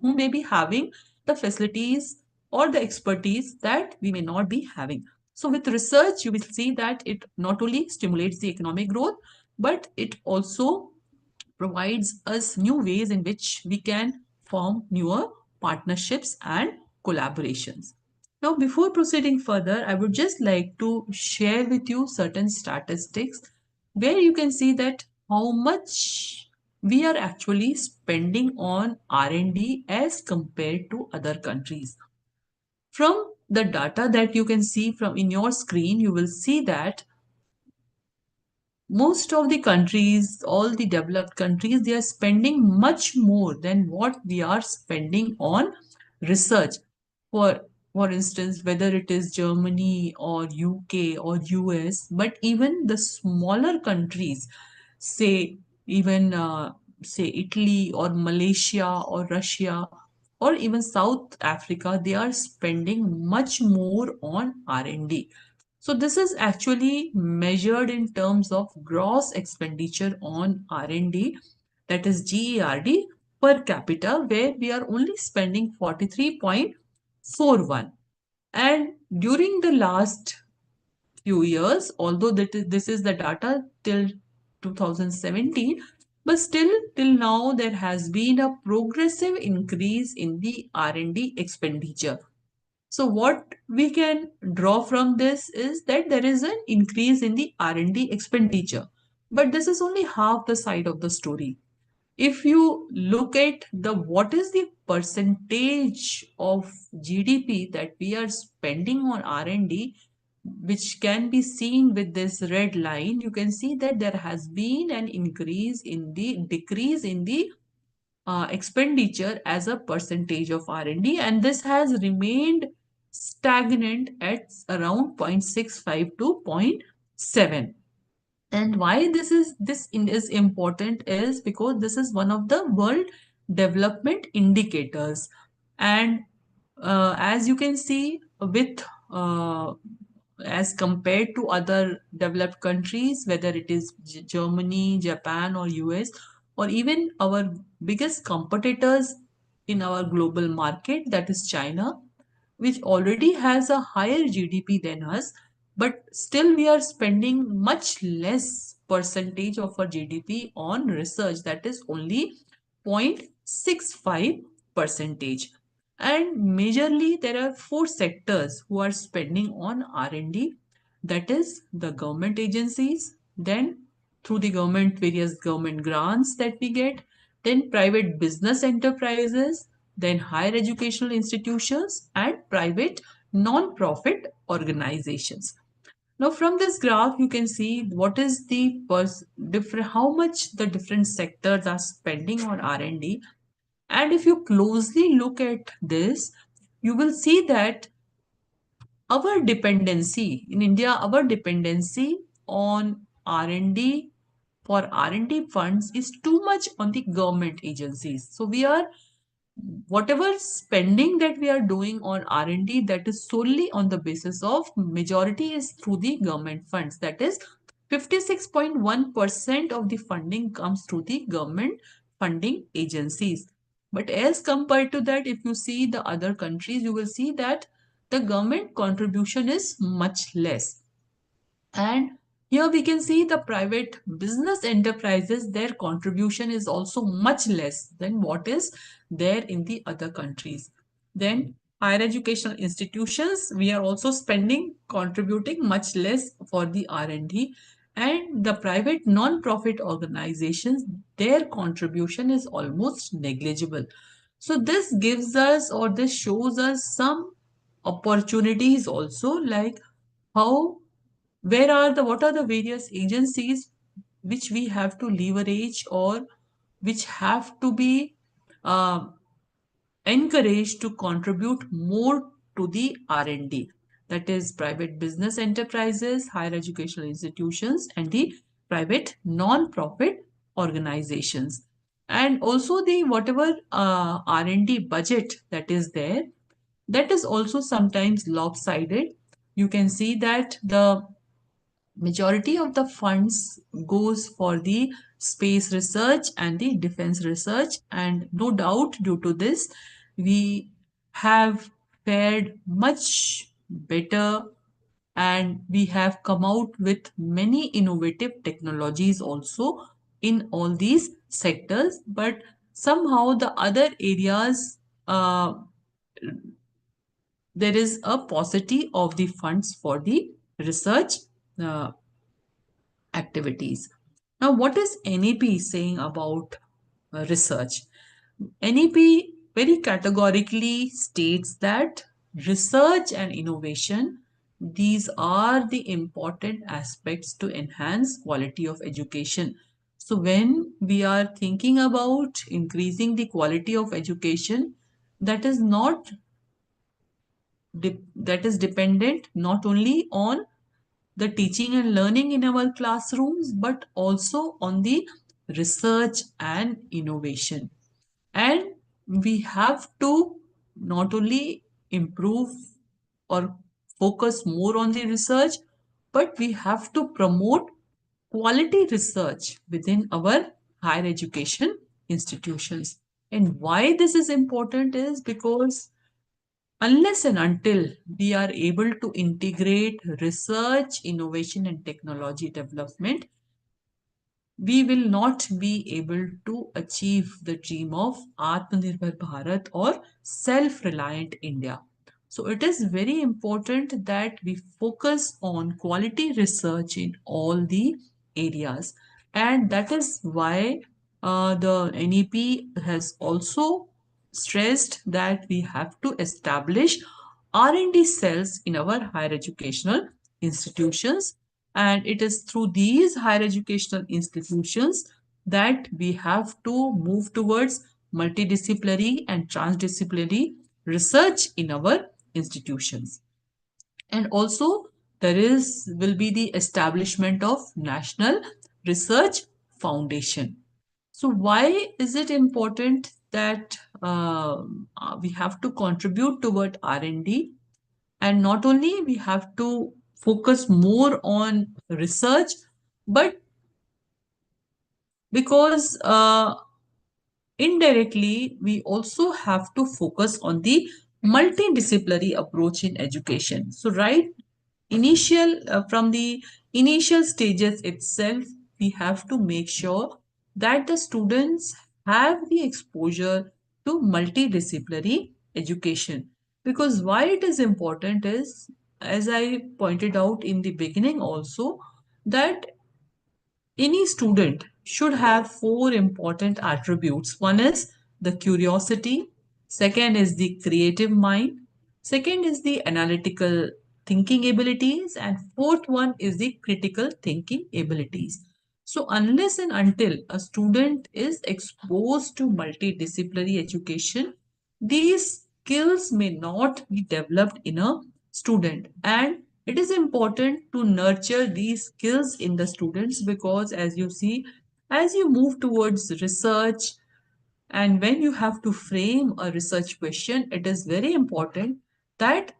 who may be having the facilities or the expertise that we may not be having. So with research, you will see that it not only stimulates the economic growth, but it also provides us new ways in which we can form newer partnerships and collaborations. Now, before proceeding further, I would just like to share with you certain statistics where you can see that how much we are actually spending on R&D as compared to other countries. From the data that you can see from in your screen, you will see that most of the countries, all the developed countries, they are spending much more than what we are spending on research. For for instance, whether it is Germany or UK or US, but even the smaller countries, say even say Italy or Malaysia or Russia or even South Africa, they are spending much more on R&D. So this is actually measured in terms of gross expenditure on R&D, that is GERD per capita, where we are only spending 43.41. And during the last few years, although this is the data till 2017, but still till now there has been a progressive increase in the R&D expenditure. So what we can draw from this is that there is an increase in the R&D expenditure, but this is only half the side of the story. If you look at the what is the percentage of GDP that we are spending on R&D, which can be seen with this red line, you can see that there has been an increase in the decrease in the expenditure as a percentage of R&D, and this has remained stagnant at around 0.65 to 0.7. And why this is important is because this is one of the world development indicators. And as you can see, with as compared to other developed countries, whether it is Germany, Japan, or US, or even our biggest competitors in our global market, that is China, which already has a higher GDP than us, but still we are spending much less percentage of our GDP on research, that is only 0.65 percentage. And majorly there are four sectors who are spending on R&D, that is the government agencies, then through the government, various government grants that we get, then private business enterprises, then higher educational institutions and private non-profit organizations. Now from this graph, you can see what is the different, how much the different sectors are spending on R&D. And if you closely look at this, you will see that our dependency in India, our dependency on R&D for R&D funds is too much on the government agencies. So we are whatever spending that we are doing on R&D, that is solely on the basis of majority is through the government funds. That is 56.1% of the funding comes through the government funding agencies. But as compared to that, if you see the other countries, you will see that the government contribution is much less. And here we can see the private business enterprises, their contribution is also much less than what is there in the other countries. Then higher educational institutions, we are also spending, contributing much less for the R&D. And the private non-profit organizations, their contribution is almost negligible. So this gives us, or this shows us some opportunities also, like how what are the various agencies which we have to leverage, or which have to be uh, encouraged to contribute more to the R&D, that is private business enterprises, higher educational institutions, and the private non-profit organizations. And also the whatever R&D budget that is there, that is also sometimes lopsided. You can see that the majority of the funds goes for the space research and the defense research, and no doubt due to this we have fared much better, and we have come out with many innovative technologies also in all these sectors. But somehow the other areas, there is a paucity of the funds for the research uh, activities. Now, what is NEP saying about research? NEP very categorically states that research and innovation, these are the important aspects to enhance quality of education. So when we are thinking about increasing the quality of education, that is not that is dependent not only on the teaching and learning in our classrooms, but also on the research and innovation. And we have to not only improve or focus more on the research, but we have to promote quality research within our higher education institutions. And why this is important is because unless and until we are able to integrate research, innovation, and technology development, we will not be able to achieve the dream of Atmanirbhar Bharat or self-reliant India. So it is very important that we focus on quality research in all the areas. And that is why the NEP has also stressed that we have to establish R&D cells in our higher educational institutions, and it is through these higher educational institutions that we have to move towards multidisciplinary and transdisciplinary research in our institutions. And also there will be the establishment of National Research Foundation. So why is it important that we have to contribute toward R&D? And not only we have to focus more on research, but because indirectly we also have to focus on the multidisciplinary approach in education. So from the initial stages itself, we have to make sure that the students have the exposure to multidisciplinary education. Because why it is important is, as I pointed out in the beginning also, that any student should have four important attributes. One is the curiosity, second is the creative mind, second is the analytical thinking abilities, and fourth one is the critical thinking abilities. So unless and until a student is exposed to multidisciplinary education, these skills may not be developed in a student. And it is important to nurture these skills in the students, because as you see, as you move towards research and when you have to frame a research question, it is very important that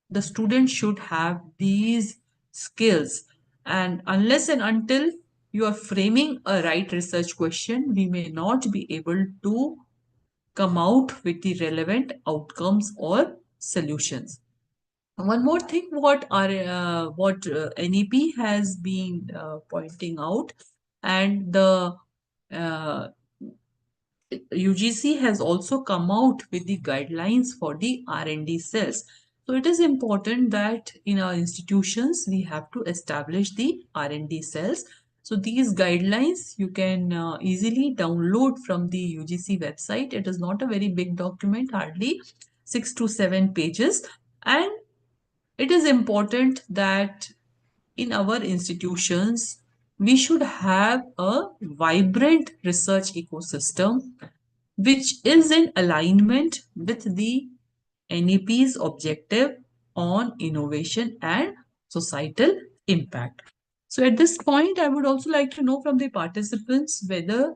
the student should have these skills. And unless and until you are framing a right research question, we may not be able to come out with the relevant outcomes or solutions. One more thing, what NEP has been pointing out, and the UGC has also come out with the guidelines for the R&D cells. So it is important that in our institutions we have to establish the R&D cells. So these guidelines you can easily download from the UGC website. It is not a very big document, hardly 6 to 7 pages, and it is important that in our institutions we should have a vibrant research ecosystem which is in alignment with the NEP's objective on innovation and societal impact. So at this point, I would also like to know from the participants whether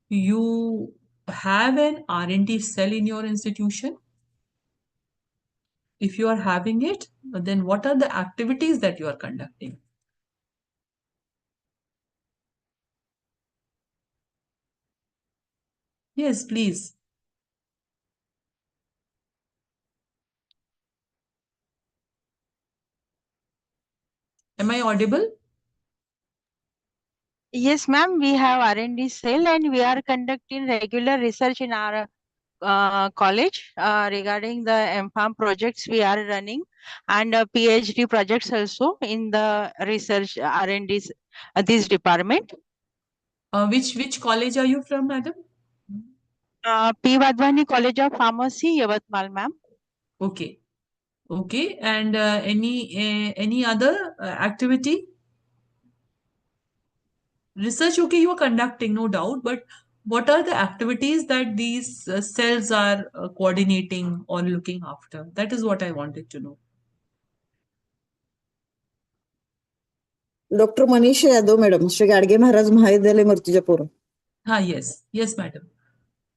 you have an R&D cell in your institution. If you are having it, then what are the activities that you are conducting? Yes, please. Am I audible? Yes, ma'am, we have R&D cell and we are conducting regular research in our college regarding the MFARM projects we are running, and PhD projects also in the research R&D this department. Which college are you from, madam? P. Wadhwani College of Pharmacy, Yavatmal, ma'am. Okay. Okay. And any other activity? Research, okay, you are conducting, no doubt, but what are the activities that these cells are coordinating or looking after? That is what I wanted to know. Doctor Manish Yadav madam Shri Gadge Maharaj Mahavidyalaya Murtizapur. Yes, yes, madam.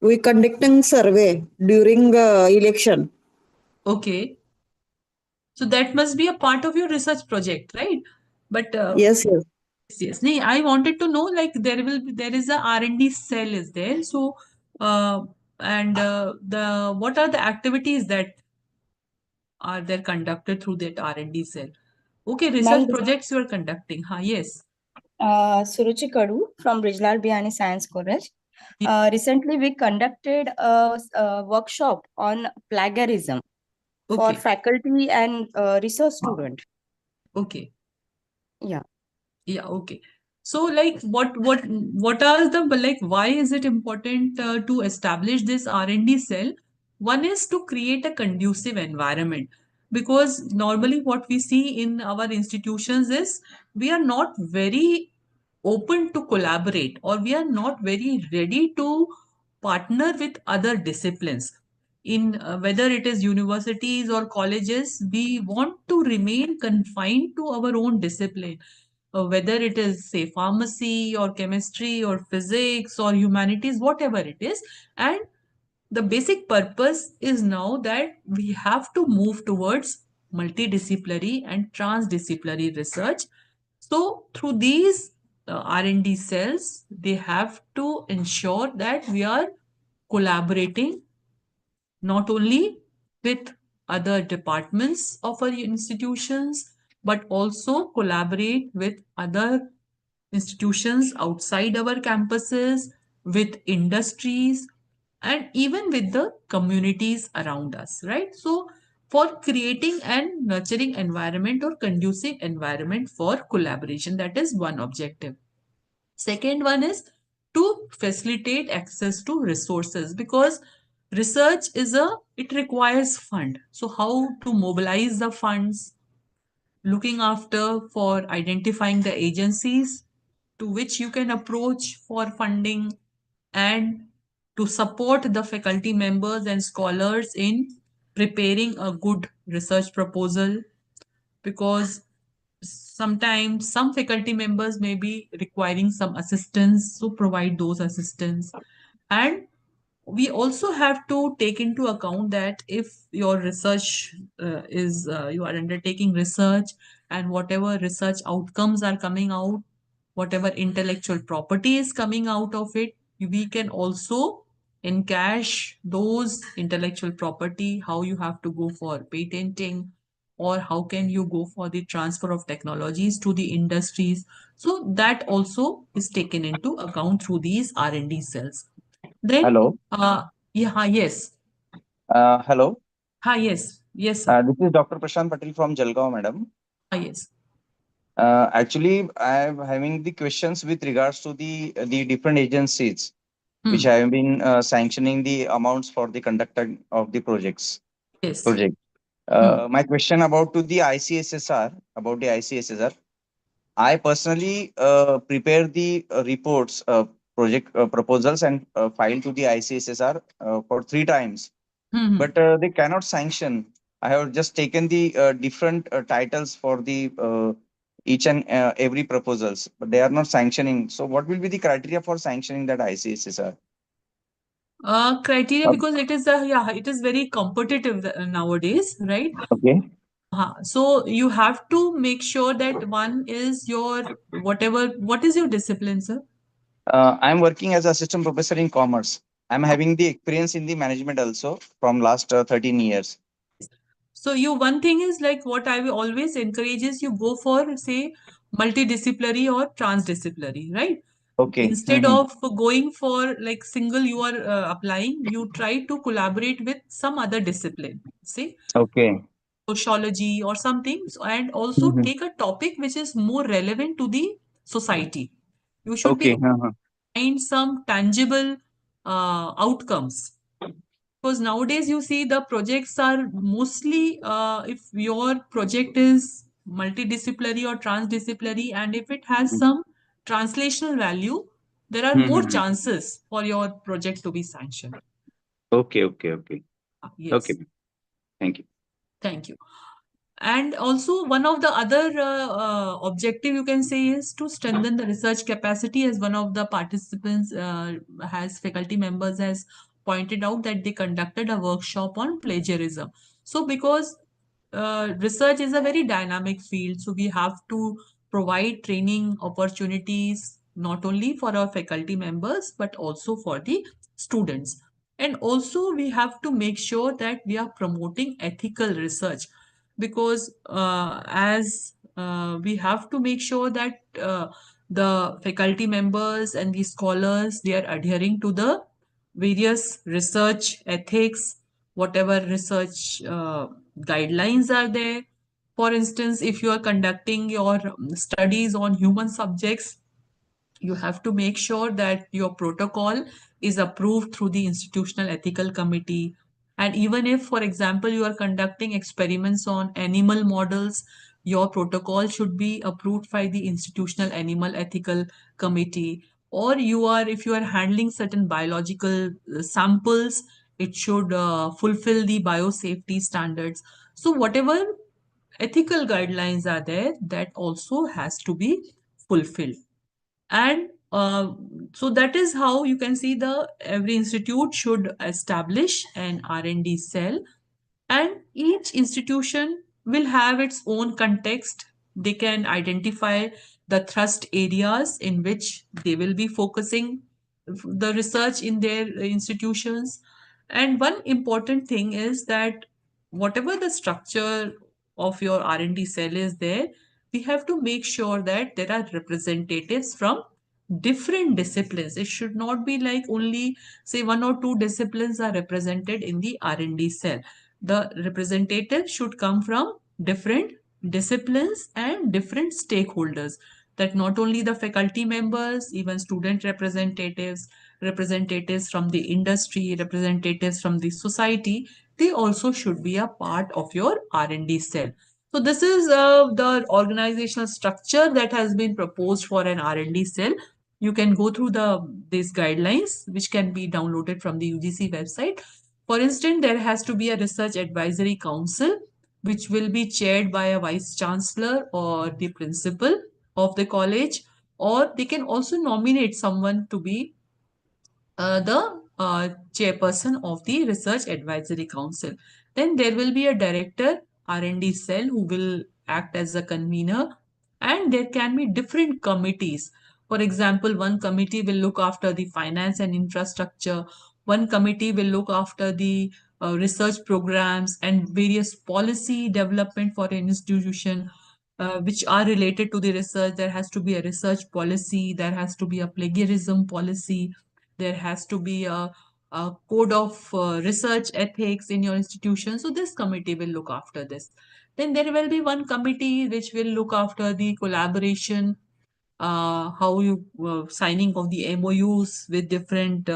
We conducting survey during election. Okay. So that must be a part of your research project, right? But Yes. yes. Nee, I wanted to know, like, there is a R&D cell is there. So what are the activities that are there conducted through that R&D cell? Okay, research projects you are conducting. Yes. Suruchi Kadu from Brijlal Bihani Science College. Recently, we conducted a workshop on plagiarism for faculty and research student. Okay. Yeah. Yeah. Okay. So, like, what are the, like, why is it important to establish this R&D cell? One is to create a conducive environment, because normally what we see in our institutions is we are not very open to collaborate, or we are not very ready to partner with other disciplines. In whether it is universities or colleges, we want to remain confined to our own discipline, whether it is, say, pharmacy or chemistry or physics or humanities, whatever it is. And the basic purpose is now that we have to move towards multidisciplinary and transdisciplinary research. So through these R&D cells, they have to ensure that we are collaborating not only with other departments of our institutions, but also collaborate with other institutions outside our campuses, with industries, and even with the communities around us, right? So for creating and nurturing environment or conducive environment for collaboration, that is one objective. Second one is to facilitate access to resources, because research it requires fund. So how to mobilize the funds, looking after for identifying the agencies to which you can approach for funding, and to support the faculty members and scholars in preparing a good research proposal, because sometimes some faculty members may be requiring some assistance, so provide those assistance. And we also have to take into account that if your research you are undertaking research, and whatever research outcomes are coming out, whatever intellectual property is coming out of it, we can also encash those intellectual property, how you have to go for patenting, or how can you go for the transfer of technologies to the industries. So that also is taken into account through these R&D cells. Then, hello. Yes. Hello. Yes. Yes, sir. This is Dr. Prashant Patel from Jalgaon, madam. Yes. Actually, I am having the questions with regards to the different agencies which have been sanctioning the amounts for the conductor of the projects. Yes. Project. My question about the ICSSR. I personally prepare the reports, project proposals and filed to the ICSSR for 3 times, Hmm. but they cannot sanction. I have just taken the different titles for the each and every proposals, but they are not sanctioning. So, what will be the criteria for sanctioning that ICSSR? Criteria, because it is it is very competitive nowadays, right? Okay. So you have to make sure that one is your what is your discipline, sir? I'm working as assistant professor in commerce. I'm having the experience in the management also from last 13 years. So you one thing is like what I will always encourage is you go for say multidisciplinary or transdisciplinary, right? Okay. Instead of going for like single you are applying, you try to collaborate with some other discipline, say Okay. sociology or something, and also Mhm. take a topic which is more relevant to the society. You should be Okay. find some tangible outcomes, because nowadays you see the projects are mostly if your project is multidisciplinary or transdisciplinary, and if it has some translational value, there are more chances for your project to be sanctioned. Okay. Okay. Okay. Okay. Yes, Thank you. thank you. And also one of the other objective you can say is to strengthen the research capacity, as one of the participants has faculty members has pointed out that they conducted a workshop on plagiarism. So because research is a very dynamic field, so we have to provide training opportunities not only for our faculty members but also for the students. And also we have to make sure that we are promoting ethical research, because as we have to make sure that the faculty members and the scholars, they are adhering to the various research ethics, whatever research guidelines are there. For instance, if you are conducting your studies on human subjects, you have to make sure that your protocol is approved through the institutional ethical committee. And even if, for example, you are conducting experiments on animal models, your protocol should be approved by the institutional animal ethical committee. Or you are, if you are handling certain biological samples, it should fulfill the biosafety standards. So whatever ethical guidelines are there, that also has to be fulfilled. And so that is how you can see the every institute should establish an R&D cell, and each institution will have its own context. They can identify the thrust areas in which they will be focusing the research in their institutions. And one important thing is that whatever the structure of your R&D cell is there, we have to make sure that there are representatives from different disciplines. It should not be like only say one or two disciplines are represented in the R&D cell. The representative should come from different disciplines and different stakeholders, that not only the faculty members, even student representatives, representatives from the industry, representatives from the society, they also should be a part of your R&D cell. So this is the organizational structure that has been proposed for an R&D cell. You can go through these guidelines, which can be downloaded from the UGC website. For instance, there has to be a research advisory council, which will be chaired by a vice chancellor or the principal of the college, or they can also nominate someone to be the chairperson of the research advisory council. Then there will be a director R&D cell who will act as a convener, and there can be different committees. For example, one committee will look after the finance and infrastructure, one committee will look after the research programs and various policy development for an institution which are related to the research. There has to be a research policy, there has to be a plagiarism policy, there has to be a code of research ethics in your institution. So this committee will look after this. Then there will be one committee which will look after the collaboration, how you signing of the MOUs with different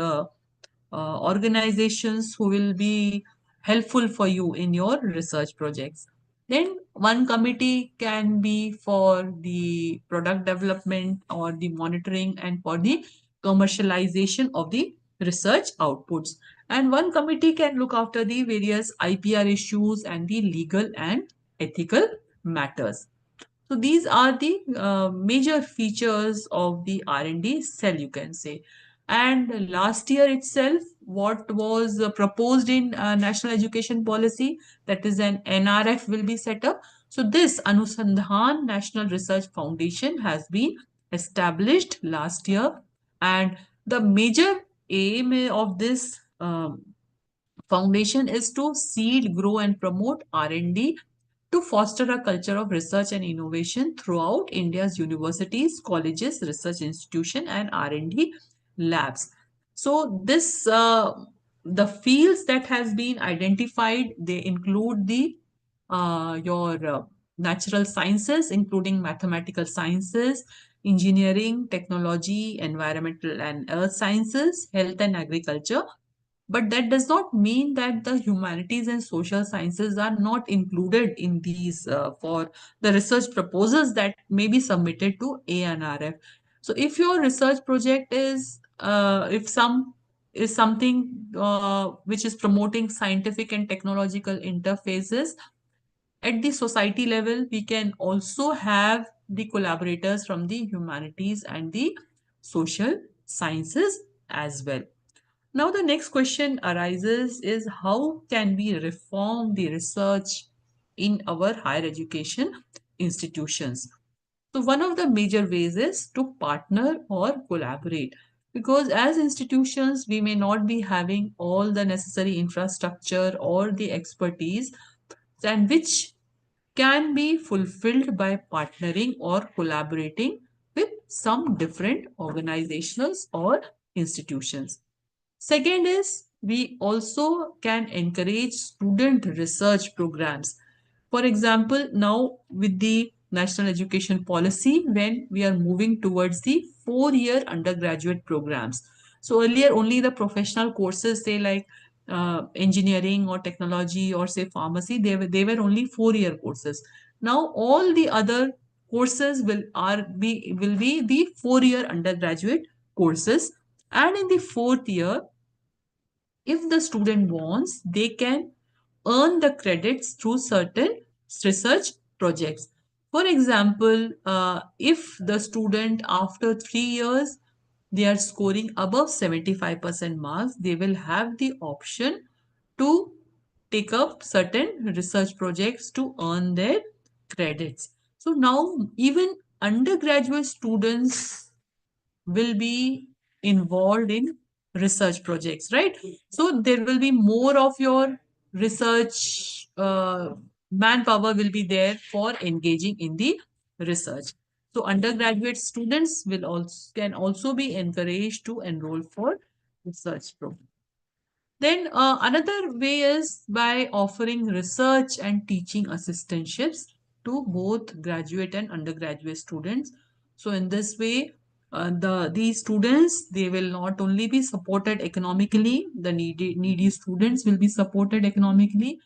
organizations who will be helpful for you in your research projects. Then one committee can be for the product development or the monitoring and for the commercialization of the research outputs. And one committee can look after the various IPR issues and the legal and ethical matters. So these are the major features of the R&D cell, you can say. And last year itself, what was proposed in National Education Policy, that is an NRF will be set up. So this Anusandhan National Research Foundation has been established last year, and the major aim of this foundation is to seed, grow, and promote R&D to foster a culture of research and innovation throughout India's universities, colleges, research institution, and R&D labs. So this the fields that has been identified, they include the your natural sciences, including mathematical sciences, engineering, technology, environmental and earth sciences, health and agriculture. But that does not mean that the humanities and social sciences are not included in these for the research proposals that may be submitted to ANRF. So if your research project is something which is promoting scientific and technological interfaces at the society level, we can also have the collaborators from the humanities and the social sciences as well. Now, the next question arises is how can we reform the research in our higher education institutions? So, one of the major ways is to partner or collaborate, because as institutions, we may not be having all the necessary infrastructure or the expertise, and which can be fulfilled by partnering or collaborating with some different organizations or institutions. Second is we also can encourage student research programs. For example, now with the National Education Policy, when we are moving towards the 4-year undergraduate programs. So earlier only the professional courses, say like engineering or technology or say pharmacy, they were only 4-year courses. Now all the other courses will be the 4-year undergraduate courses, and in the 4th year, if the student wants, they can earn the credits through certain research projects. For example, if the student after 3 years they are scoring above 75% marks, they will have the option to take up certain research projects to earn their credits. So now even undergraduate students will be involved in research projects, right? So there will be more of your research manpower will be there for engaging in the research. So undergraduate students can also be encouraged to enroll for research programs. Then another way is by offering research and teaching assistantships to both graduate and undergraduate students. So in this way, these students, they will not only be supported economically, the needy students will be supported economically,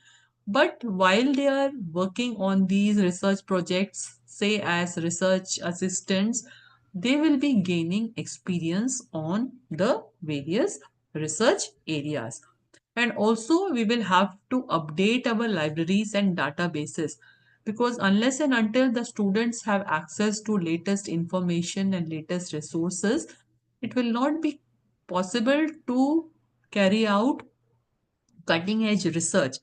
but while they are working on these research projects, say as research assistants, they will be gaining experience on the various research areas. And also, we will have to update our libraries and databases, because unless and until the students have access to latest information and latest resources, it will not be possible to carry out cutting edge research.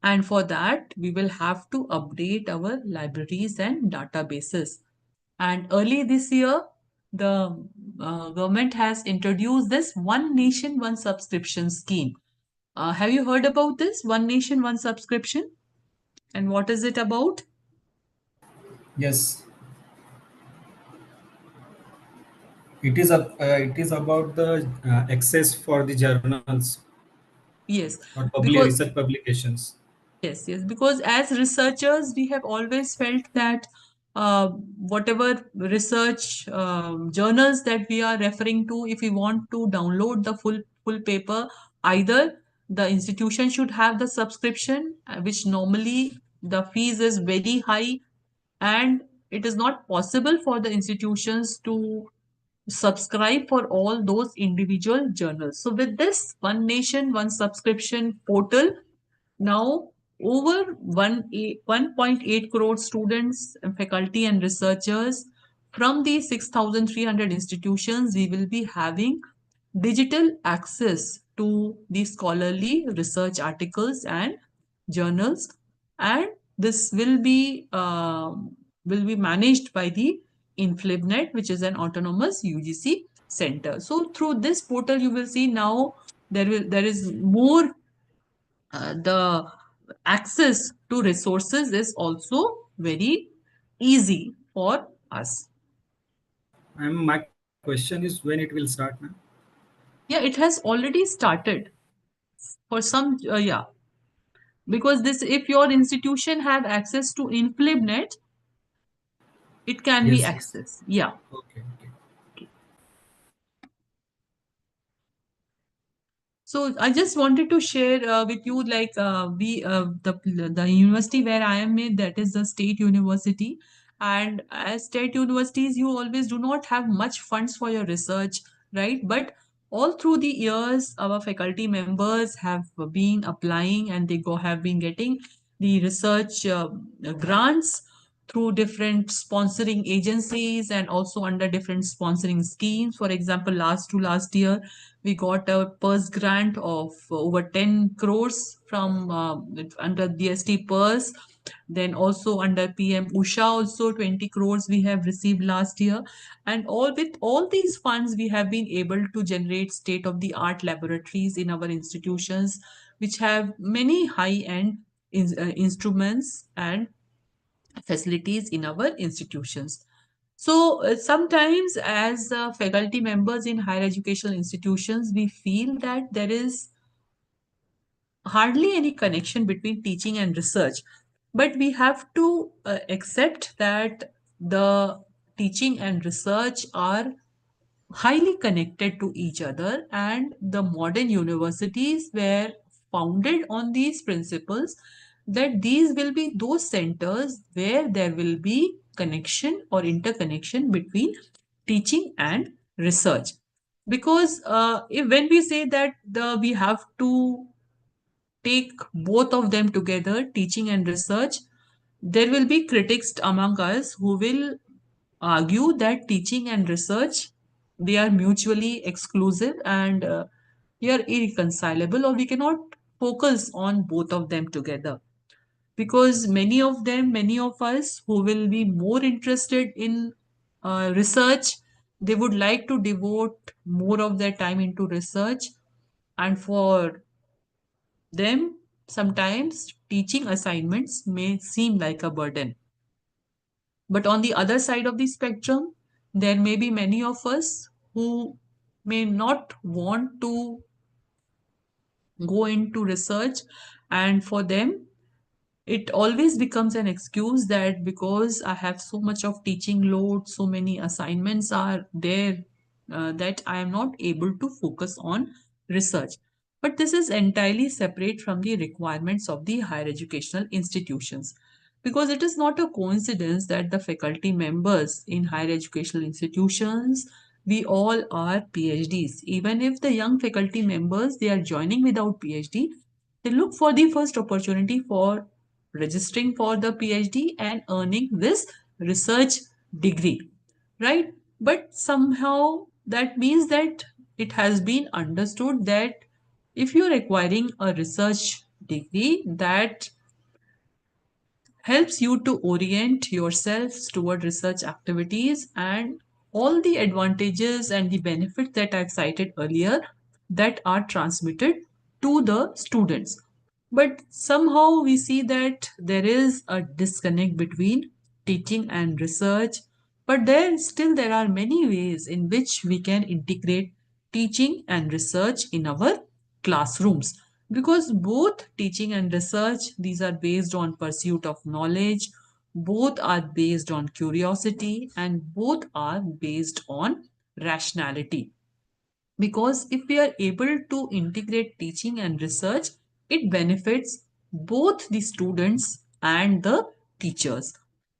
And for that, we will have to update our libraries and databases. And early this year, the government has introduced this One Nation, One Subscription scheme. Have you heard about this One Nation, One Subscription? And what is it about? Yes, it is about the access for the journals Yes, or because research publications. yes, because as researchers, we have always felt that whatever research journals that we are referring to, if we want to download the full paper, either the institution should have the subscription, which normally the fees is very high, and it is not possible for the institutions to subscribe for all those individual journals. So with this One Nation, One Subscription portal, now over 1.8 crore students, faculty and researchers from the 6,300 institutions, we will be having digital access to the scholarly research articles and journals, and this will be managed by the InflibNet, which is an autonomous UGC center. So through this portal, you will see now there is more the access to resources is also very easy for us. My question is when it will start now? Yeah, it has already started for some, yeah, because this, if your institution have access to InflibNet, it can be Yes, yes. accessed. Yeah. Okay, okay. So I just wanted to share with you, like the university where I am in, that is the state university, and as state universities, you always do not have much funds for your research, right? But all through the years, our faculty members have been applying, and they have been getting the research grants through different sponsoring agencies and also under different sponsoring schemes. For example, last year we got a PERS grant of over 10 crores from under DST PERS. Then also under PM Usha, also 20 crores we have received last year. And with all these funds, we have been able to generate state-of-the-art laboratories in our institutions, which have many high-end instruments and facilities in our institutions. So sometimes as faculty members in higher educational institutions, we feel that there is hardly any connection between teaching and research. But we have to accept that the teaching and research are highly connected to each other, and the modern universities were founded on these principles, that these will be those centers where there will be connection or interconnection between teaching and research. Because when we say that we have to take both of them together, teaching and research, there will be critics among us who will argue that teaching and research, they are mutually exclusive, and they are irreconcilable, or we cannot focus on both of them together, because many of us who will be more interested in research, they would like to devote more of their time into research, and for them sometimes teaching assignments may seem like a burden. But on the other side of the spectrum, there may be many of us who may not want to go into research, and for them, it always becomes an excuse that because I have so much of teaching load, so many assignments are there, that I am not able to focus on research. But this is entirely separate from the requirements of the higher educational institutions, because it is not a coincidence that the faculty members in higher educational institutions, we all are PhDs. Even if the young faculty members, they are joining without PhD, they look for the first opportunity for registering for the PhD and earning this research degree, right? But somehow that means that it has been understood that if you're acquiring a research degree, that helps you to orient yourselves toward research activities and all the advantages and the benefits that I've cited earlier, that are transmitted to the students. But somehow we see that there is a disconnect between teaching and research, but there are many ways in which we can integrate teaching and research in our classrooms, because both teaching and research, these are based on pursuit of knowledge, both are based on curiosity, and both are based on rationality. Because if we are able to integrate teaching and research, it benefits both the students and the teachers.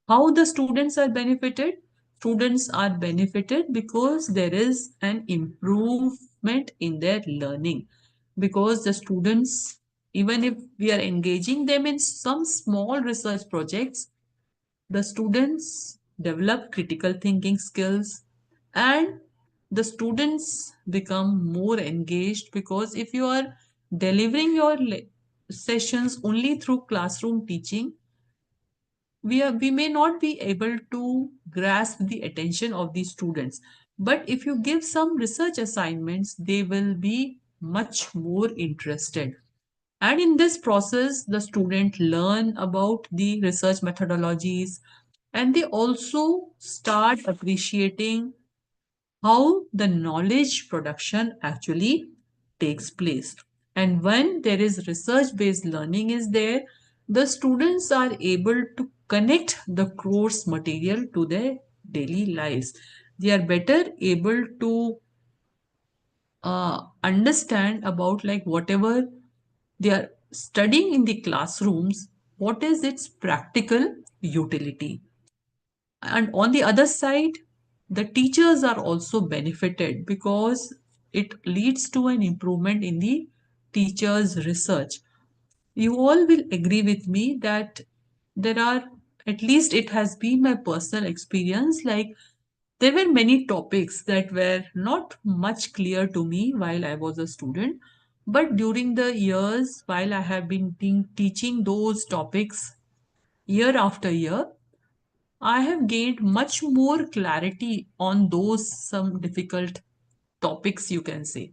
How the students are benefited? students are benefited because there is an improvement in their learning. Because the students, even if we are engaging them in some small research projects, the students develop critical thinking skills and the students become more engaged, because if you are delivering your sessions only through classroom teaching, we may not be able to grasp the attention of the students. But if you give some research assignments, they will be much more interested. And in this process, the student learn about the research methodologies, and they also start appreciating how the knowledge production actually takes place. And when there is research based learning is there, the students are able to connect the course material to their daily lives. They are better able to understand about like whatever they are studying in the classrooms, what is its practical utility. And on the other side, the teachers are also benefited because it leads to an improvement in the teachers' research. You all will agree with me that there are, at least it has been my personal experience, like there were many topics that were not much clear to me while I was a student. But during the years, while I have been teaching those topics year after year, I have gained much more clarity on those some difficult topics, you can say.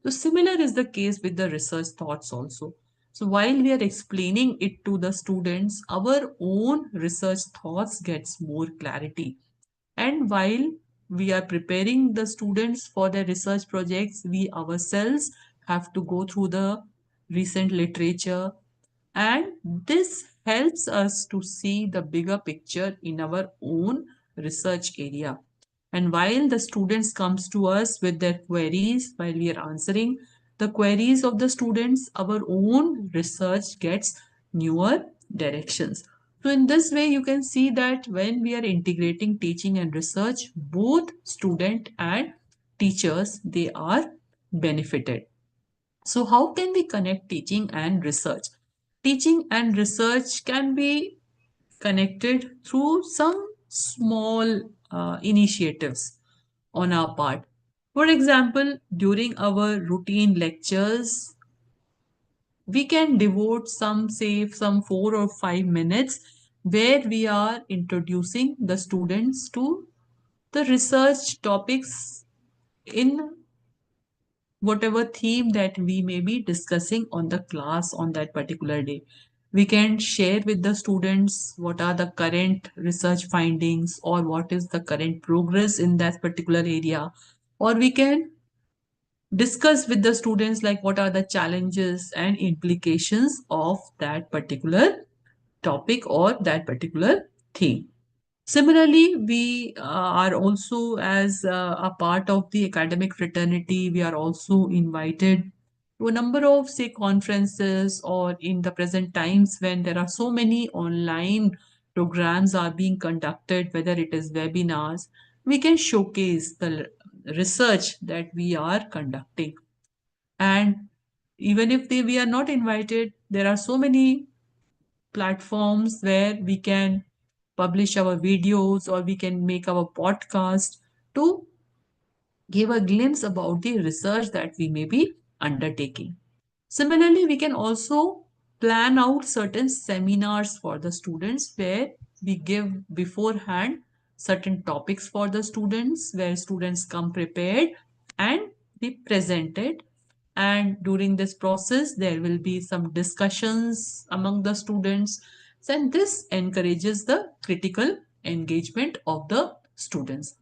So, similar is the case with the research thoughts also. So, while we are explaining it to the students, our own research thoughts gets more clarity. And while we are preparing the students for their research projects, we ourselves have to go through the recent literature, and this helps us to see the bigger picture in our own research area. And while the students comes to us with their queries, while we are answering the queries of the students, our own research gets newer directions. So in this way, you can see that when we are integrating teaching and research, both student and teachers, they are benefited. So how can we connect teaching and research? Teaching and research can be connected through some small initiatives on our part. For example, during our routine lectures, we can devote some, say, some 4 or 5 minutes where we are introducing the students to the research topics in whatever theme that we may be discussing on the class on that particular day. We can share with the students what are the current research findings or what is the current progress in that particular area, or we can discuss with the students like what are the challenges and implications of that particular topic or that particular theme. Similarly, we are also, as a part of the academic fraternity, we are also invited to a number of, say, conferences, or in the present times when there are so many online programs are being conducted, whether it is webinars, we can showcase the research that we are conducting. And even if we are not invited, there are so many platforms where we can publish our videos or we can make our podcast to give a glimpse about the research that we may be undertaking. Similarly, we can also plan out certain seminars for the students where we give beforehand certain topics for the students, where students come prepared and they present it. And during this process, there will be some discussions among the students. And this encourages the critical engagement of the students.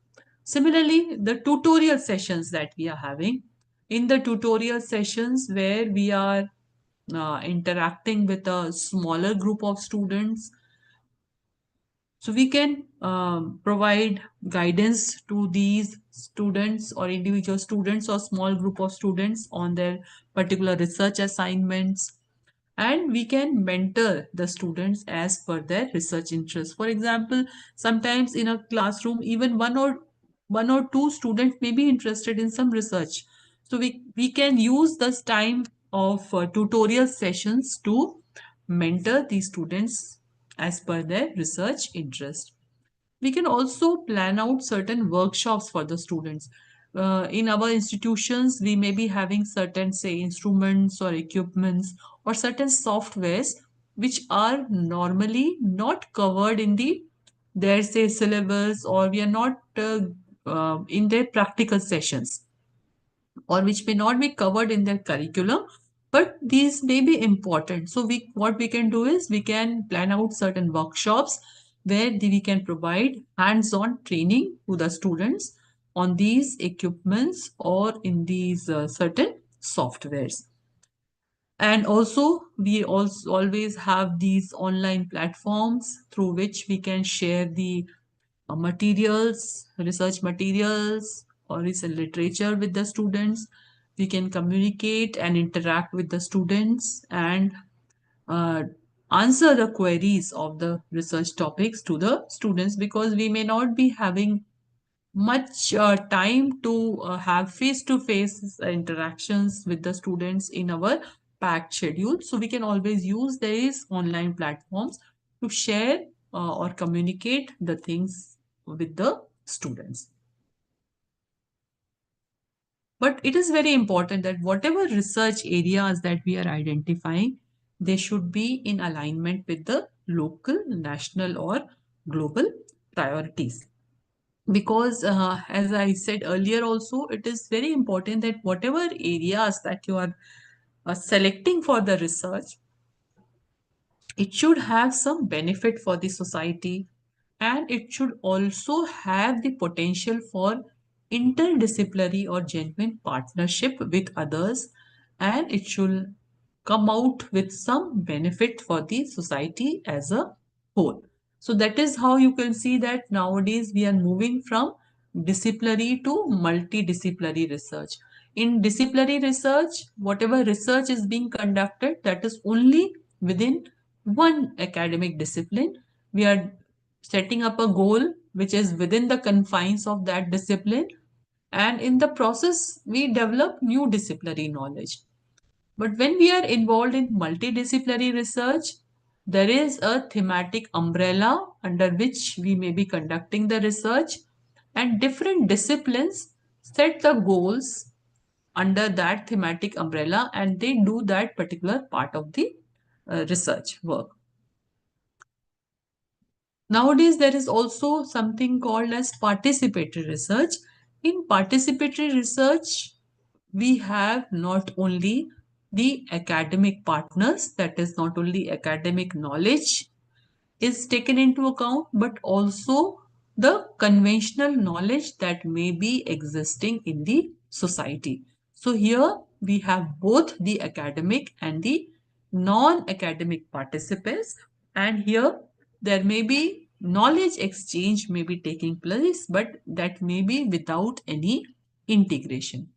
Similarly, the tutorial sessions that we are having, in the tutorial sessions where we are interacting with a smaller group of students, so we can provide guidance to these students or individual students or small group of students on their particular research assignments. and we can mentor the students as per their research interest. For example, sometimes in a classroom, even one or two students may be interested in some research. So we can use this time of tutorial sessions to mentor the students as per their research interest. We can also plan out certain workshops for the students. In our institutions, we may be having certain, say, instruments or equipments or certain softwares which are normally not covered in their, say, syllabus, or we are not in their practical sessions, or which may not be covered in their curriculum, but these may be important. So what we can do is we can plan out certain workshops where we can provide hands-on training to the students on these equipments or in these certain softwares. And also we also always have these online platforms through which we can share the materials, research materials, or research literature with the students. We can communicate and interact with the students and uh, answer the queries of the research topics to the students, because we may not be having much time to have face-to-face interactions with the students in our packed schedule. So we can always use these online platforms to share or communicate the things with the students. But it is very important that whatever research areas that we are identifying, they should be in alignment with the local, national, or global priorities. Because as I said earlier also, it is very important that whatever areas that you are selecting for the research, it should have some benefit for the society, and it should also have the potential for interdisciplinary or genuine partnership with others, and it should come out with some benefit for the society as a whole. So that is how you can see that nowadays we are moving from disciplinary to multidisciplinary research. In disciplinary research, whatever research is being conducted, that is only within one academic discipline. We are setting up a goal which is within the confines of that discipline, and in the process we develop new disciplinary knowledge. But when we are involved in multidisciplinary research, there is a thematic umbrella under which we may be conducting the research, and different disciplines set the goals under that thematic umbrella, and they do that particular part of the research work. Nowadays, there is also something called as participatory research. In participatory research, we have not only the academic partners, that is, not only academic knowledge is taken into account, but also the conventional knowledge that may be existing in the society. So here we have both the academic and the non-academic participants, and here there may be knowledge exchange may be taking place, but that may be without any integration.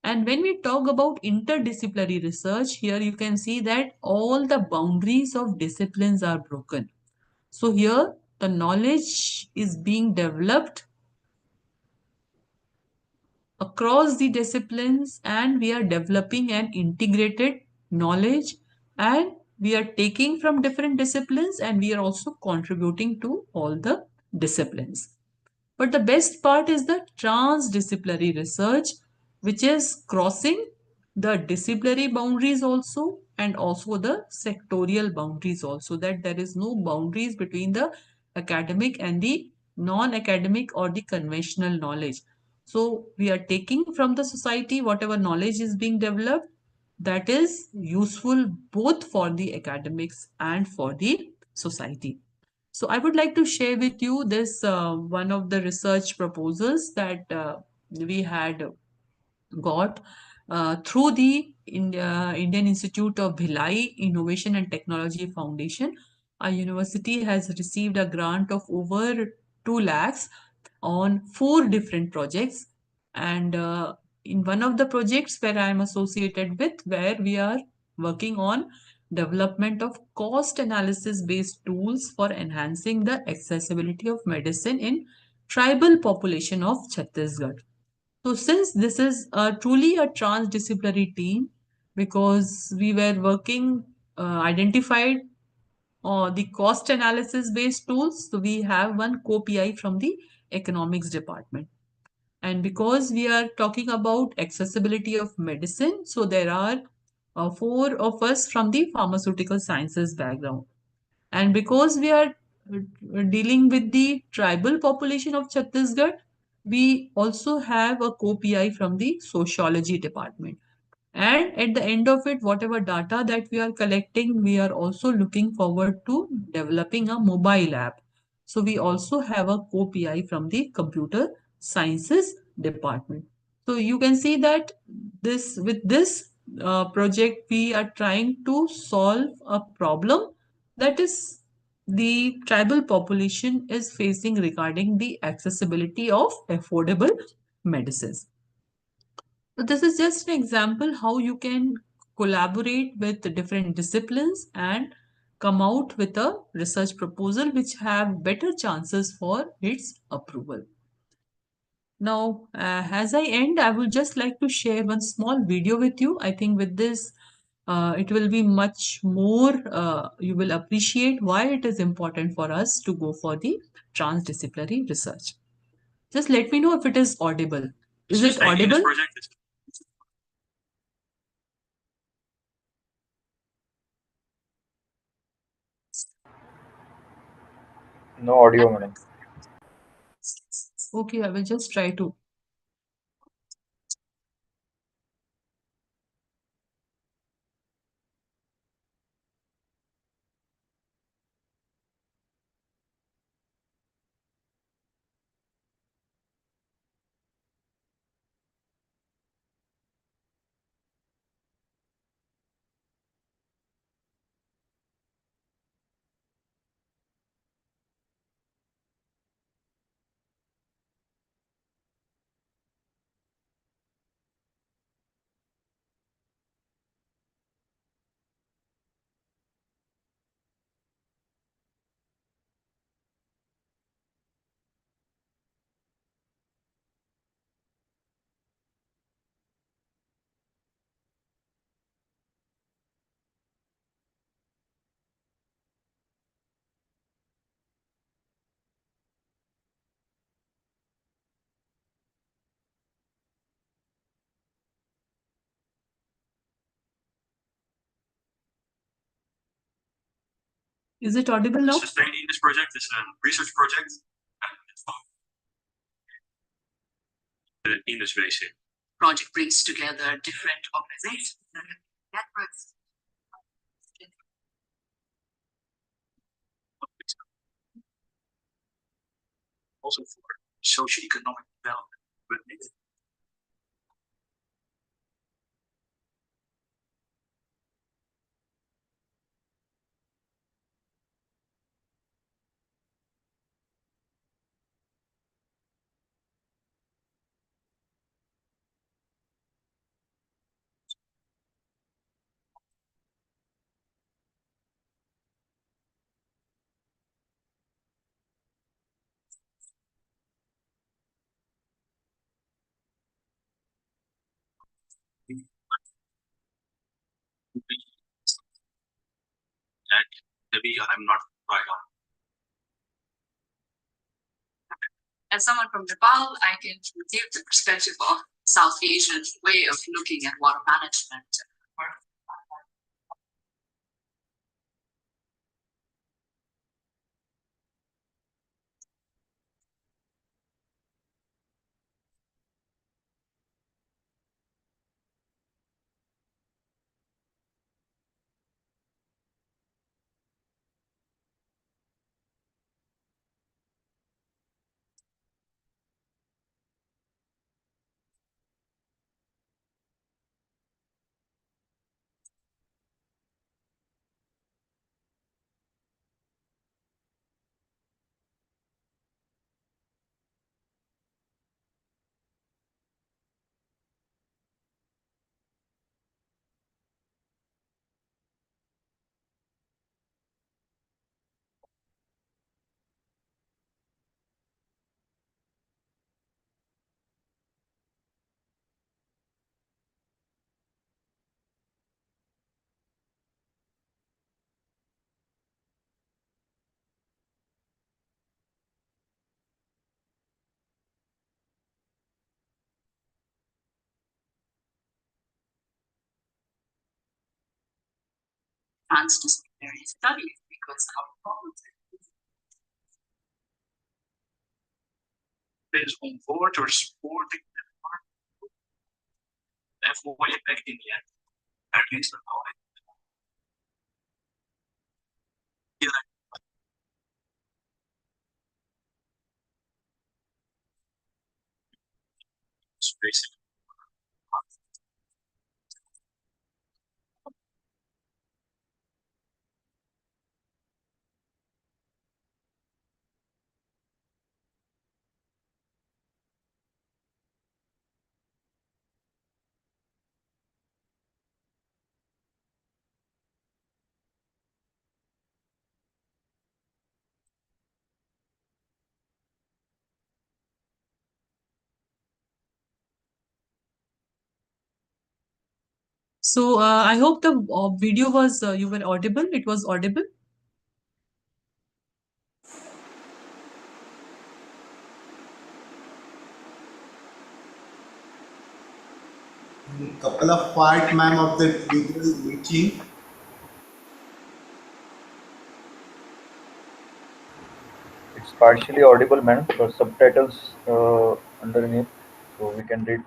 And when we talk about interdisciplinary research, here you can see that all the boundaries of disciplines are broken. So here the knowledge is being developed across the disciplines, and we are developing an integrated knowledge, and we are taking from different disciplines, and we are also contributing to all the disciplines. But the best part is the transdisciplinary research, which is crossing the disciplinary boundaries also, and also the sectorial boundaries also, that there is no boundaries between the academic and the non-academic or the conventional knowledge. So we are taking from the society whatever knowledge is being developed that is useful both for the academics and for the society. So I would like to share with you this one of the research proposals that we had got through the Indian Institute of Bhilai Innovation and Technology Foundation. Our university has received a grant of over 2 lakhs on 4 different projects. And in one of the projects where I am associated with, where we are working on development of cost analysis based tools for enhancing the accessibility of medicine in tribal population of Chhattisgarh. So since this is truly a transdisciplinary team, because we were working identified the cost analysis based tools, so we have one co-PI from the economics department. And because we are talking about accessibility of medicine, so there are four of us from the pharmaceutical sciences background. And because we are dealing with the tribal population of Chhattisgarh, we also have a co-PI from the sociology department. And at the end of it, whatever data that we are collecting, we are also looking forward to developing a mobile app. So we also have a co-PI from the computer sciences department. So you can see that with this project, we are trying to solve a problem that is the tribal population is facing regarding the accessibility of affordable medicines. So this is just an example how you can collaborate with different disciplines and come out with a research proposal which have better chances for its approval. Now, as I end, I would just like to share one small video with you. I think with this, it will be much more, you will appreciate why it is important for us to go for the transdisciplinary research. Just let me know if it is audible. Is it audible? No audio, madam. Okay, I will just try to. Is it audible now? Sustaining this project is a research project in this basic. Project brings together different organizations and networks. Also for socio-economic development. And maybe I'm not right on. As someone from Nepal, I can give the perspective of South Asian way of looking at water management. transdisciplinary studies because our problems is on board or supporting therefore affecting the end. At least basically. So I hope the video was, you were audible. It was audible. Couple of part, ma'am, of the video is reaching. It's partially audible, madam, because subtitles underneath, so we can read.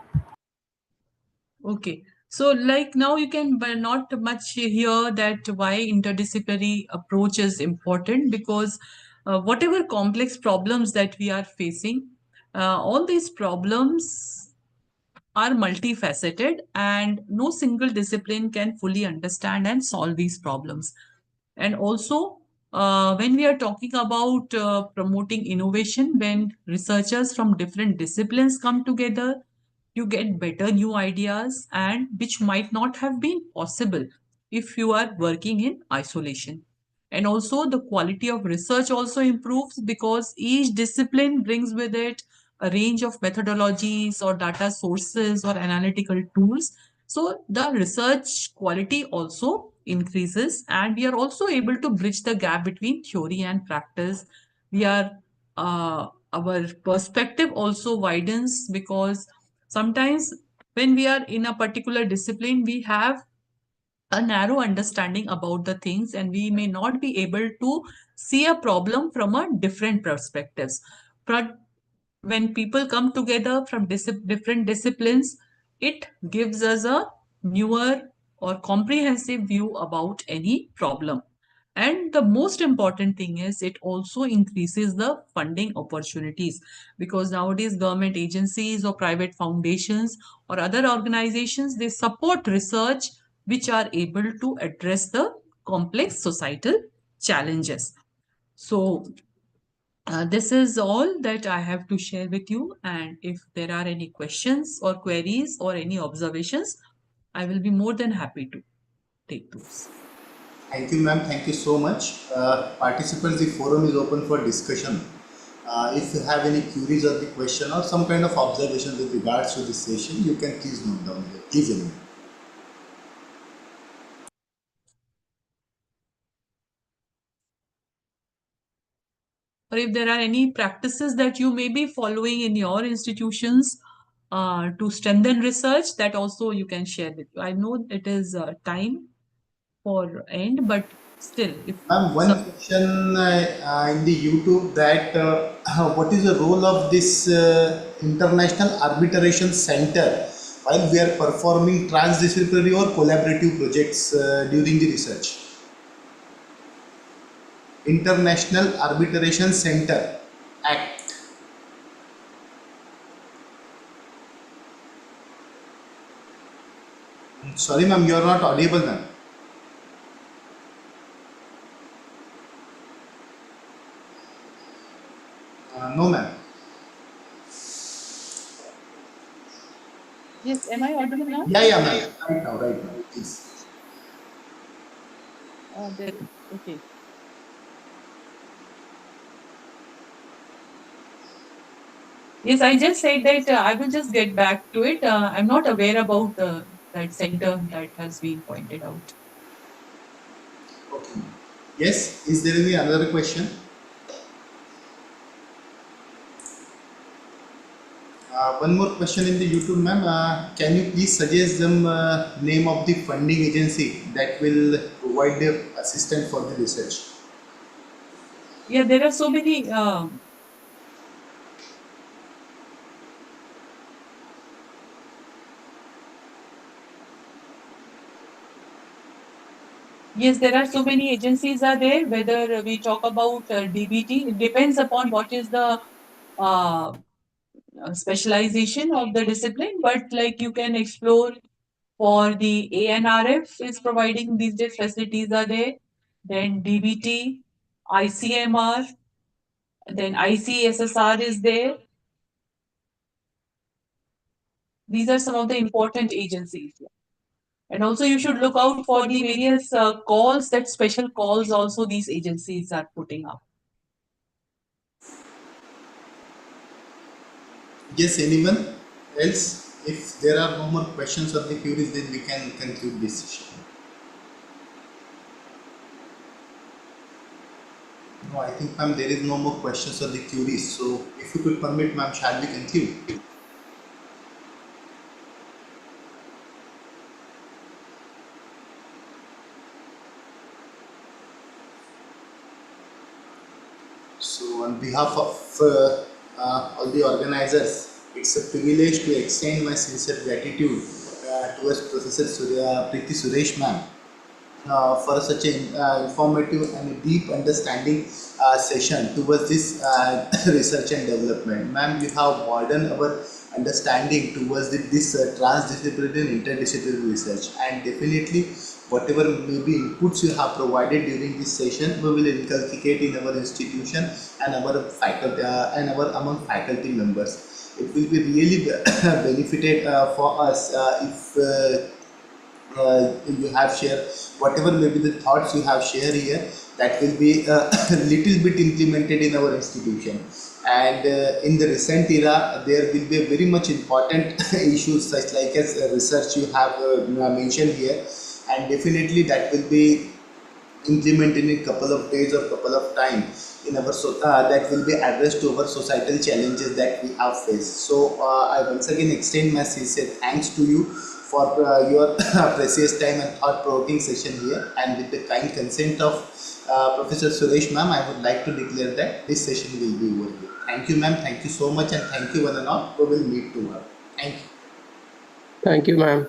Okay. So like now you can not much hear that why interdisciplinary approach is important, because whatever complex problems that we are facing, all these problems are multifaceted and no single discipline can fully understand and solve these problems. And also, when we are talking about promoting innovation, when researchers from different disciplines come together, you get better new ideas and which might not have been possible if you are working in isolation. And also the quality of research also improves because each discipline brings with it a range of methodologies or data sources or analytical tools. So the research quality also increases, and we are also able to bridge the gap between theory and practice. We are our perspective also widens because sometimes when we are in a particular discipline, we have a narrow understanding about the things and we may not be able to see a problem from a different perspectives. But when people come together from different disciplines, it gives us a newer or comprehensive view about any problem. And the most important thing is it also increases the funding opportunities, because nowadays government agencies or private foundations or other organizations, they support research which are able to address the complex societal challenges. So this is all that I have to share with you. And if there are any questions or queries or any observations, I will be more than happy to take those. Thank you, ma'am. Thank you so much. Participants, the forum is open for discussion. If you have any queries or the question or some kind of observation with regards to this session, you can please note down here easily. Or if there are any practices that you may be following in your institutions to strengthen research, that also you can share with you. I know it is time for end, but still, if Ma'am, one question in the YouTube that what is the role of this International Arbitration Center while we are performing transdisciplinary or collaborative projects during the research? International Arbitration Center Act. Sorry, ma'am, you are not audible, ma'am. No, ma'am. yes, am I audible now? Yeah, ma'am. Right now, please. Okay. Yes, I just said that I will just get back to it. I'm not aware about that center that has been pointed out. Okay. Yes, is there any other question? One more question in the YouTube, ma'am. Can you please suggest them name of the funding agency that will provide the assistant for the research. Yeah, there are so many. Yes, there are so many agencies are there. Whether we talk about DBT, it depends upon what is the uh, specialization of the discipline. But like you can explore for the ANRF is providing these days facilities are there. Then DBT, ICMR, then ICSSR is there. These are some of the important agencies. And also you should look out for the various calls, that special calls also these agencies are putting up. Yes, anyone else? If there are no more questions or the queries, then we can conclude this session. No, I think, ma'am, there is no more questions or the queries. So, if you could permit, ma'am, shall we conclude? So, on behalf of all the organizers, it's a privilege to extend my sincere gratitude towards Professor Preeti Suresh, ma'am, for such an informative and deep understanding session towards this research and development. Ma'am, you have broadened our understanding towards this transdisciplinary and interdisciplinary research, and definitely whatever maybe inputs you have provided during this session, we will inculcate in our institution and our faculty and our among faculty members. It will be really benefited for us if you have shared whatever maybe the thoughts you have shared here, that will be a little bit implemented in our institution. And in the recent era, there will be a very much important issues such like as research you have mentioned here, and definitely that will be implemented in a couple of days or couple of time in our that will be addressed to our societal challenges that we have faced. So I once again extend my sincere thanks to you for your precious time and thought-provoking session here, and with the kind consent of Professor Suresh, ma'am, I would like to declare that this session will be over here. Thank you, ma'am, thank you so much, and thank you one and all. We will meet tomorrow. Thank you. Thank you, ma'am.